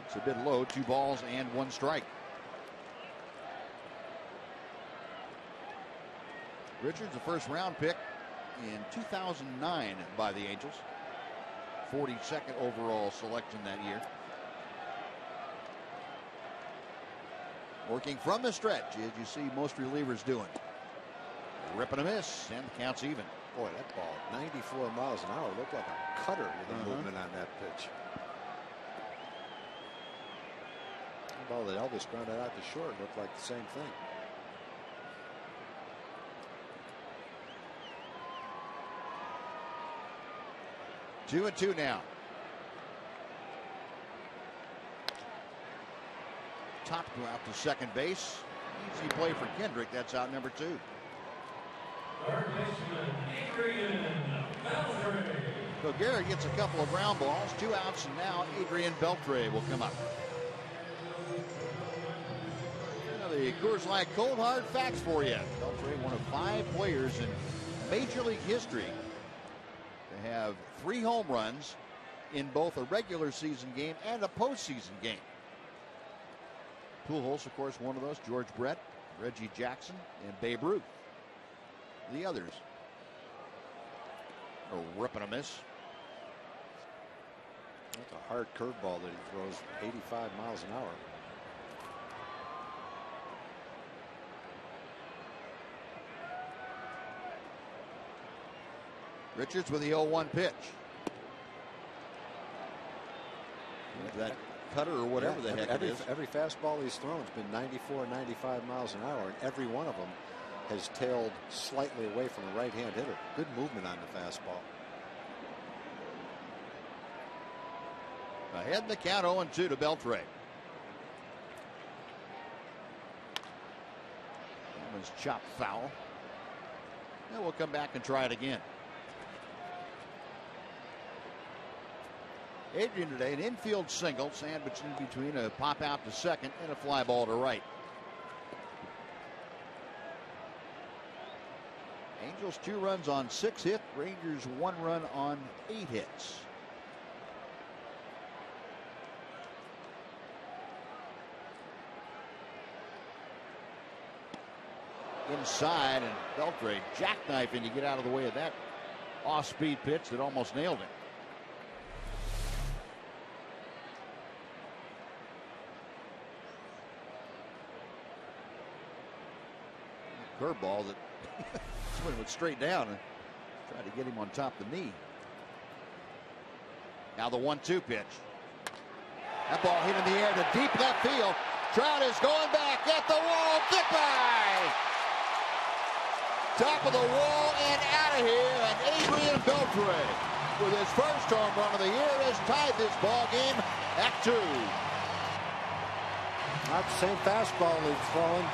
it's a bit low, 2 balls and 1 strike. Richards, a first-round pick in 2009 by the Angels. 42nd overall selection that year. Working from the stretch, as you see most relievers doing. Ripping a miss, and the count's even. Boy, that ball, 94 miles an hour, looked like a cutter with a movement on that pitch. The ball that Elvis grounded out to short looked like the same thing. Two and two now. Top out to second base. Easy play for Kendrick. That's out number 2. So Garrett gets a couple of ground balls, 2 outs, and now Adrian Beltre will come up. The Coors Light cold hard facts for you. Beltre, one of 5 players in Major League history to have 3 home runs in both a regular season game and a postseason game. Pujols, of course, one of those. George Brett, Reggie Jackson, and Babe Ruth. The others are ripping a miss. That's a hard curveball that he throws 85 miles an hour. Richards with the 0-1 pitch. That cutter or whatever the heck it is. Every fastball he's thrown has been 94, 95 miles an hour, and every one of them has tailed slightly away from a right-hand hitter. Good movement on the fastball. Ahead in the count, 0-2 to Beltre. That was chopped foul. And we'll come back and try it again. Adrian today, an infield single sandwiched in between a pop out to second and a fly ball to right. Angels 2 runs on 6 hits. Rangers 1 run on 8 hits. Inside, and Beltre jackknifing to get out of the way of that off-speed pitch that almost nailed him. Curveball that went straight down and tried to get him on top of the knee. Now the 1-2 pitch. That ball hit in the air to deep left field. Trout is going back at the wall. Goodbye. Top of the wall and out of here. And Adrian Beltre, with his first home run of the year, has tied this ball game at 2. Not the same fastball he's throwing.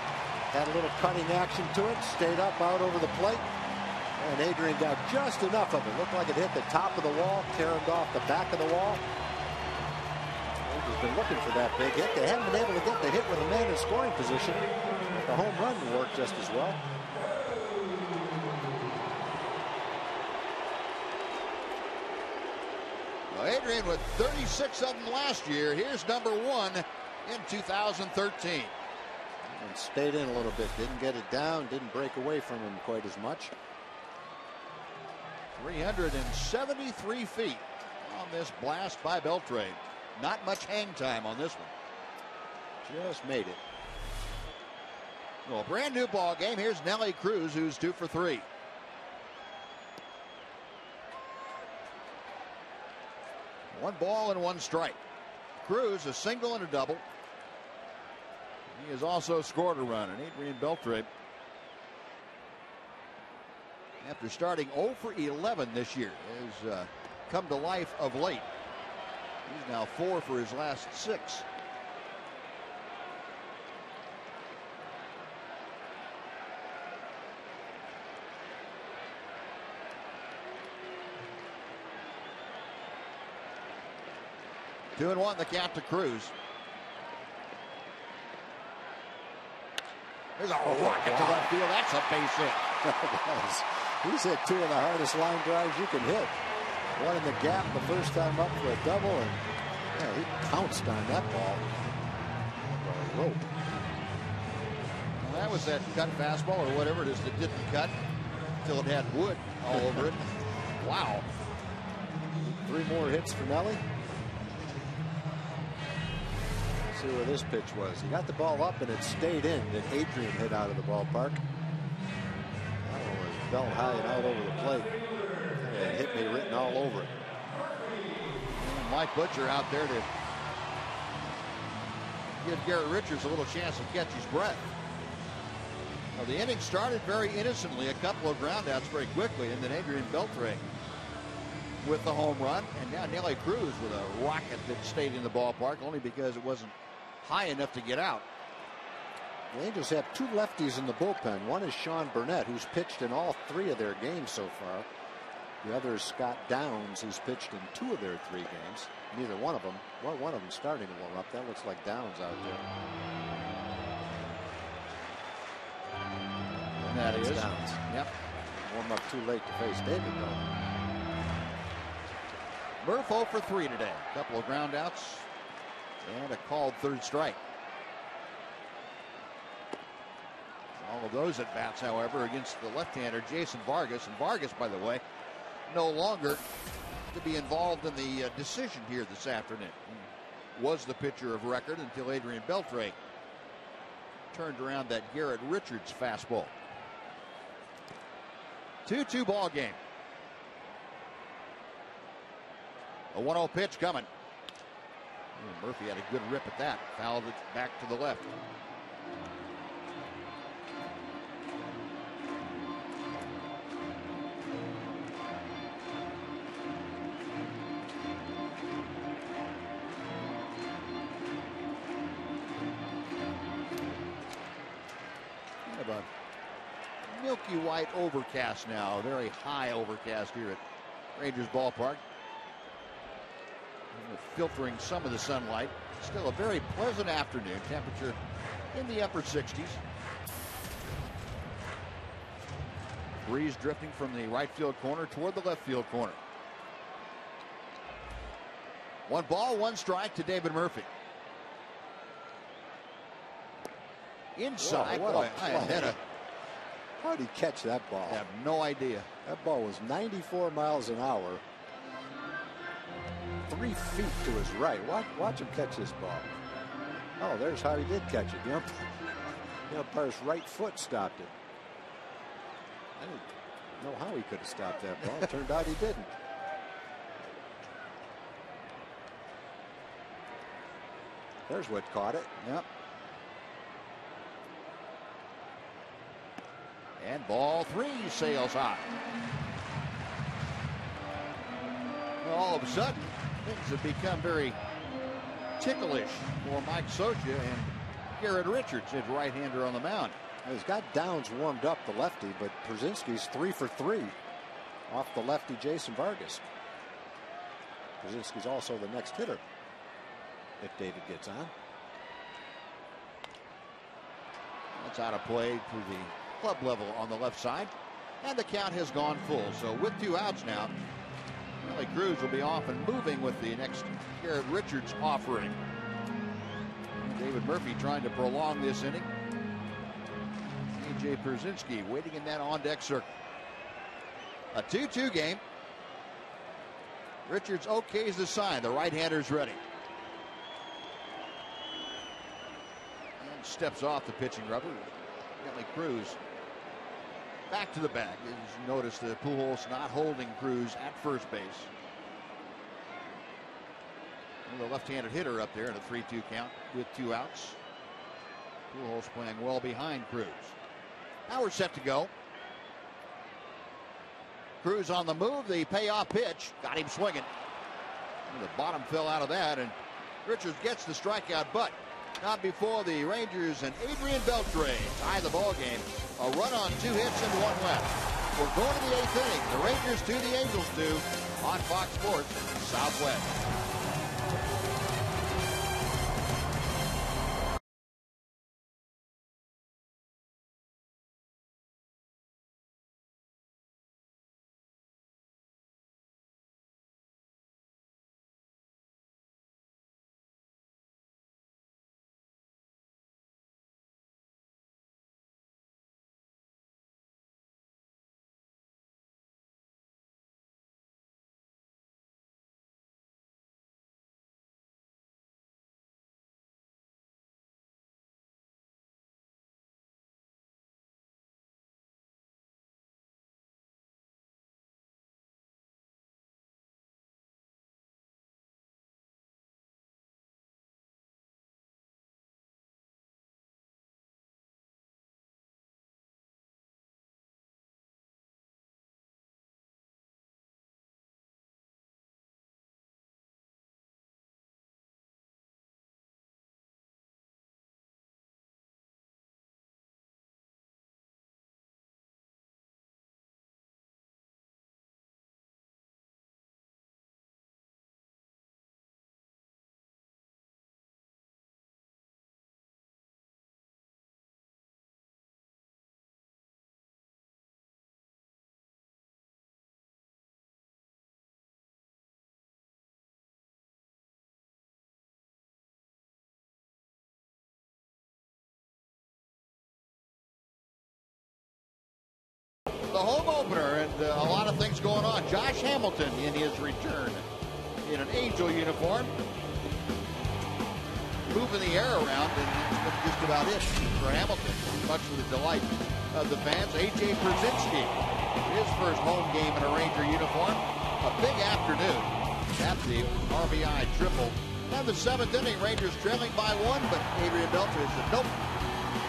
Had a little cutting action to it, stayed up out over the plate, and Adrian got just enough of it. Looked like it hit the top of the wall, tearing off the back of the wall. Rangers been looking for that big hit. They haven't been able to get the hit with a man in scoring position. The home run worked just as well. Well, Adrian with 36 of them last year. Here's number 1 in 2013. And stayed in a little bit. Didn't get it down. Didn't break away from him quite as much. 373 feet on this blast by Beltre. Not much hang time on this one. Just made it. Well, a brand new ball game. Here's Nelly Cruz, who's 2 for 3. 1 ball and 1 strike. Cruz a single and a double. He has also scored a run, and Adrian Beltre, after starting 0 for 11 this year, has come to life of late. He's now 4 for his last 6. Two and 1, the count to Cruz. There's a rocket to left field. That's a base hit. He's hit 2 of the hardest line drives you can hit. One in the gap the first time up for a double, and yeah, he pounced on that ball. Well, that was that cut fastball or whatever it is that didn't cut until it had wood all over it. Wow. 3 more hits for Nelly. See where this pitch was. He got the ball up and it stayed in. That Adrian hit out of the ballpark. That one was belt high and out over the plate. It hit me written all over it. And Mike Butcher out there to give Garrett Richards a little chance to catch his breath. Well, the inning started very innocently, a couple of groundouts very quickly, and then Adrian Beltre with the home run, and now Nelly Cruz with a rocket that stayed in the ballpark only because it wasn't high enough to get out. The Angels have 2 lefties in the bullpen. One is Sean Burnett, who's pitched in all 3 of their games so far. The other is Scott Downs, who's pitched in 2 of their 3 games. Neither one of them, well, one of them starting to warm up. That looks like Downs out there. And that is Downs. Yep. Warm up too late to face David, though. Murph 0 for 3 today. A couple of groundouts and a called 3rd strike. All of those at bats, however, against the left-hander Jason Vargas. And Vargas, by the way, no longer to be involved in the decision here this afternoon. He was the pitcher of record until Adrian Beltre turned around that Garrett Richards fastball. 2-2 ball game. A 1-0 pitch coming. And Murphy had a good rip at that. Fouled it back to the left. Kind of a milky white overcast now. Very high overcast here at Rangers Ballpark. Filtering some of the sunlight. Still a very pleasant afternoon. Temperature in the upper 60s. Breeze drifting from the right field corner toward the left field corner. 1 ball, 1 strike to David Murphy. Inside. Whoa, Boy, I had a. How did he catch that ball? I have no idea. That ball was 94 miles an hour. 3 feet to his right. Watch him catch this ball. Oh, there's how he did catch it. The umpire's right foot stopped it. I didn't know how he could have stopped that ball. It turned out he didn't. There's what caught it. Yep. And ball 3 sails high. Well, all of a sudden, things have become very ticklish for Mike Socha and Garrett Richards, his right-hander on the mound. He's got Downs warmed up, the lefty, but Przinsky's 3 for 3 off the lefty Jason Vargas. Przinsky's also the next hitter if David gets on. That's out of play to the club level on the left side, and the count has gone full. So with 2 outs now, Nelly Cruz will be off and moving with the next Garrett Richards offering. David Murphy trying to prolong this inning. A.J. Przinsky waiting in that on-deck circle. A 2-2 game. Richards okays the sign. The right-hander's ready. And steps off the pitching rubber. Nelly Cruz back to the bag. As you notice, the Pujols not holding Cruz at first base. The left-handed hitter up there in a 3-2 count with 2 outs. Pujols playing well behind Cruz. Now we're set to go. Cruz on the move. The payoff pitch got him swinging. The bottom fell out of that, and Richards gets the strikeout, but not before the Rangers and Adrian Beltre tie the ball game. A run on 2 hits and 1 left. We're going to the 8th inning. The Rangers 2, the Angels 2 on Fox Sports Southwest. The home opener, and a lot of things going on. Josh Hamilton in his return in an Angel uniform, moving the air around, and that's just about it for Hamilton, much to the delight of the fans. A.J. Brzezinski, his first home game in a Ranger uniform. A big afternoon at the RBI triple. And the 7th inning, Rangers trailing by 1, but Adrian Beltre said, nope,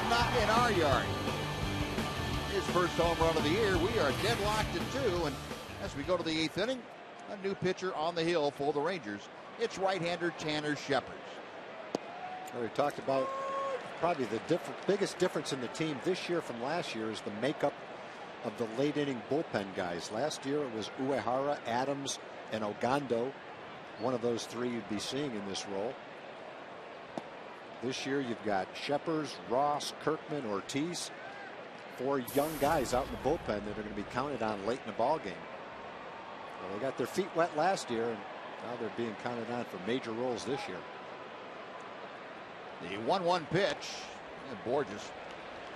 not in our yard. His first home run of the year. We are deadlocked at 2, and as we go to the 8th inning, a new pitcher on the hill for the Rangers. It's right-hander Tanner Shepard. We talked about probably the biggest difference in the team this year from last year is the makeup of the late inning bullpen guys. Last year it was Uehara, Adams, and Ogando. One of those 3 you'd be seeing in this role. This year you've got Shepard, Ross, Kirkman, Ortiz. 4 young guys out in the bullpen that are going to be counted on late in the ball game. Well, they got their feet wet last year, and now they're being counted on for major roles this year. The 1-1 pitch, and Borges,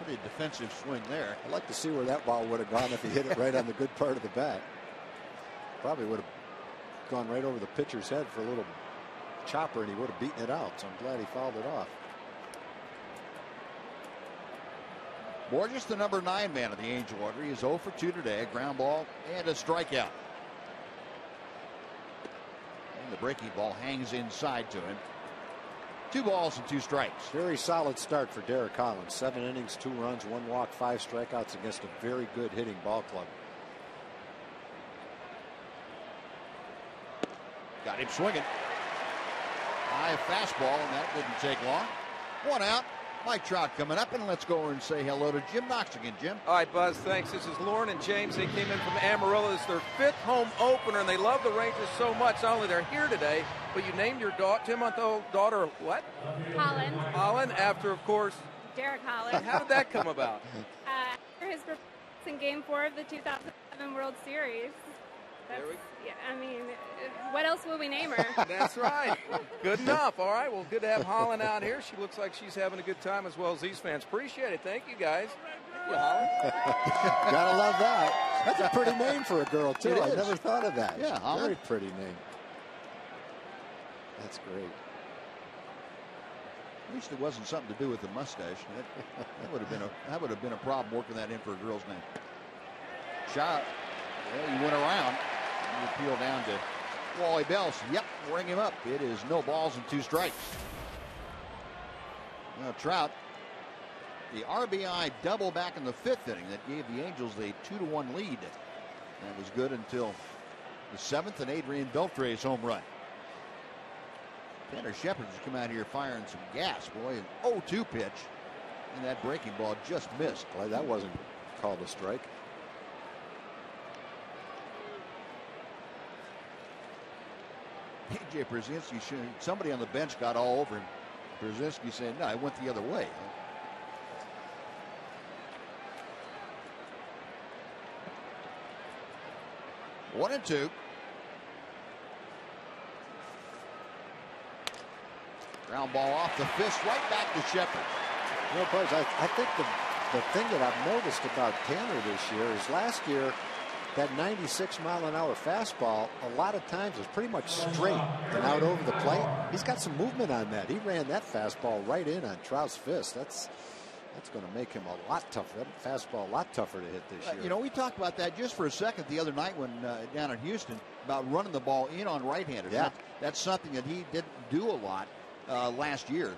pretty defensive swing there. I'd like to see where that ball would have gone if he hit it right on the good part of the bat. Probably would have gone right over the pitcher's head for a little chopper, and he would have beaten it out. So I'm glad he fouled it off. Borges, the number 9 man of the Angel order. He is 0 for 2 today. A ground ball and a strikeout. And the breaking ball hangs inside to him. 2 balls and 2 strikes. Very solid start for Derek Collins. 7 innings, 2 runs, 1 walk, 5 strikeouts against a very good hitting ball club. Got him swinging. High fastball, and that didn't take long. 1 out. Mike Trout coming up, and let's go over and say hello to Jim Knox again. Jim. All right, Buzz, thanks. This is Lauren and James. They came in from Amarillo. It's their 5th home opener, and they love the Rangers so much. Not only they're here today, but you named your 10-month-old daughter what? Holland. Holland, after, of course, Derek Holland. How did that come about? After his performance in Game 4 of the 2007 World Series. Yeah, I mean, what else will we name her? That's right. Good enough. All right. Well, good to have Holland out here. She looks like she's having a good time as well as these fans. Appreciate it. Thank you, guys. Thank you, Holland. Gotta love that. That's a pretty name for a girl, too. I never thought of that. Yeah, Holland. Very pretty name. That's great. At least it wasn't something to do with the mustache. That would have been a problem working that in for a girl's name. Shot. Well, you went around. You peel down to Wally Bell, yep, ring him up. It is no balls and 2 strikes. Now Trout, the RBI double back in the 5th inning that gave the Angels a 2-1 lead. That was good until the 7th and Adrian Beltre's home run. Tanner Shepard has come out here firing some gas, boy. An 0-2 pitch, and that breaking ball just missed. Boy, that wasn't called a strike. AJ Brzezinski, somebody on the bench got all over him. Brzezinski saying, no, I went the other way. 1-2. Ground ball off the fist, right back to Shepard. You know, Buzz, I think the thing that I've noticed about Tanner this year is last year, that 96-mile-an-hour fastball, a lot of times is pretty much straight and out over the plate. He's got some movement on that. He ran that fastball right in on Trout's fist. That's going to make him a lot tougher. That fastball a lot tougher to hit this year. You know, we talked about that just for a second the other night when down in Houston about running the ball in on right-handers. Yeah. That's something that he didn't do a lot last year.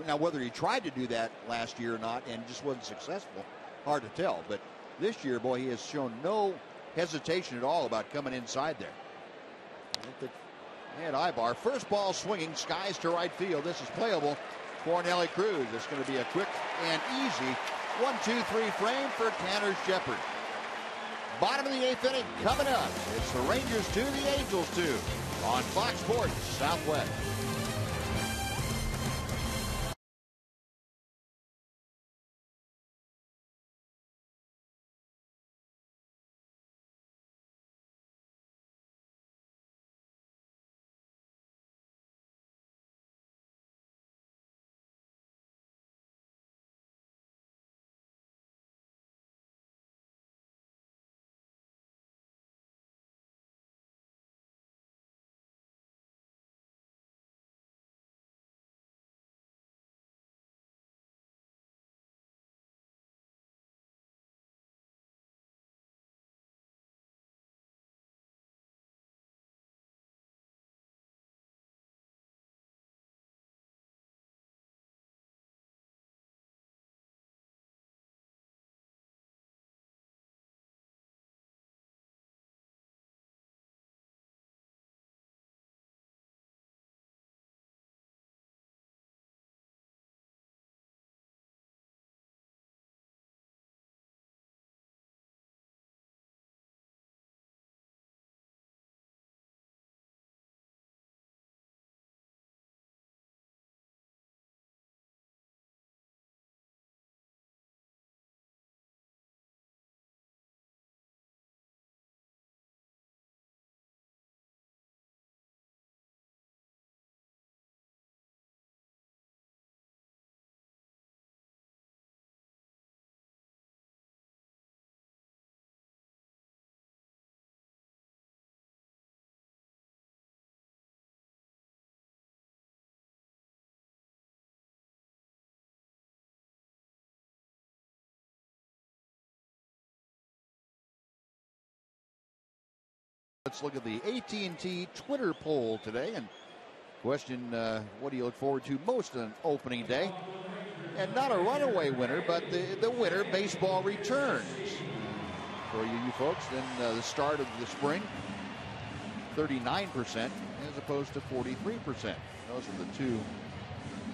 Now, whether he tried to do that last year or not and just wasn't successful, hard to tell. But this year, boy, he has shown no hesitation at all about coming inside there. And Ibar, first ball swinging, skies to right field. This is playable for Nelly Cruz. It's going to be a quick and easy 1-2-3 frame for Tanner Shepard. Bottom of the 8th inning coming up. It's the Rangers 2, the Angels 2 on Fox Sports Southwest. Let's look at the AT Twitter poll today and question, what do you look forward to most on opening day? And not a runaway winner, but the winner, baseball returns. For you folks, then the start of the spring, 39% as opposed to 43%. Those are the two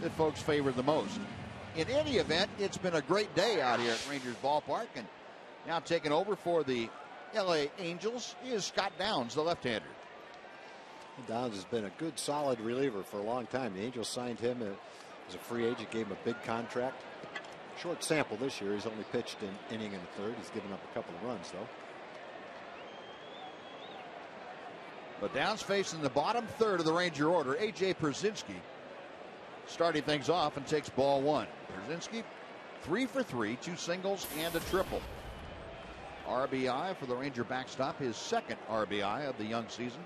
that folks favor the most. In any event, it's been a great day out here at Rangers Ballpark, and now taking over for the LA Angels is Scott Downs, the left-hander. Downs has been a good, solid reliever for a long time. The Angels signed him as a free agent, gave him a big contract. Short sample this year. He's only pitched an inning and a third. He's given up a couple of runs, though. But Downs facing the bottom third of the Ranger order. A.J. Brzezinski starting things off and takes ball one. Brzezinski 3 for 3, 2 singles and a triple. RBI for the Ranger backstop, his second RBI of the young season.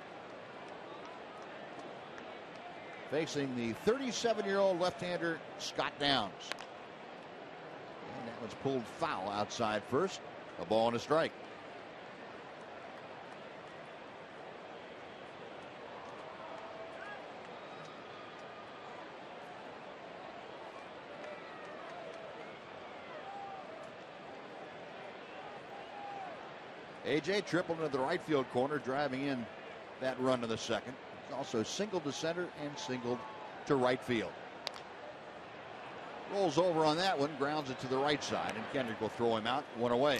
Facing the 37-year-old left-hander Scott Downs. And that one's pulled foul outside first. A ball and a strike. A.J. tripled into the right field corner, driving in that run to the second. He's also singled to center and singled to right field. Rolls over on that one, grounds it to the right side, and Kendrick will throw him out, one away.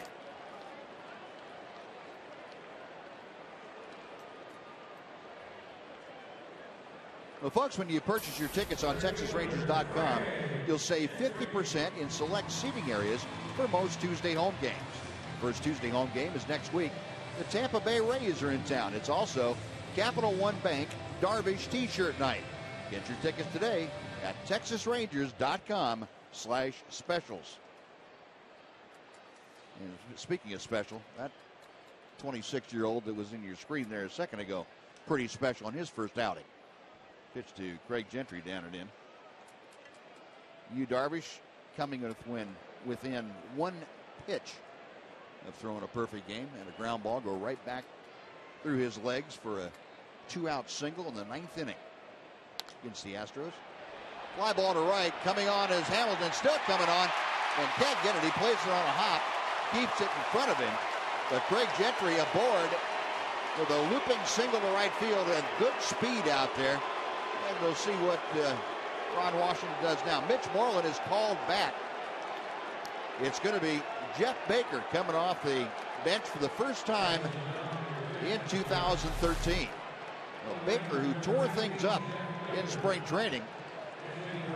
Well, folks, when you purchase your tickets on TexasRangers.com, you'll save 50% in select seating areas for most Tuesday home games. First Tuesday home game is next week. The Tampa Bay Rays are in town. It's also Capital One Bank Darvish T-shirt night. Get your tickets today at TexasRangers.com/specials. And speaking of special, that 26-year-old that was in your screen there a second ago, pretty special in his first outing. Pitch to Craig Gentry down and in. Yu Darvish coming within one pitch of throwing a perfect game, and a ground ball go right back through his legs for a 2-out single in the 9th inning against the Astros. Fly ball to right, coming on is Hamilton, still coming on, and can't get it. He plays it on a hop, keeps it in front of him, but Craig Gentry aboard with a looping single to right field and good speed out there. And we'll see what Ron Washington does now. Mitch Moreland is called back. It's going to be Jeff Baker coming off the bench for the first time in 2013. Well, Baker, who tore things up in spring training,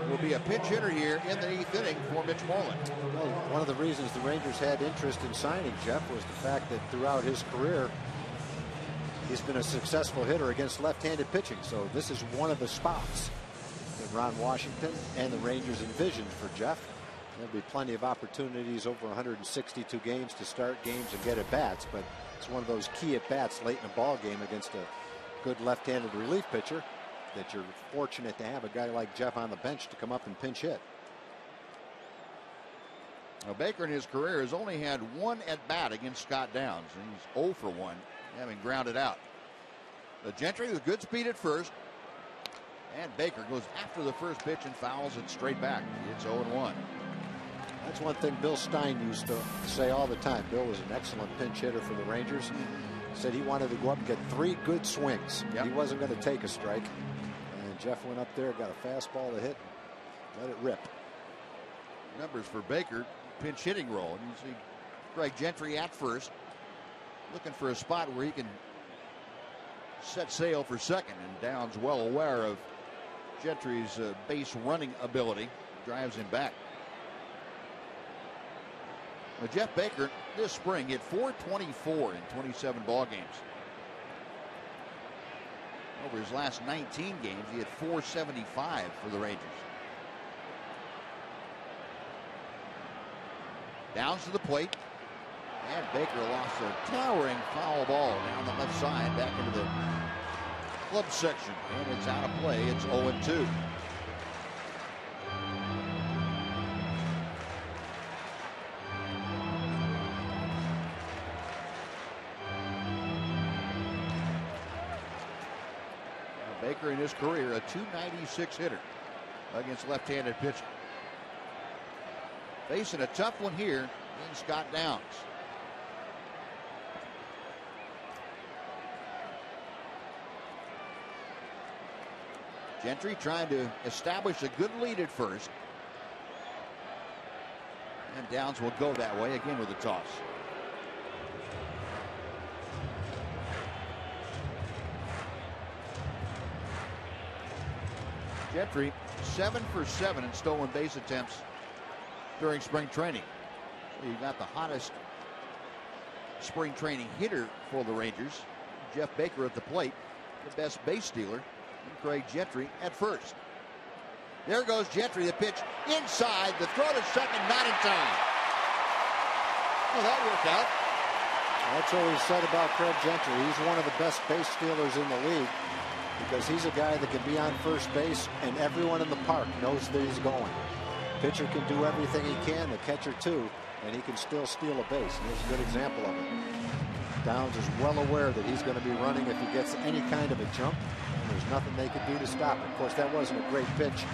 will be a pinch hitter here in the 8th inning for Mitch Moreland. Well, one of the reasons the Rangers had interest in signing Jeff was the fact that throughout his career, he's been a successful hitter against left-handed pitching. So this is one of the spots that Ron Washington and the Rangers envisioned for Jeff. There'll be plenty of opportunities over 162 games to start games and get at-bats, but it's one of those key at-bats late in a ball game against a good left-handed relief pitcher that you're fortunate to have a guy like Jeff on the bench to come up and pinch hit. Now, Baker in his career has only had one at-bat against Scott Downs, and he's 0 for 1, having grounded out. The Gentry with good speed at first, and Baker goes after the first pitch and fouls it straight back. It's 0-1. That's one thing Bill Stein used to say all the time. Bill was an excellent pinch hitter for the Rangers. Said he wanted to go up and get 3 good swings. Yep. He wasn't going to take a strike. And Jeff went up there, got a fastball to hit, let it rip. Numbers for Baker, pinch hitting role. And you see Craig Gentry at first, looking for a spot where he can set sail for second. And Downs, well aware of Gentry's base running ability, drives him back. Well, Jeff Baker this spring hit .424 in 27 ball games. Over his last 19 games, he had .475 for the Rangers. Downs to the plate, and Baker lost a towering foul ball down the left side back into the club section, and it's out of play. It's 0-2. Baker in his career a .296 hitter against left-handed pitching. Facing a tough one here in Scott Downs. Gentry trying to establish a good lead at first. And Downs will go that way again with a toss. Gentry 7 for 7 in stolen base attempts during spring training. So you got the hottest spring training hitter for the Rangers, Jeff Baker at the plate, the best base stealer, and Craig Gentry at first. There goes Gentry, the pitch inside, the throw to second, not in time. Well, that worked out. That's what we said about Craig Gentry. He's one of the best base stealers in the league, because he's a guy that can be on first base and everyone in the park knows that he's going. Pitcher can do everything he can, the catcher too, and he can still steal a base. And here's a good example of it. Downs is well aware that he's going to be running if he gets any kind of a jump, and there's nothing they can do to stop it. Of course, that wasn't a great pitch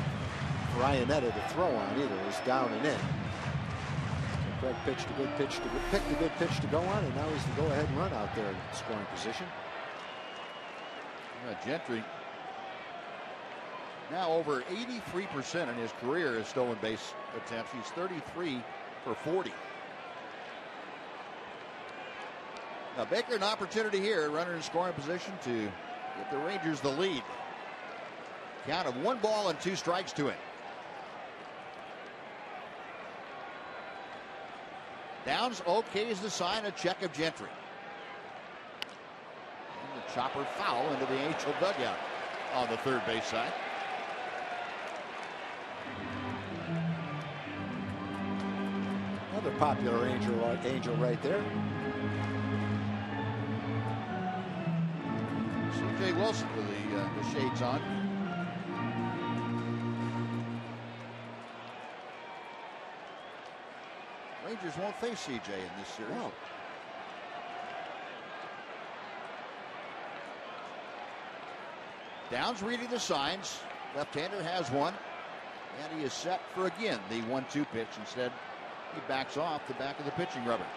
for Iannetta to throw on either. It was down and in. So Craig pitched a good pitch to picked a good pitch to go on, and now he's the go-ahead run out there in scoring position. Gentry now over 83% in his career as stolen base attempts. He's 33 for 40. Now Baker, an opportunity here, runner in scoring position to give the Rangers the lead. Count of 1 ball and 2 strikes to him. Downs okays the sign, a check of Gentry. And the chopper foul into the Angel dugout on the third base side. Another popular Angel right there. C.J. Wilson with the shades on. Rangers won't face C.J. in this series. No. Downs reading the signs. Left-hander has one. And he is set for again the 1-2 pitch. Instead, he backs off the back of the pitching rubber.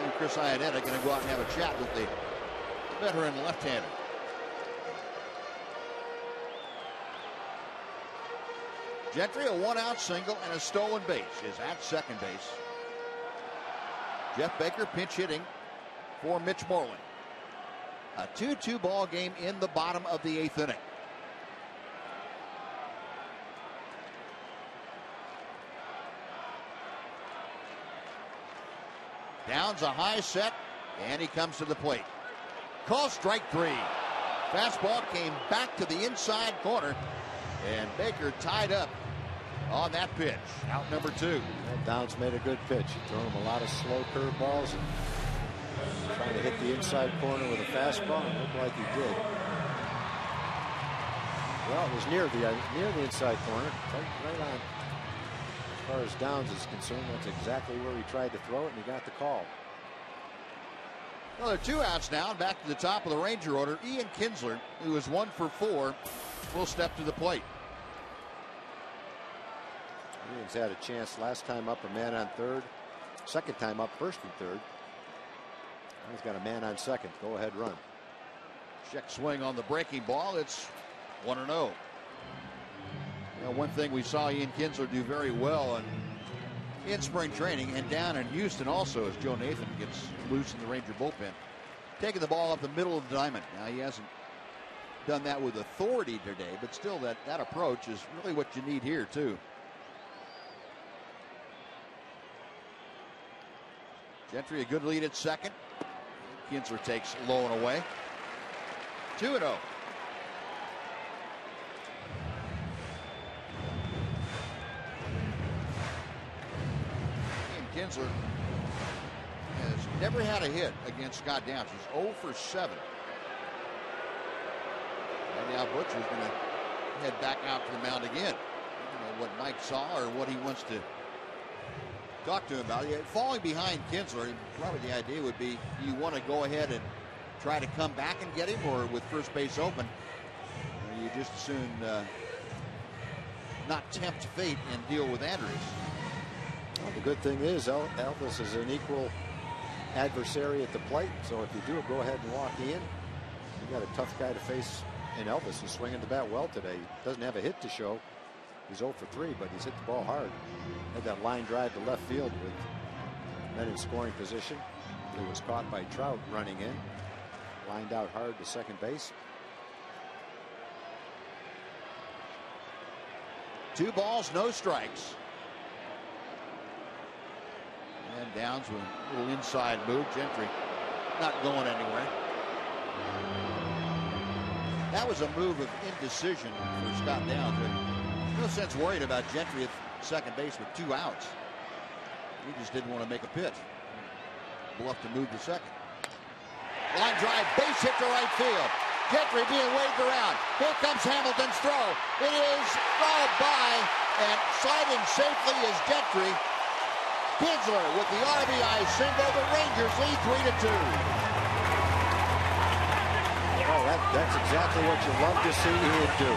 And Chris Iannetta going to go out and have a chat with the veteran left-hander. Gentry, a 1-out single and a stolen base, is at second base. Jeff Baker pinch hitting for Mitch Moreland. A 2-2 ball game in the bottom of the 8th inning. Downs a high set, and he comes to the plate. Call strike 3. Fastball came back to the inside corner, and Baker tied up on that pitch. Out number 2. Downs made a good pitch. He threw him a lot of slow curveballs and trying to hit the inside corner with a fastball. It looked like he did. Well, it was near the inside corner, right on. As far as Downs is concerned, that's exactly where he tried to throw it, and he got the call. Well, there are 2 outs now. Back to the top of the Ranger order. Ian Kinsler, who is 1 for 4, will step to the plate. Ian's had a chance last time up, a man on third. Second time up, first and third. Now he's got a man on second. Go ahead, run. Check swing on the breaking ball. It's 1-0. One thing we saw Ian Kinsler do very well in spring training and down in Houston also, as Joe Nathan gets loose in the Ranger bullpen, taking the ball up the middle of the diamond. Now he hasn't done that with authority today, but still that approach is really what you need here too. Gentry a good lead at second. Kinsler takes low and away. 2-0. Kinsler has never had a hit against Scott Downs. He's 0 for 7. And now Butcher's going to head back out to the mound again. I don't know what Mike saw or what he wants to talk to him about. Falling behind Kinsler, probably the idea would be, you want to go ahead and try to come back and get him, or with first base open, you just as soon not tempt fate and deal with Andrews. Well, the good thing is Elvis is an equal adversary at the plate, so if you do go ahead and walk in, you got a tough guy to face in Elvis. He's swinging the bat well today. Doesn't have a hit to show. He's 0 for 3, but he's hit the ball hard. Had that line drive to left field with men in scoring position. It was caught by Trout running in. Lined out hard to second base. 2 balls, no strikes. And Downs with a little inside move. Gentry not going anywhere. That was a move of indecision for Scott Downs. No sense worried about Gentry at second base with 2 outs. He just didn't want to make a pitch. Bluff to move to second. Line drive, base hit to right field. Gentry being waved around. Here comes Hamilton's throw. It is fouled by, and sliding safely is Gentry. Kinsler with the RBI single. The Rangers lead 3-2. Oh, that's exactly what you love to see Ian do.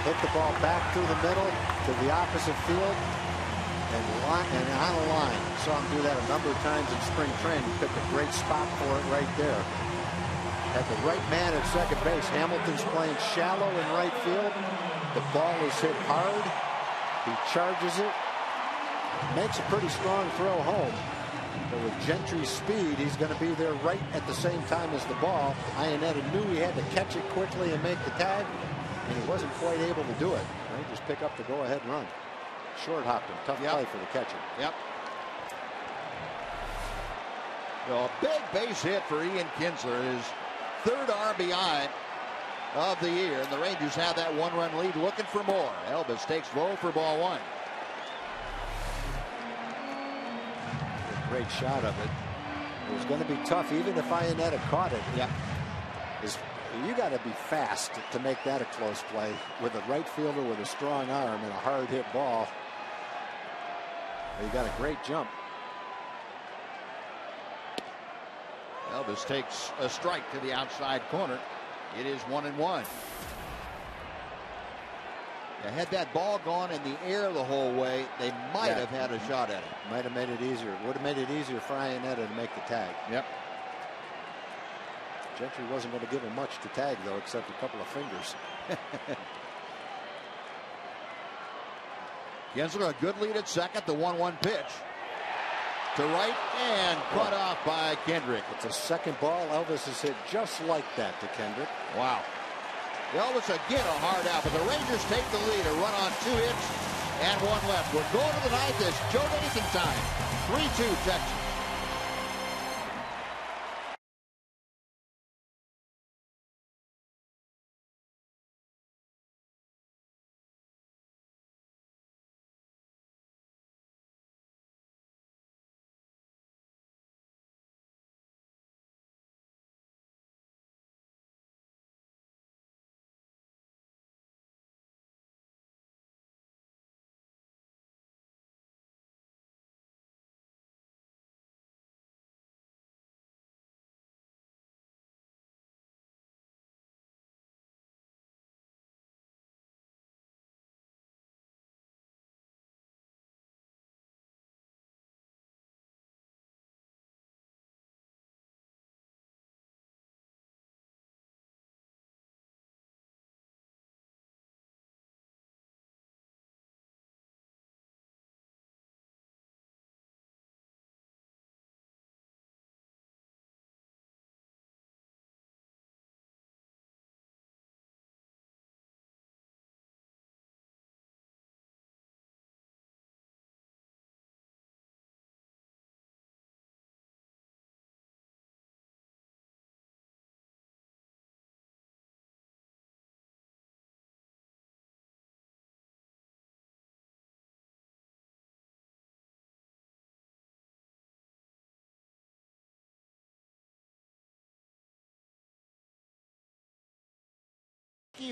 Hit the ball back through the middle to the opposite field. and on a line. Saw him do that a number of times in spring training. Picked a great spot for it right there. Had the right man at second base. Hamilton's playing shallow in right field. The ball is hit hard. He charges it. Makes a pretty strong throw home. But with Gentry's speed, he's going to be there right at the same time as the ball. Iannetta knew he had to catch it quickly and make the tag, and he wasn't quite able to do it. Rangers pick up the go-ahead run. Short hopped him. Tough play for the catcher. Yep. A big base hit for Ian Kinsler, his third RBI of the year, and the Rangers have that one-run lead, looking for more. Elvis takes low for ball one. Great shot of it. It was going to be tough even if Iannetta caught it. Yeah. You got to be fast to make that a close play with a right fielder with a strong arm and a hard hit ball. You got a great jump. Elvis takes a strike to the outside corner. It is 1-1. Had that ball gone in the air the whole way, they might have had a shot at it. Might have made it easier. Would have made it easier for Iannetta to make the tag. Yep. Gentry wasn't going to give him much to tag, though, except a couple of fingers. Kinsler, a good lead at second. The 1-1 pitch to right and cut off by Kendrick. It's a second ball. Elvis has hit just like that to Kendrick. Wow. Elvis again a hard out, but the Rangers take the lead. A run on 2 hits and 1 left. We're going to the ninth. It's Joe Nathan time. 3-2 Texas.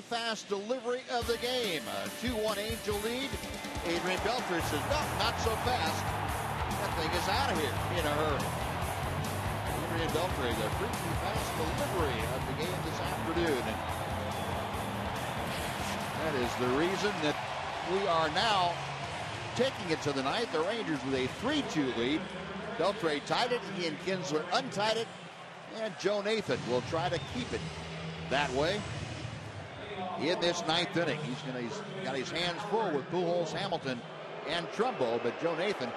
Fast delivery of the game. A 2-1 Angel lead. Adrian Beltre says, no, not so fast. That thing is out of here in a hurry. Adrian Beltre, the freaky fast delivery of the game this afternoon. That is the reason that we are now taking it to the ninth. The Rangers with a 3-2 lead. Beltre tied it. Ian Kinsler untied it. And Joe Nathan will try to keep it that way in this ninth inning. He's got his hands full with Pujols, Hamilton, and Trumbo, but Joe Nathan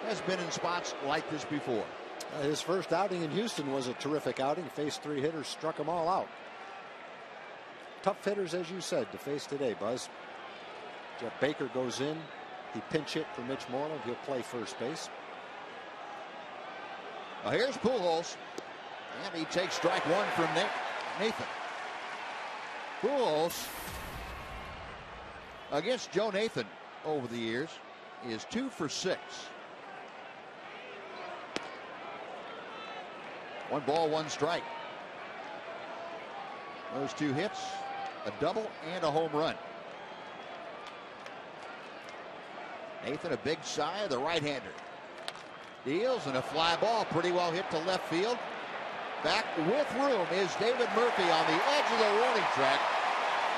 has been in spots like this before. His first outing in Houston was a terrific outing. Faced 3 hitters, struck them all out. Tough hitters, as you said, to face today, Buzz. Jeff Baker goes in. He pinch hit for Mitch Moreland. He'll play first base. Well, here's Pujols, and he takes strike 1 from Nathan. Pujols against Joe Nathan over the years is 2 for 6. 1 ball, 1 strike. Those 2 hits, a double and a home run. Nathan, a big side, the right-hander. Deals, and a fly ball pretty well hit to left field. Back with room is David Murphy on the edge of the warning track.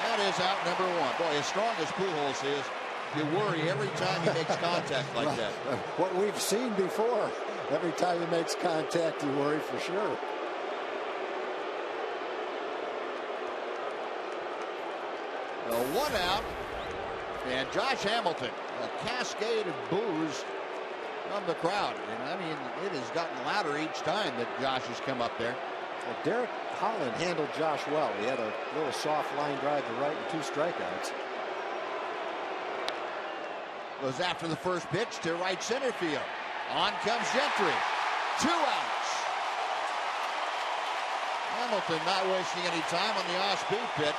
That is out number 1. Boy, as strong as Pujols is, You worry every time he makes contact like that. What we've seen before. Every time he makes contact, you worry for sure. One out. And Josh Hamilton, a cascade of boos from the crowd. And I mean, it has gotten louder each time that Josh has come up there. Well, Derek Holland handled Josh well. He had a little soft line drive to right and 2 strikeouts. Goes after the first pitch to right center field. On comes Gentry. 2 outs. Hamilton not wasting any time on the off-speed pitch.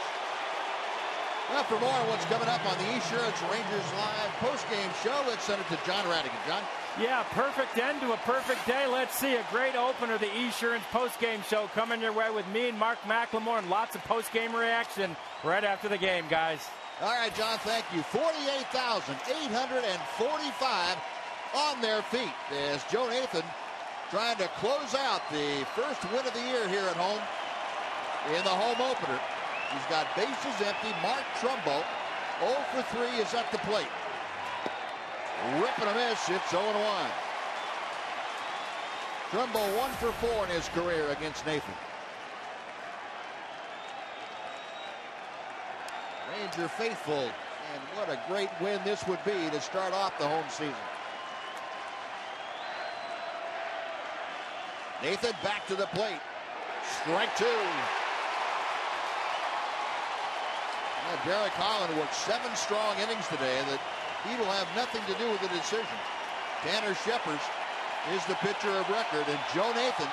Now for more on what's coming up on the Esurance Rangers Live post-game show, let's send it to John Radigan. John? Yeah, perfect end to a perfect day. Let's see a great opener, the Esurance post-game show coming your way with me and Mark McLemore, and lots of post-game reaction right after the game, guys. All right, John, thank you. 48,845 on their feet as Joe Nathan trying to close out the first win of the year here at home in the home opener. He's got bases empty. Mark Trumbo, 0 for 3, is at the plate. Ripping a miss. It's 0-1. Trumbo 1 for 4 in his career against Nathan. Ranger faithful, and what a great win this would be to start off the home season. Nathan back to the plate. Strike 2. Derek Holland worked 7 strong innings today that he will have nothing to do with the decision. Tanner Scheppers is the pitcher of record, and Joe Nathan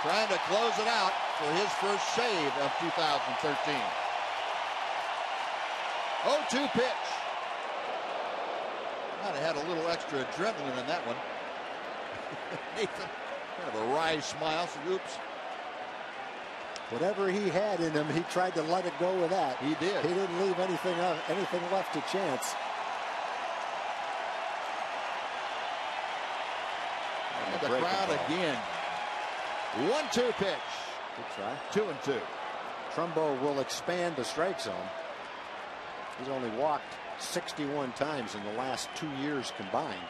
trying to close it out for his first save of 2013. 0-2 pitch. Might have had a little extra adrenaline in that one. Nathan, kind of a wry smile, so oops. Whatever he had in him, he tried to let it go with that. He did. He didn't leave anything left to chance. And the crowd again. 1-2 pitch. Good try. 2-2. Trumbo will expand the strike zone. He's only walked 61 times in the last 2 years combined.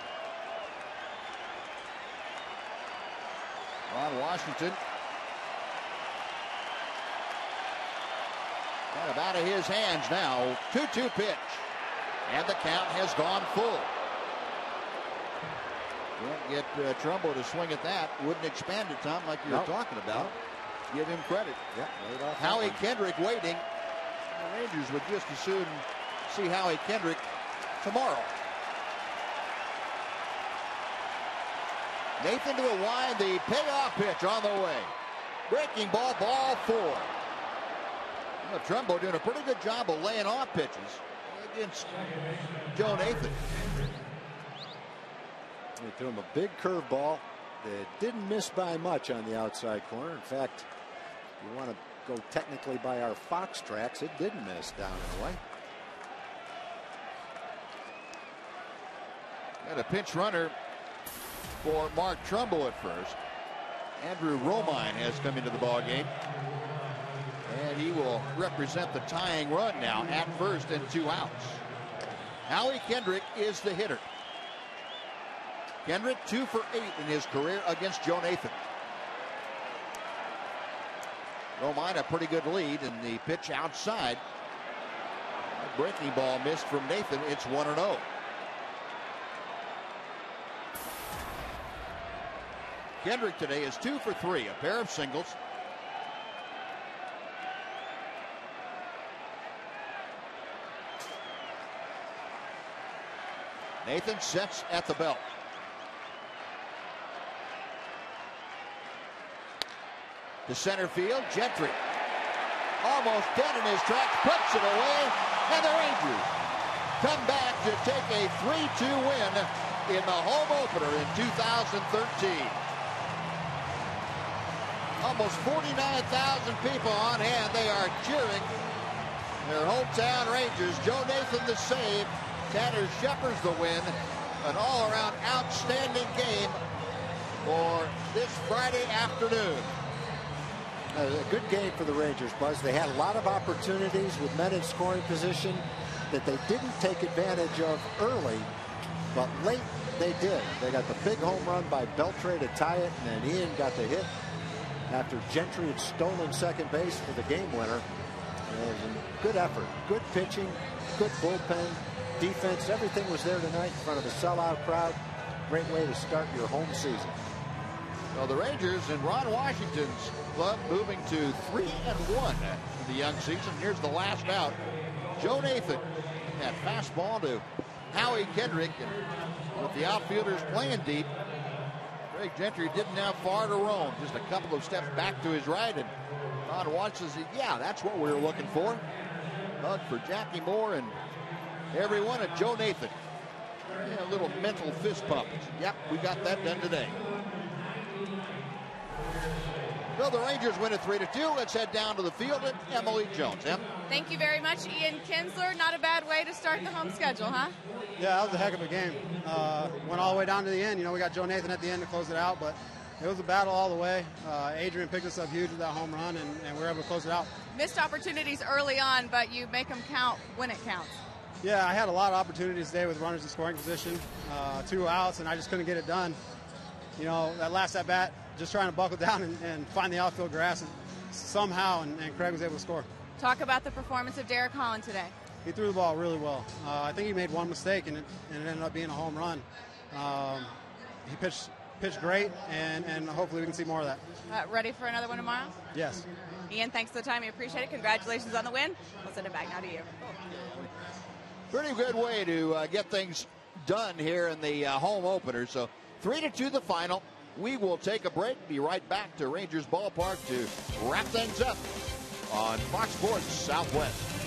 Ron Washington. Kind of out of his hands now. 2-2 pitch. And the count has gone full. Can't get Trumbo to swing at that. Wouldn't expand it, Tom, like you were talking about. Give him credit. Howie Kendrick waiting. The Rangers would just as soon see Howie Kendrick tomorrow. Nathan to the line. The payoff pitch on the way. Breaking ball, ball 4. Trumbo doing a pretty good job of laying off pitches against Joe Nathan. They threw him a big curveball that didn't miss by much on the outside corner. In fact, if you want to go technically by our Fox tracks, it didn't miss down and away. Got a pinch runner for Mark Trumbo at first. Andrew Romine has come into the ball game. And he will represent the tying run now at first and 2 outs. Howie Kendrick is the hitter. Kendrick 2 for 8 in his career against Joe Nathan. Romine a pretty good lead in the pitch outside. Breaking ball missed from Nathan. It's 1-0. Kendrick today is 2 for 3, a pair of singles. Nathan sets at the belt. To center field, Gentry. Almost dead in his tracks, puts it away, and the Rangers come back to take a 3-2 win in the home opener in 2013. Almost 49,000 people on hand. They are cheering their hometown Rangers. Joe Nathan the save. Tanner Scheppers the win. An all-around outstanding game for this Friday afternoon. A good game for the Rangers, Buzz. They had a lot of opportunities with men in scoring position. that they didn't take advantage of early, but late they did. They got the big home run by Beltre to tie it, and then Ian got the hit after Gentry had stolen second base for the game winner. And good effort, good pitching, good bullpen, defense. Everything was there tonight in front of a sellout crowd. Great way to start your home season. So the Rangers and Ron Washington's club moving to 3-1 in the young season. Here's the last out. Joe Nathan, that fastball to Howie Kendrick, and with the outfielders playing deep, Craig Gentry didn't have far to roam, just a couple of steps back to his right, and Ron Washington said, yeah, that's what we were looking for. Hug for Jackie Moore and everyone at Joe Nathan. Yeah, a little mental fist pump. Yep, we got that done today. Well, the Rangers win it 3-2. Let's head down to the field at Emily Jones. Em? Thank you very much, Ian Kinsler. Not a bad way to start the home schedule, huh? Yeah, that was a heck of a game. Went all the way down to the end. You know, we got Joe Nathan at the end to close it out, but it was a battle all the way. Adrian picked us up huge with that home run, and we were able to close it out. Missed opportunities early on, but you make them count when it counts. Yeah, I had a lot of opportunities today with runners in scoring position, 2 outs, and I just couldn't get it done. You know, that last at bat, just trying to buckle down and find the outfield grass somehow, and Craig was able to score. Talk about the performance of Derek Holland today. He threw the ball really well. I think he made one mistake, and it ended up being a home run. He pitched great, and hopefully we can see more of that. Ready for another one tomorrow? Yes. Ian, thanks for the time. We appreciate it. Congratulations on the win. We'll send it back now to you. Pretty good way to get things done here in the home opener. So 3-2 the final. We will take a break. Be right back to Rangers Ballpark to wrap things up on Fox Sports Southwest.